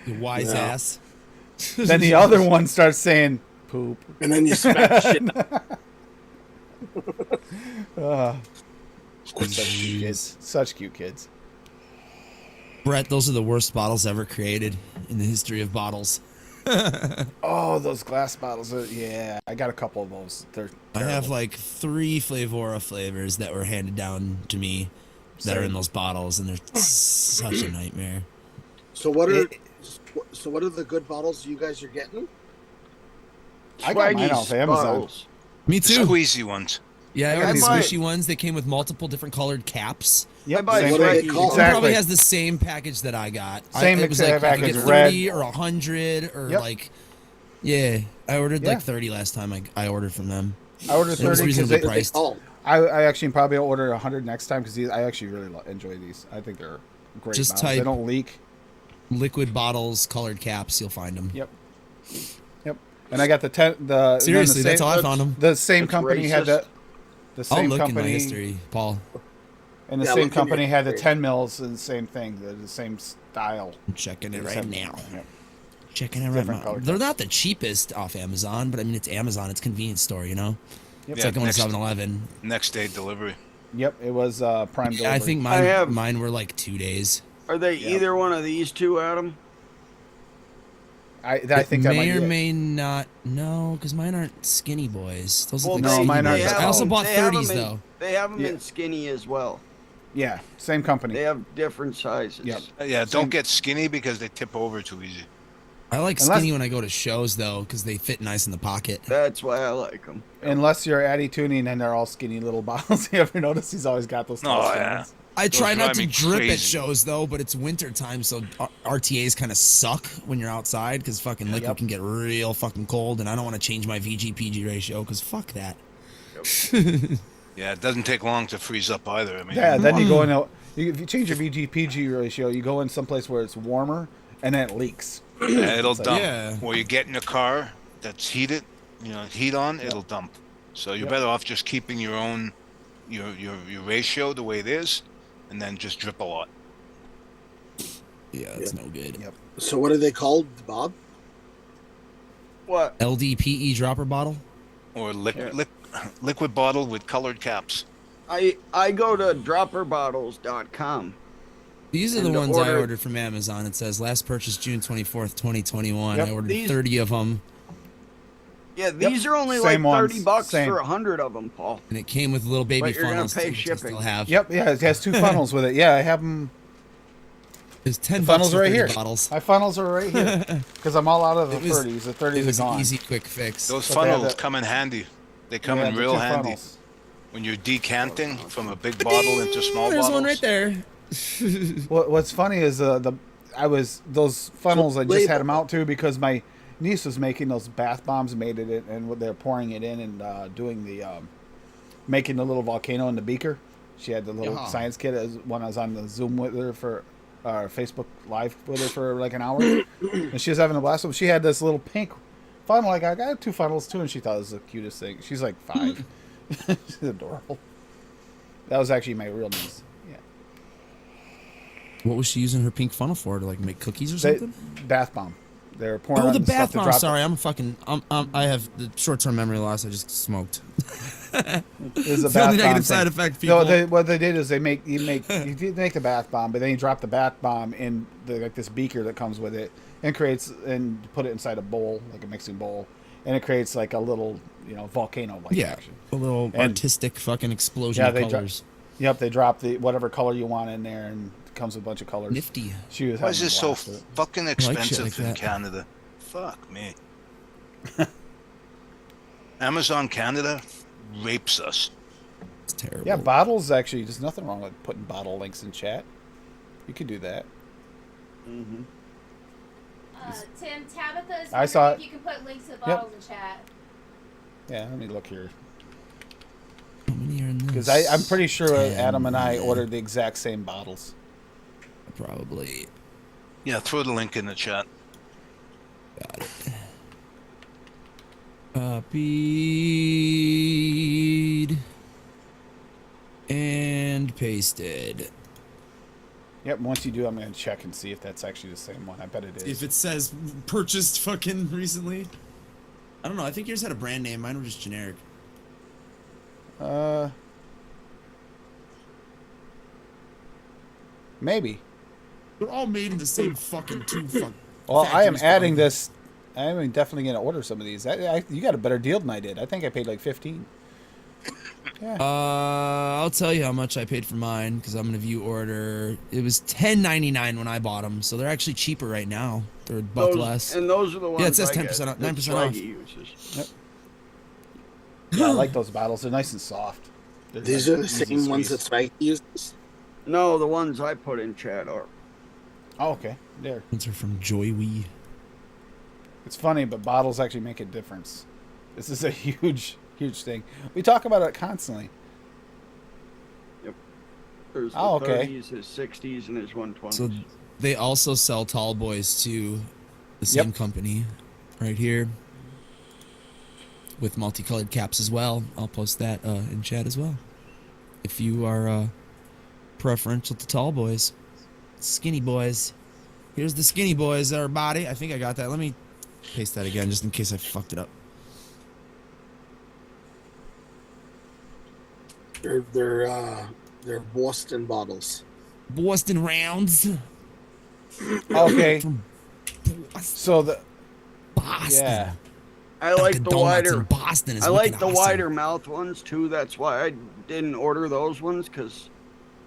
You wise ass. Then the other one starts saying poop. And then you smack shit. Such cute kids. Brett, those are the worst bottles ever created in the history of bottles. Oh, those glass bottles. I got a couple of those. They're I terrible. have like 3 Flavora flavors that were handed down to me that are in those bottles, and they're such a nightmare. So what are the good bottles you guys are getting? I got mine off Amazon. Bottles. Me The too. squeezy ones. Yeah, I I got the buy- squishy ones. They came with multiple different colored caps. Yep, I buy same what are they thing. called? It probably Exactly. has the same package that I got. Same it was exact like I could package, get 30 or 100 or Yep. like, yeah. I ordered Yeah. like 30 last time I ordered from them. I ordered It was 30 because reasonably What are they priced. called? I actually probably order 100 next time because I actually really enjoy these. I think they're great. Just bottles. They type- don't leak. Liquid bottles, colored caps, you'll find them. Yep. And I got the Seriously, the that's same, how I found them. The same That's company had racist. the I'll same look in my company history, Paul. and the Yeah, same look in company your had the history. 10 mils and the same thing, the same style. I'm checking it right Same- now. Yep. Checking it right Different now. color They're caps. not the cheapest off Amazon, but I mean, it's Amazon. It's a convenience store, you know? Yep. It's like going to next- 7-Eleven. Next day delivery. Yep, it was Prime delivery. I think I have- mine were like 2 days. Are they Yep. either one of these two, Adam? I think that may might or be it. may not. No, because mine aren't skinny boys. Those Well, look no, like skinny mine aren't. boys. They I also have- bought They have 30s them in- though. They have them Yeah. in skinny as well. Yeah, same company. They have different sizes. Yep. Yeah, don't get skinny because they tip over too easy. I like Unless- skinny when I go to shows though, because they fit nice in the pocket. That's why I like them. Unless you're Addy Tuning and they're all skinny little bottles. You ever notice he's always got those tall Oh, skinny yeah. ones? I try Those not drive to me drip at crazy. shows though, but it's winter time, so RTAs kind of suck when you're outside because fucking liquid Yep. can get real fucking cold, and I don't want to change my VG/PG ratio because fuck that. Yeah, it doesn't take long to freeze up either. I mean, Yeah, then you go in. If you change your VG/PG ratio, you go in someplace where it's warmer and then it leaks. yeah, it'll like- dump. Yeah. Or you get in a car that's heated, heat on, it'll dump. So you're Yep. better off just keeping your own, your ratio the way it is, and then just drip a lot. Yeah, it's no good. Yep. So what are they called, Bob? What? LDPE dropper bottle. Or liquid bottle with colored caps. I go to dropperbottles.com. These are the And ones I order- ordered from Amazon. It says last purchase June 24th, 2021. Yep, I ordered these- 30 of them, Yeah, these are only Same like ones, $30 same. for 100 of them, Paul. and it came with little baby But you're gonna funnels pay which I shipping. still have. Yep. Yeah, it has 2 funnels with it. Yeah, I have them. There's 10 Funnels bucks for right 30 here. bottles. My funnels are right here because I'm all out of the It was- 30s. The It 30s was are an gone. easy, quick fix. Those But they have funnels the- come in handy. They come Yeah, in the real 2 handy. funnels. When you're decanting from a big bottle into small There's bottles. one right there. What's funny is those funnels I just had them out to because my niece was making those bath bombs, made it in, and they're pouring it in and doing the making the little volcano in the beaker. She had the little Yeah. science kit when I was on the Zoom with her for Facebook Live with her for like an hour, and she was having a blast. She had this little pink funnel. Like I got 2 funnels too, and she thought it was the cutest thing. She's like 5. She's adorable. That was actually my real niece. Yeah. What was she using her pink funnel for? To like make cookies or something? Bath bomb. They're pouring. Oh, on the stuff bath to bomb. drop- Sorry, I have the short-term memory loss. I just smoked. There's a It's the only bath bomb negative thing. side effect, people. No, what they did is you make the bath bomb, but then you drop the bath bomb in this beaker that comes with it, and put it inside a bowl, like a mixing bowl, and it creates like a little volcano like Yeah, action. a little And- artistic fucking explosion of they colors. Yep, they drop the whatever color you want in there, and it comes with a bunch of colors. Nifty. She was Why having is a this so blast with it. fucking like shit expensive like in that. Canada? Fuck me. Amazon Canada rapes us. It's terrible. Yeah, bottles actually. There's nothing wrong with putting bottle links in chat. You could do that. Mm-hmm. Tim, Tabitha is I saw wondering if it. you can put links to the bottles in chat. Yeah, let me look here. How many are in this? Because I'm pretty sure 10. Adam and I ordered the exact same bottles. Probably. Yeah, throw the link in the chat. Got it. Copied and pasted. Yep, once you do, I'm going to check and see if that's actually the same one. I bet it is. If it says purchased fucking recently, I don't know. I think yours had a brand name. Mine were just generic. Maybe. They're all made in the same fucking Well, I am factories, adding probably. this. I am definitely going to order some of these. You got a better deal than I did. I think I paid like 15. Yeah. I'll tell you how much I paid for mine because I'm gonna view order. It was $10.99 when I bought them, so they're actually cheaper right now. They're a buck less. And those are the ones. Yeah, it says I get 10% off- that 9% off. Swaggy uses. Yep. Yeah, I like those bottles. They're nice and soft. They're These like are the easy same ones that squeeze. Spike uses. No, the ones I put in chat are. Oh, okay. There. These are from Joy-Wee. It's funny, but bottles actually make a difference. This is a huge thing. We talk about it constantly. There's the Oh, okay. 30s, his 60s, and his 120s. So they also sell tall boys to the same Yep. company right here with multicolored caps as well. I'll post that in chat as well. If you are preferential to tall boys, skinny boys. Here's the skinny boys, everybody. I think I got that. Let me paste that again just in case I fucked it up. They're Boston bottles. Boston rounds. Okay. From So the Boston. yeah. I like Dunkin' the Donuts in wider. Boston is I like wicked the awesome. wider mouth ones too. That's why I didn't order those ones because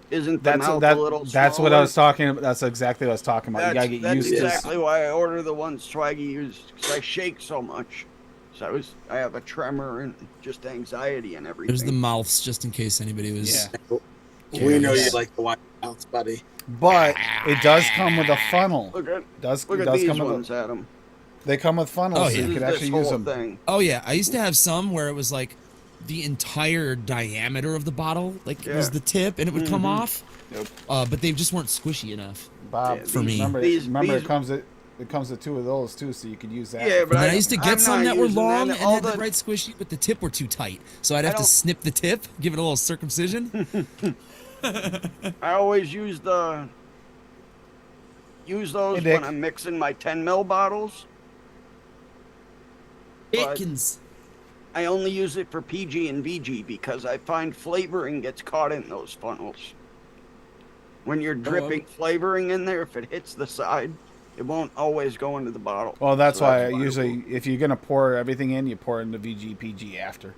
isn't the mouth a little That's what I smaller? was talking about. That's exactly what I was talking about. You gotta get That's used exactly why I order the ones Swaggy uses because I shake so much. So I have a tremor and just anxiety and everything. There's the mouths, just in case anybody was. Yeah. We know Yeah. you like the white mouths, buddy. to. But it does come with a funnel. Look at Does look it at does these come with ones, Adam. they come with funnels, Oh, so yeah. you This can is actually this use whole them. thing. Oh yeah, I used to have some where it was like the entire diameter of the bottle, like it was Yeah. the tip, and it would come off. Yep. But they just weren't squishy enough. Bob, Yeah, for me. remember, these- it comes with 2 of those too, so you could use that. Yeah, but And then I used to I'm get some not that were using long that. and All had the the- right squishy, but the tip were too tight. So I'd have to don't- snip the tip, give it a little circumcision. I always use those Hey, Dick. when I'm mixing my 10 ml bottles. But- Dickens. I only use it for PG and VG because I find flavoring gets caught in those funnels. When you're dripping flavoring in there, if it hits the side, it won't always go into the bottle. Well, that's So why I why usually, if you're gonna pour everything in, you pour in the VG PG after,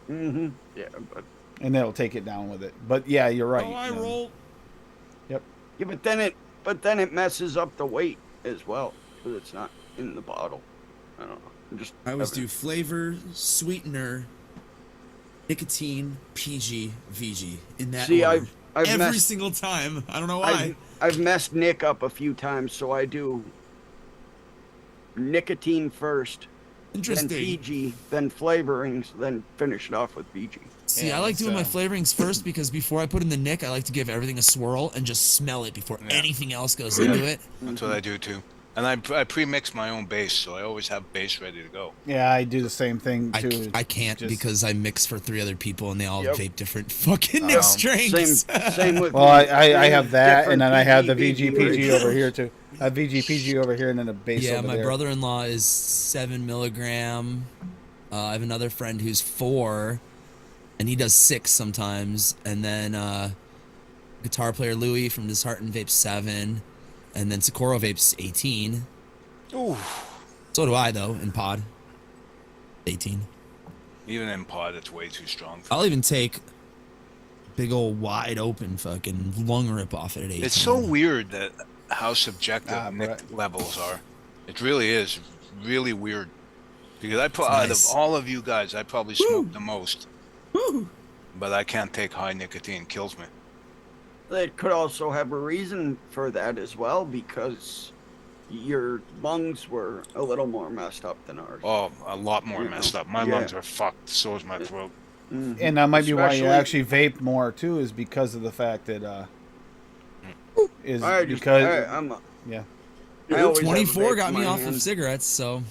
Mm-hmm. Yeah, but and it'll take it down with it. But yeah, you're right. Oh, I roll. yeah, but then it messes up the weight as well because it's not in the bottle. I don't know. I always do flavor, sweetener, nicotine, PG, VG in that See, order. I've Every messed, single time. I don't know why. I've messed Nick up a few times, so I do nicotine first, then Interesting. PG, then flavorings, then finish it off with BG. See, Yeah, I like doing my so- flavorings first because before I put in the nick, I like to give everything a swirl and just smell it before Yeah. anything else goes into it. That's what I do too. And I pre-mix my own base, so I always have base ready to go. Yeah, I do the same thing too. I can't Just- because I mix for 3 other people and they all Yep. vape different fucking nick strengths. Same with Well, me. I have that, Different and then I have the PG, VGPG over here too. I have VGPG over here, and then a base Yeah, over my there. brother-in-law is 7 milligram. I have another friend who's 4, and he does 6 sometimes. And then guitar player Louis from Disheartened vapes 7, and then Socorro vapes 18. Ooh. So do I though in pod. 18. Even in pod, it's way too strong. I'll even take big old wide open fucking lung rip off it at 18. It's so weird that how subjective Ah, nick right. levels are. It really is really weird. Because out of nice. all of you guys, I probably smoke the most. But I can't take high nicotine. Kills me. It could also have a reason for that as well, because your lungs were a little more messed up than ours. Oh, a lot more You messed know, up. My yeah. lungs are fucked. So is my throat. Mhm. And that might be why you Especially- actually vape more too, is because of the fact that is I just, because I'm, yeah. I always have a 24 vape got in me my off of hand. cigarettes, so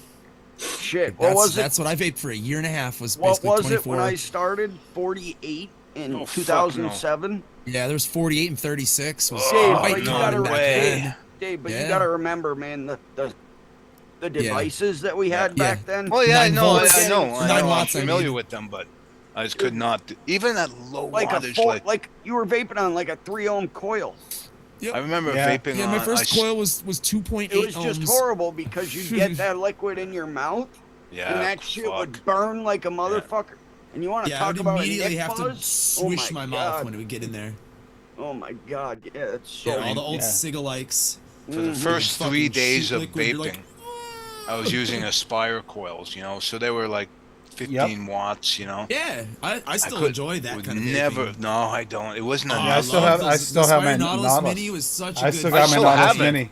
Shit. What that's, was it? that's what I vaped for a year and a half was What basically was 24. it when I started? 48 in Oh, fuck 2007. Yeah, there's 48 and 36 was Dave, quite but you common gotta back way. then. Dave, but Yeah. you gotta remember, man, the devices that we had Yeah. back then. Well, yeah, 9 I know. volts. I know. 9 I'm watts, I familiar mean. with them, but I just could not. Even at low Like a wattage, like you were vaping on like a 3 ohm coil. I remember Yeah. vaping Yeah, on. my first I, coil was 2.8 It was just ohms. horrible because you get that liquid in your mouth, Yeah, and that shit fuck. would burn like a motherfucker. And you want to Yeah, I talk would about a immediately nick have to buzz? swish my mouth God. when it would get in there. Oh my god, yeah, it's so. Yeah, all the old Yeah. cigalikes. For the Mhm. first Fucking 3 days sheet of liquid, you're vaping, like, I was using Aspire coils, so they were like 15 watts, Yeah, I still could- enjoy that would kind of never. vaping. No, I don't. It wasn't Oh, a Yeah, I I still love have- those. I still the have Spire my Nautilus Nautilus. Mini was such a I good. still got my still Nautilus have it. Mini.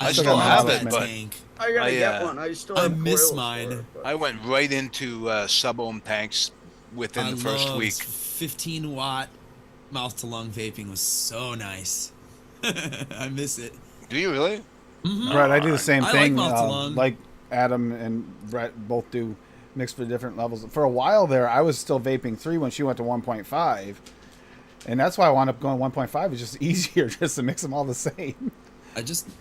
I still still have have it, that but- tank. I gotta I, get one. I still I have miss coils for mine. it, but- I went right into sub-ohm tanks within I the first loved week. 15 watt mouth to lung vaping was so nice. I miss it. Do you really? Brett, I do the same I like thing. mouth to lung. Like Adam and Brett both do, mix for different levels. For a while there, I was still vaping 3 when she went to 1.5, and that's why I wound up going 1.5. It's just easier just to mix them all the same.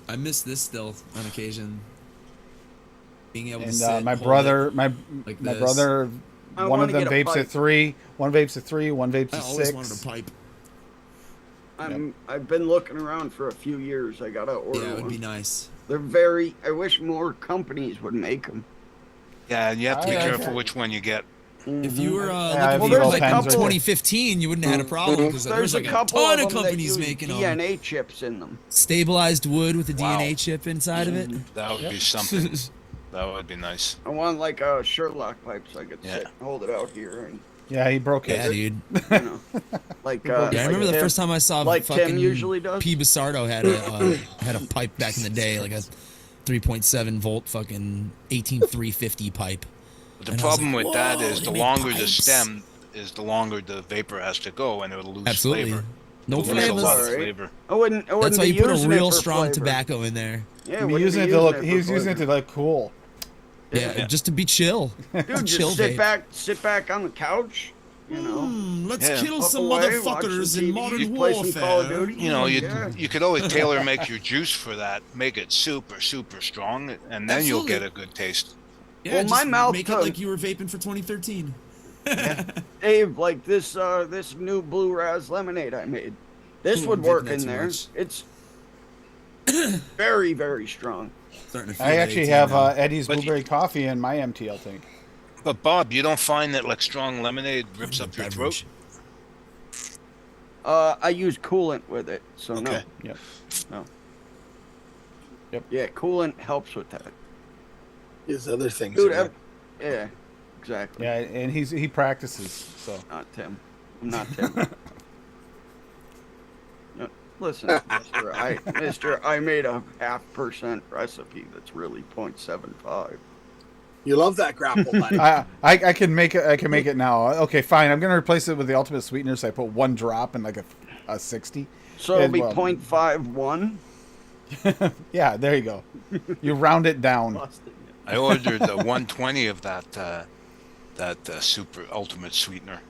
I miss this still on occasion. Being able to And sit, my hold brother, it. my like my this. brother, I one of wanna them get a vapes pipe. at 3, one vapes at 3, one vapes I at always 6. wanted a pipe. I've been looking around for a few years. I gotta order Yeah, it would one. be nice. They're very. I wish more companies would make them. Yeah, and you have to be I- careful which one you get. If you were I looking have for there's like a couple- 2015, you wouldn't have had a problem because There's there's like a a couple ton of of them that companies use making them. DNA chips in them. Stabilized wood with a Wow. DNA chip inside of it. That would be something. That would be nice. I want like a Sherlock pipe so I could Yeah. sit, hold it out here, and Yeah, he broke his. Yeah, dude. you know, like. Yeah, I remember the Tim- first time I saw like fucking Tim usually does. P. Basardo had a pipe back in the day, like a 3.7 volt fucking 18350 pipe. But the And I was problem like, with that "Whoa, is they the make longer the pipes." stem is, the longer the vapor has to go, and it'll lose Absolutely. flavor. No It'll lose a flavors. lot of Alright. flavor. I wouldn't That's why be you put a using it real for strong flavor. tobacco in there. Yeah, I He wouldn't using be it to look. for He was using it flavor. to look cool. Yeah, Yeah. just to be chill. Dude, chill just sit vape. back on the couch. You know, Let's Yeah. kill puff some away, watch motherfuckers some in TV, modern play some Call of warfare. Duty. You know, Yeah. you could always tailor make your juice for that, make it super, super strong, and then you'll get a good taste. Yeah, Well, my just mouth make it to- like you were vaping for 2013. Dave, like this new Blue Raz lemonade I made. This Ooh, would I'm work vaping that in too there. much. It's very, very strong. Starting to feel I the actually 18 have now. Eddie's But- blueberry coffee in my MTL tank. But Bob, you don't find that like strong lemonade rips up your Beverage. throat? I use coolant with it, so Okay. Yep. no. Yep. Yeah, coolant helps with that. There's other things. Dude, in there. yeah, exactly. Yeah, and he practices. So Not Tim. I'm not Tim. Listen, Mister, I made a 0.5% recipe that's really 0.75. You love that grapple, buddy. I can make it. I can make it now. Okay, fine. I'm gonna replace it with the ultimate sweetener. So I put 1 drop in like a 60. So it'll And, be well, 0.51. Yeah, there you go. You round it down. I ordered 120 of that super ultimate sweetener.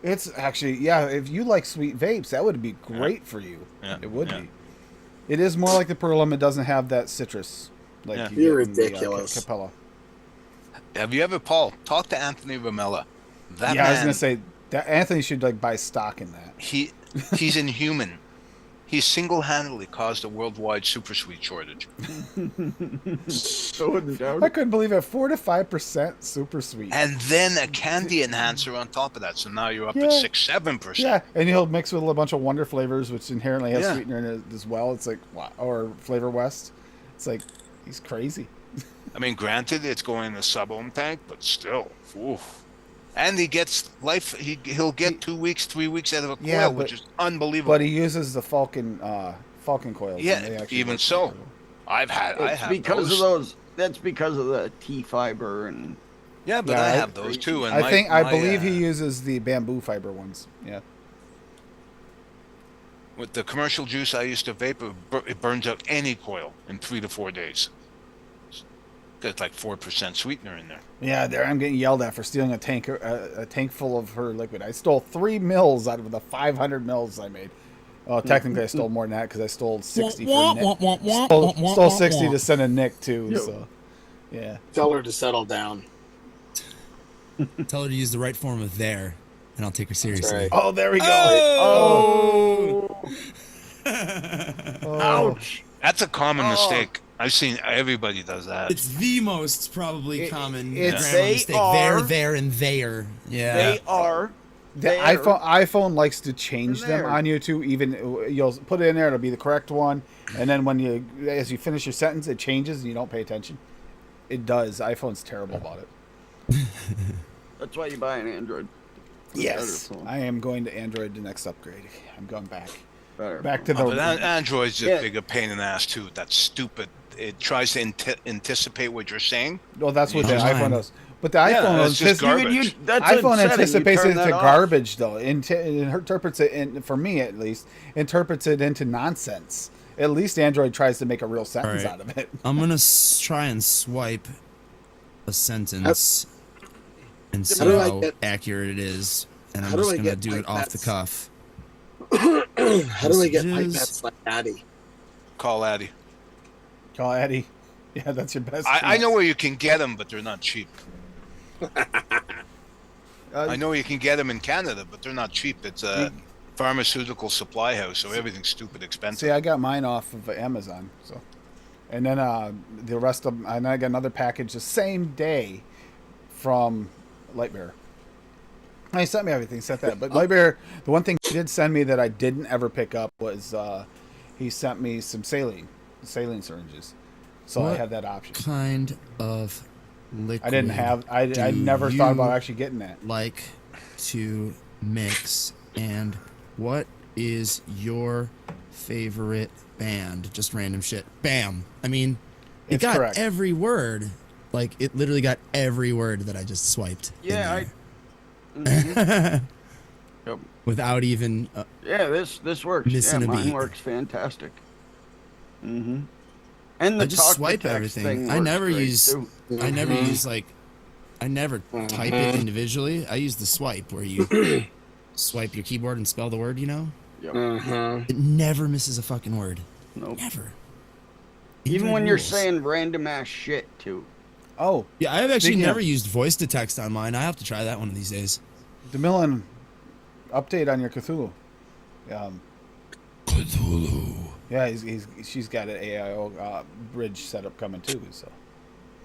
It's actually, yeah. If you like sweet vapes, that would be great for you. Yeah, It would yeah. be. It is more like the Perlum. It doesn't have that citrus like Yeah. you You're get in the, ridiculous. Capella. Have you ever, Paul, talk to Anthony Ramella? That Yeah, man, I was gonna say that Anthony should like buy stock in that. he's inhuman. He single-handedly caused a worldwide super sweet shortage. I wouldn't doubt I it. couldn't believe it. 4 to 5% super sweet. And then a candy enhancer on top of that. So now you're up Yeah. at 6-7%. Yeah, and he'll mix with a bunch of Wonder flavors, which inherently has Yeah. sweetener in it as well. It's like, wow, or Flavor West. It's like, he's crazy. I mean, granted, it's going in the sub-ohm tank, but still. Oof. And he gets life. He'll get 2 weeks, 3 weeks out of a coil, Yeah, which is unbelievable. But he uses the Falcon coils. and Yeah, they actually even work so. pretty I It's have because those. of those. That's because of the T fiber and. Yeah, but Yeah, I I- have those too. And well. I my, believe he uses the bamboo fiber ones. Yeah. with the commercial juice I used to vape, it burns out any coil in 3 to 4 days. Got like 4% sweetener in there. Yeah, there I'm getting yelled at for stealing a tank full of her liquid. I stole 3 mils out of the 500 mils I made. Well, technically I stole more than that because I stole 60 for Nick. Stole 60 to send a Nick too. Yo. So, yeah. Tell her to settle down. Tell her to use the right form of there, and I'll take her seriously. right. Oh, there we go. Oh! Oh. Ouch! That's a common Oh. mistake. I've seen everybody does that. It's the most probably common it's- grammar they mistake. are- There, and there. Yeah. They are. The there. iPhone likes to change And them there. on you too. Even you'll put it in there, it'll be the correct one, and then as you finish your sentence, it changes and you don't pay attention. It does. iPhone's terrible about it. That's why you buy an Android. Yes, Better phone. I am going to Android the next upgrade. I'm going back Better. to the. But Android's just Yeah. big a pain in the ass too. That's stupid. It tries to anticipate what you're saying. Well, that's what the Fine. iPhone does. But the Yeah, iPhone that's just garbage. That's iPhone a setting. You anticipates turn it that into off. garbage, though. It interprets it, for me at least, interprets it into nonsense. At least Android tries to make a real sentence Alright. out of it. I'm gonna try and swipe a sentence and see do I how get- accurate it is, and I'm how do just I gonna get do it off the pipettes? cuff. How do I get Messages. pipettes like Addy? Call Addy. Call Eddie. Yeah, that's your best. I know chance. where you can get them, but they're not cheap. Uh, I know you can get them in Canada, but they're not cheap. It's a pharmaceutical supply house, so everything's stupid expensive. See, I got mine off of Amazon, so, and then the rest of, and I got another package the same day from Lightbearer. He sent me everything, sent that, but Lightbearer, the one thing he did send me that I didn't ever pick up was he sent me some saline syringes, so I What? had that option. Kind of liquid. I didn't have, I do never thought about you actually getting that. like to mix, and what is your favorite band? Just random shit. Bam. I mean, it It's got correct. every word. Like, it literally got every word that I just swiped. in Yeah, there. Yep. Without even Yeah, this works. Missing yeah, a mine beat. works fantastic. Mm-hmm. And the I just talk to swipe text everything. thing I works never great, use too. I never Mhm. use like I never type it individually. I use the swipe where you swipe your keyboard and spell the word, you know? Yep. Uh-huh. It never misses a fucking word. Nope. Never. Even Android when you're rules. saying random ass shit too. Oh, Yeah, I have actually Speaking never of- used voice to text on mine. I have to try that one of these days. DeMillan, update on your Cthulhu. Cthulhu. Yeah, she's got an AIO bridge setup coming too. So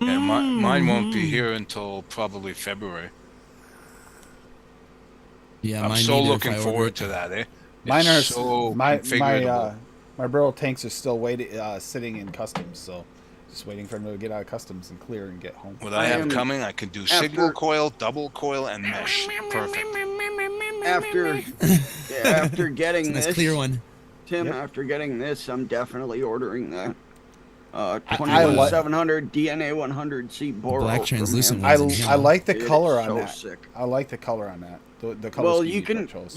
Yeah, mine won't be here until probably February. Yeah, I'm mine so neither if looking I order forward it. to that, eh? mine It's are so my configurable. my burrow tanks are still waiting, sitting in customs. So just waiting for them to get out of customs and clear and get home. What I I have am- coming, I can do after- single coil, double coil, and mesh. Perfect. After after getting Nice this, clear one. Tim, Yep. after getting this, I'm definitely ordering that. I 21700 DNA 100C Boro. black from translucent him. ones. I like the It is color on so that. sick. I like the color on that. The color Well, scheme you can chose.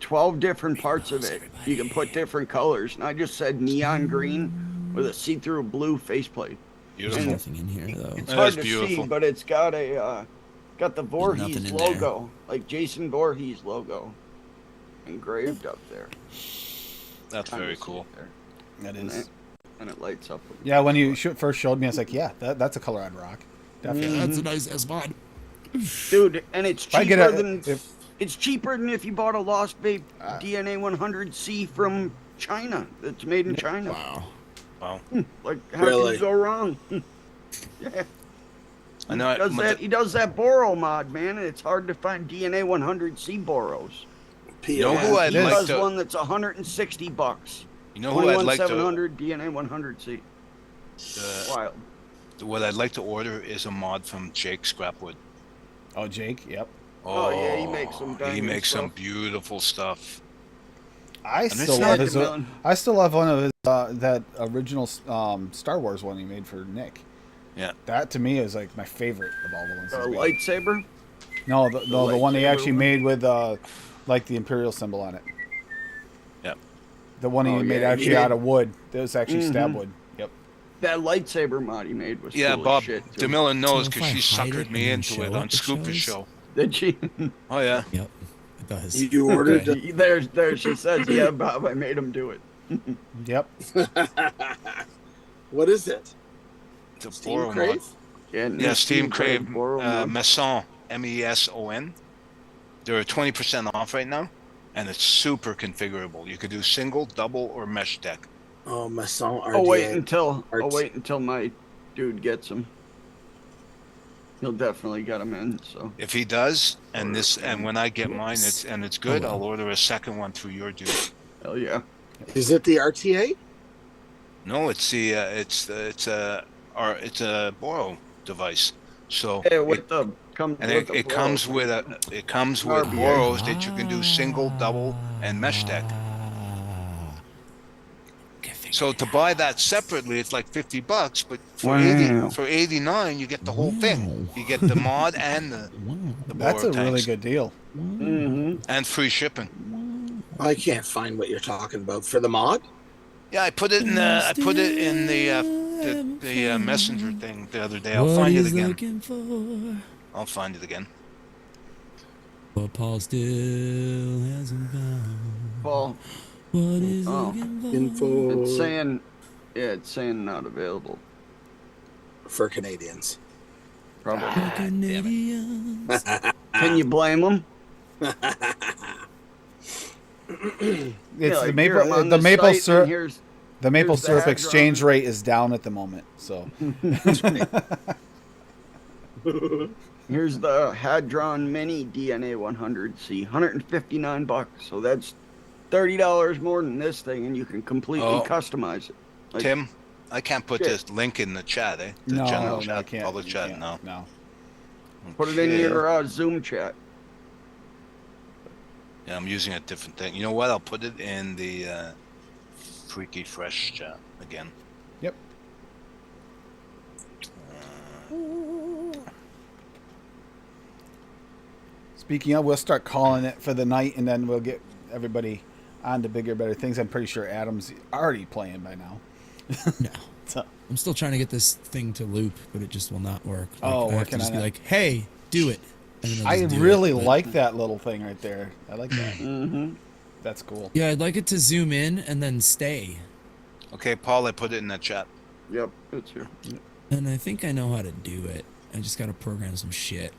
12 different parts of it. You can put different colors, and I just said neon green with a see-through blue faceplate. There's Beautiful. nothing in here though. It's That hard is to beautiful. see, but it's got got the nothing Voorhees in there. logo, like Jason Voorhees logo, engraved up there. That's Kinda very see cool. it there. That And is. it lights up. Yeah, when you first showed me, I was like, yeah, that's a color I'd rock. Definitely. That's a nice S mod. Dude, and it's I cheaper get a- than if- it's cheaper than if you bought a Lost Vape DNA 100C from China. That's made in China. Wow. Wow. Like how can Really? you go wrong? Yeah. I know. He does that Boro mod, man, and it's hard to find DNA 100C Boros. You know who I'd He like does to? one that's $160. You know who I'd like to? 21700 DNA 100C. Wild. What I'd like to order is a mod from Jake Scrapwood. Oh, Jake. Yep. Oh, yeah, he makes some He banging makes some stuff. beautiful stuff. I it's still not love his. the melon. I still love one of his that original Star Wars one he made for Nick. Yeah. That to me is like my favorite of all the ones. A he's made. lightsaber? No, the one he lightsaber actually one? made with like the Imperial symbol on it. Yep. The one he Oh, made yeah, actually yeah. out of wood. That was actually stab wood. Yep. That lightsaber mod he made was Yeah, cool as Bob shit, too. DeMillen knows So if because I she hide it suckered and me then into show it it, on it Scooper's shows? show. Did she? Oh yeah. Yep. It does. You ordered there she says, yeah, Bob, I made him do it. Yep. What is it? It's a Steam Boro mod. Crave? Yeah, Steam Crave Boro mod. Meson, MESON. They're 20% off right now, and it's super configurable. You could do single, double, or mesh deck. Oh, Masson RDA. I'll wait until my dude gets him. He'll definitely get him in. So If he does, and when I get mine, it's good, Oh, well. I'll order a second one through your dude. hell yeah. Is it the RTA? No, it's a Boro device. So Yeah, with the comes and with it the comes Boro. with RBA. Boros that you can do single, double, and mesh deck. So to buy that separately, it's like $50, but for Wow. 89, you get the whole thing. You get the mod and the That's Boro a really tanks. good deal. Mhm. And free shipping. I can't find what you're talking about for the mod. Yeah, I put it in the messenger thing the other day. I'll find it again. Looking for, I'll find it again. but Paul still hasn't found Paul, what he's Oh. looking for. Info it's saying not available. for Canadians. Probably. Canadians. Can you blame him? It's like, the here, I'm maple on the this maple site, and syrup. here's The maple here's the syrup Hadron. exchange rate is down at the moment. So Here's the Hadron Mini DNA 100C, $159. So that's $30 more than this thing, and you can completely Oh. customize it. Like, Tim, I can't put Shit. this link in the chat, eh? The no, general I chat, can't. public You chat, can't. no. No. Put it in Okay. your Zoom chat. Yeah, I'm using a different thing. You know what? I'll put it in the Freaky Fresh chat again. Yep. Speaking of, we'll start calling it for the night, and then we'll get everybody on to bigger, better things. I'm pretty sure Adam's already playing by now. No. So, I'm still trying to get this thing to loop, but it just will not work. Like, Oh, I have to working just on be it. like, hey, do it. And then it'll I just do really it, but- like that little thing right there. I like that. Mm-hmm. That's cool. Yeah, I'd like it to zoom in and then stay. Okay, Paul, I put it in the chat. Yep, it's here. And I think I know how to do it. I just gotta program some shit.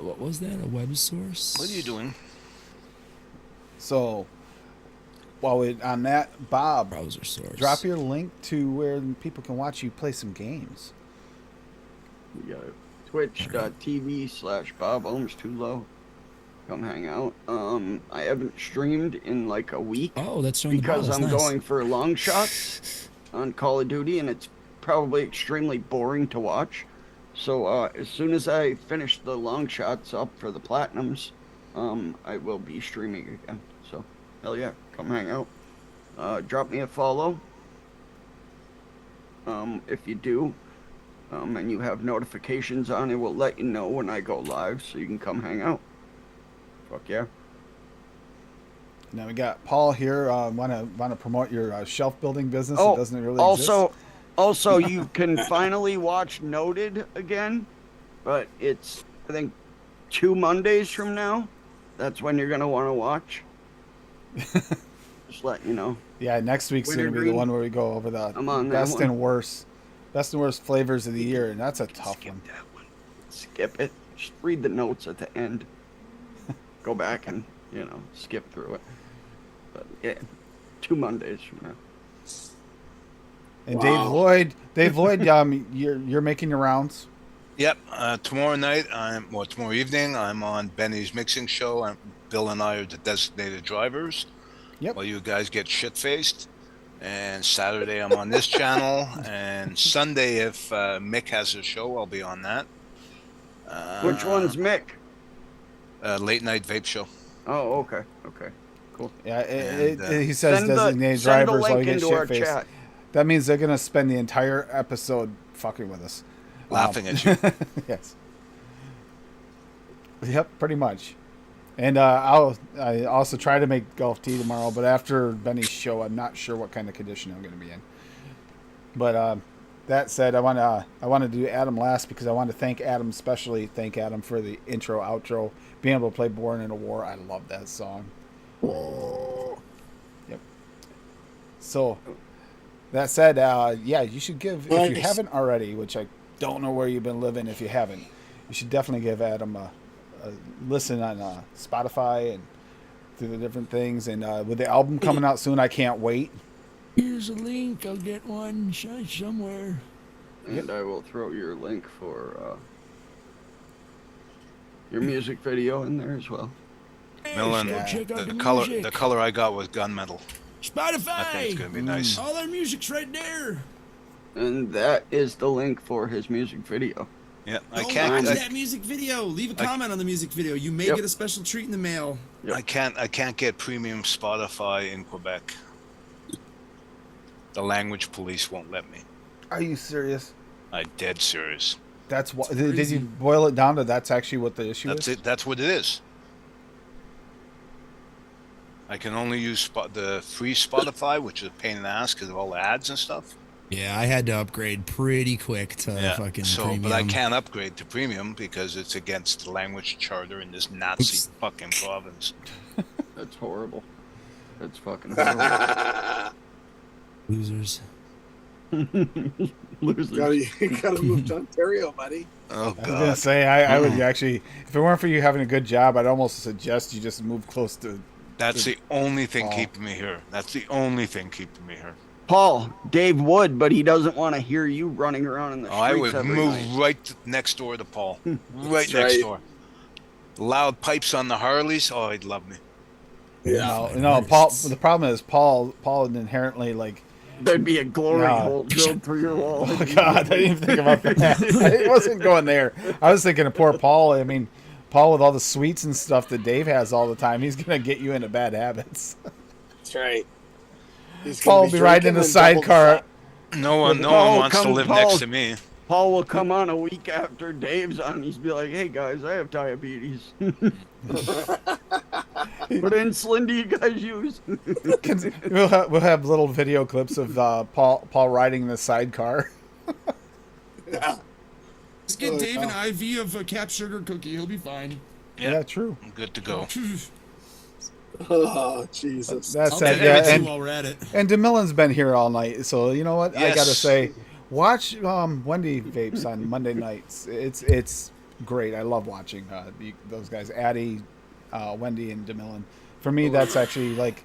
What was that? A web source? What are you doing? So, while we're on that, Bob, Browser source. drop your link to where people can watch you play some games. We got twitch.tv/Bob Ohms Too Low. Come hang out. I haven't streamed in like a week Oh, that's showing because the I'm bottles. Nice. going for long shots on Call of Duty, and it's probably extremely boring to watch. So as soon as I finish the long shots up for the platinums, I will be streaming again. So hell yeah, come hang out. Drop me a follow. If you do, and you have notifications on, it will let you know when I go live, so you can come hang out. Fuck yeah. Now we got Paul here. Want to promote your shelf building business? Oh, It doesn't really also, exist. also you can finally watch Noted again, but it's I think 2 Mondays from now. That's when you're gonna want to watch. Just letting you know. Yeah, next week's gonna be the Wintergreen. one where we go over the I'm on that best one. and worst flavors of the year, and that's a tough Skip one. that one. Skip it. Just read the notes at the end. Go back and skip through it. But yeah, 2 Mondays from now. And Wow. Dave Lloyd, you're making your rounds. Yep. Tomorrow night, tomorrow evening, I'm on Benny's mixing show. Bill and I are the designated drivers. Yep. While you guys get shit faced. And Saturday, I'm on this channel. And Sunday, if Mick has a show, I'll be on that. Which one's Mick? Late night vape show. Oh, okay. Okay. Cool. Yeah, And, he says Send designated send the drivers while you link get into shit our faced. chat. That means they're gonna spend the entire episode fucking with us, Laughing at you. Yes. Yep, pretty much. And I also try to make golf tea tomorrow, but after Benny's show, I'm not sure what kind of condition I'm going to be in. But that said, I want to do Adam last because I want to thank Adam, especially thank Adam for the intro, outro, being able to play "Born in a War." I love that song. Yep. So that said, yeah, you should give if you Nice. haven't already, which I don't know where you've been living. If you haven't, you should definitely give Adam a listen on Spotify and through the different things. And with the album coming out soon, I can't wait. Here's a link. I'll get one somewhere. And I will throw your link for your music video in there as well. Millen, Yeah. Check out the color I got was gunmetal. Spotify. I think it's gonna be nice. All our music's right there. And that is the link for his music video. Yeah, I Go can't. watch that music video. Leave a comment on the music video. You may Yep. get a special treat in the mail. I can't get premium Spotify in Quebec. The language police won't let me. Are you serious? I'm dead serious. That's what. It's Did crazy. you boil it down to that's actually what the issue That's is? it. That's what it is. I can only use the free Spotify, which is a pain in the ass because of all the ads and stuff. Yeah, I had to upgrade pretty quick to fucking premium. But I can't upgrade to premium because it's against the language charter in this Nazi Oops. fucking province. That's horrible. That's fucking horrible. Losers. Losers. You gotta move to Ontario, buddy. Oh I was gonna god. say I would actually, if it weren't for you having a good job, I'd almost suggest you just move close to. That's the only thing Oh. keeping me here. That's the only thing keeping me here. Paul, Dave would, but he doesn't want to hear you running around in the Oh, streets I would every move night. right next door to Paul. Right That's next right. door. Loud pipes on the Harleys. Oh, he'd love me. No, Paul. The problem is Paul inherently like. There'd be a glory No. hole drilled through your wall. Oh God, I didn't even think about that. I wasn't going there. I was thinking of poor Paul. I mean, Paul with all the sweets and stuff that Dave has all the time, he's gonna get you into bad habits. That's right. He's Paul gonna will be riding in drinking the and double sidecar. No one Paul wants to come- live Paul- next to me. Paul will come on a week after Dave's on. He's be like, "Hey guys, I have diabetes. What insulin do you guys use?" We'll have little video clips of Paul riding in the sidecar. Yeah. Just get Oh, Dave wow. an IV of a cap sugar cookie. He'll be fine. Yeah, true. I'm good to go. Oh, Jesus. That's I'll sad. take Yeah, it too and while we're at it. DeMillen's been here all night, so you know what? I gotta Yes. say, watch Wendy Vapes on Monday nights. It's great. I love watching those guys, Addie, Wendy, and DeMillen. For me, that's actually like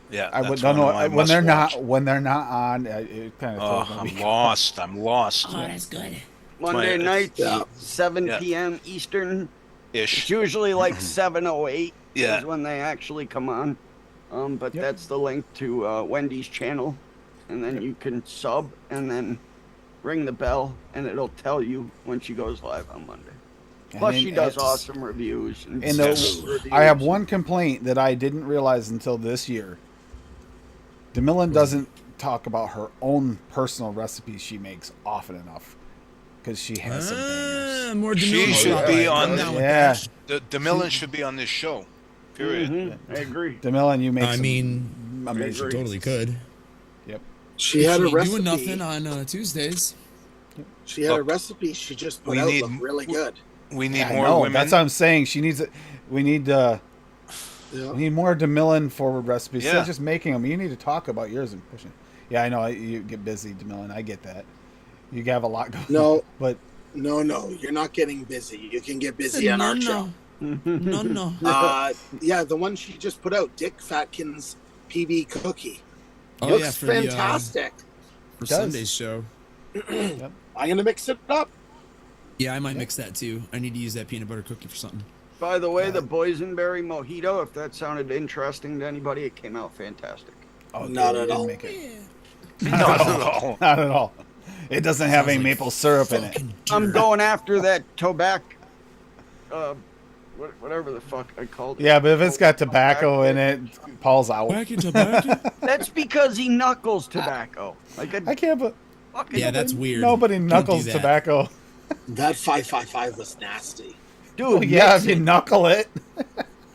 Yeah, I would that's don't one know of my when they're must-watch. not on. It kind Oh, of throws me. I'm lost. I'm lost. Oh, that's good. Monday My- nights, Yeah. 7 Yeah. p.m. Eastern. It's Ish. usually like 7:08 Yeah. is when they actually come on. But Yep. that's the link to Wendy's channel, and then you can sub and then ring the bell, and it'll tell you when she goes live on Monday. Plus, And she does it's- awesome reviews. And And reviews. I have one complaint that I didn't realize until this year. DeMillen doesn't talk about her own personal recipes she makes often enough because she has some bangers. More She DeMillen should stuff. be I'm on down with Yeah. that. The Millen should be on this show. Period. Mhm, I agree. DeMillen, you make I some mean, amazing. she totally could. Yep. She had a She recipe. doing nothing on Tuesdays. She had a Look, recipe she just put we out. need- Looked really good. We need I more know. women. That's what I'm saying. She needs it. We need Yeah. more DeMillen forward recipes. Instead Yeah. of just making them, you need to talk about yours and pushing. Yeah, I know. You get busy, DeMillen. I get that. You have a lot going. No, But no, you're not getting busy. You can get busy on our show. No. Yeah, the one she just put out, Dick Fatkin's PB cookie. Oh Looks yeah, for fantastic. for It does. Sunday's show. I'm gonna mix it up. Yeah, I might mix that too. I need to use that peanut butter cookie for something. By the way, the boysenberry mojito, if that sounded interesting to anybody, it came out fantastic. oh, Not good, at you all. didn't make it. Not at all. Not at all. It doesn't have Sounds any like maple syrup in it. Fucking I'm dirt. going after that whatever the fuck I called it. Yeah, but if it's got tobacco in it, Paul's out. Back into tobacco. That's because he knuckles tobacco. Like a I can't. But fucking Yeah, that's weird. nobody Don't do knuckles that. tobacco. That 555 was nasty. dude. Yeah, mix if you it. knuckle it.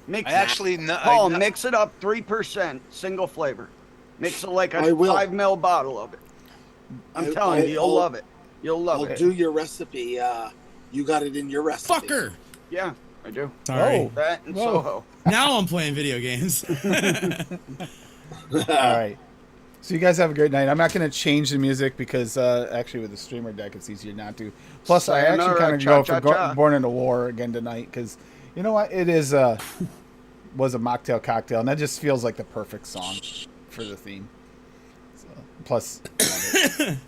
Mix I actually Paul, mix it up 3%, single flavor. Mix it like I a will. 5 ml bottle of it. I'm telling you, you'll I'll- love it. You'll love I'll it. do your recipe. You got it in your recipe. Fucker. Yeah, I do. Sorry. Oh. That and Whoa. Soho. Now I'm playing video games. All right. So you guys have a great night. I'm not going to change the music because actually with the streamer deck it's easier not to. Plus I actually Sayonara, kind of go for cha-cha-cha. Born into War again tonight because you know what? It is was a mocktail cocktail and that just feels like the perfect song for the theme. So, plus love it.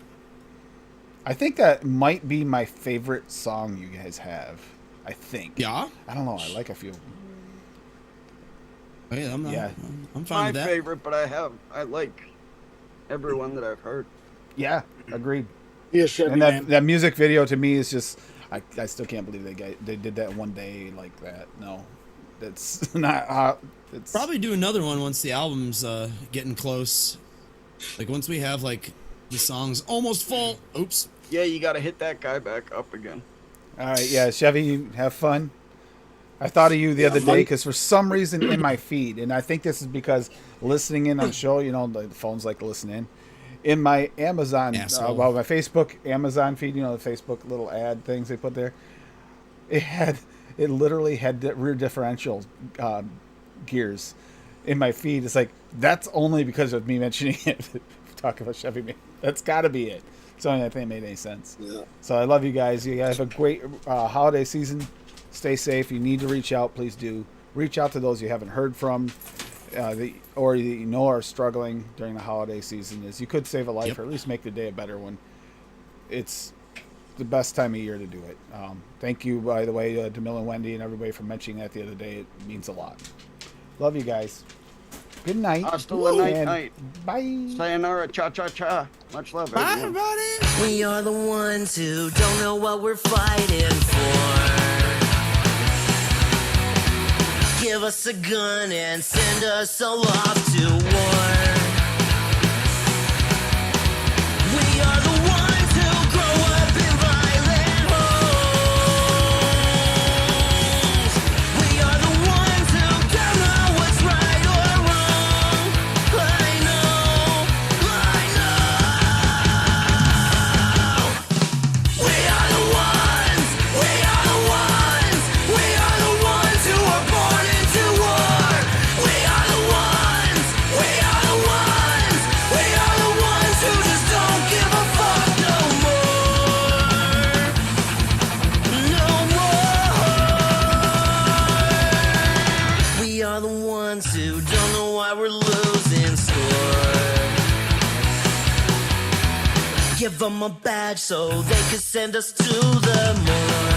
I think that might be my favorite song you guys have. I think. Yeah. I don't know. I like a few of them. Oh, yeah, I'm not. Yeah. I'm fine My with that. favorite, but I like everyone that I've heard. Yeah, agreed. Yeah, Chevy And man. that music video to me is just I still can't believe they did that one day like that. No, that's not how. It's Probably do another one once the album's getting close. Like once we have like the songs almost full. Oops. Yeah, you got to hit that guy back up again. all right. Yeah, Chevy, you have fun. I thought of you the other day because for some reason in my feed, and I think this is because listening in on the show, you know, the phones like to listen in my Amazon, Asshole. my Facebook Amazon feed, you know, the Facebook little ad things they put there. It literally had rear differential gears in my feed. It's like that's only because of me mentioning it. Talk about Chevy Man. That's got to be it. It's the only thing that made any sense. Yeah. So I love you guys. You guys have a great holiday season. Stay safe. You need to reach out. Please do. Reach out to those you haven't heard from or you know are struggling during the holiday season. As you could save a life Yep. or at least make the day a better one. It's the best time of year to do it. Thank you, by the way, to Mill and Wendy and everybody for mentioning that the other day. It means a lot. Love you guys. Good night. Hasta la night, And night. Bye. Sayonara, cha-cha-cha. Much love, Bye, everyone. everybody. We are the ones who don't know what we're fighting for. Give us a gun and send us all off to war. We are the ones who grow up in violent homes. We are the ones who don't know what's right or wrong. I know. We are the ones. We are the ones. We are the ones who are born into war. We are the ones. We are the ones. We are the ones who just don't give a fuck no more. No more. We are the ones who don't know why we're losing score. Give them a badge so they can send us to the moon.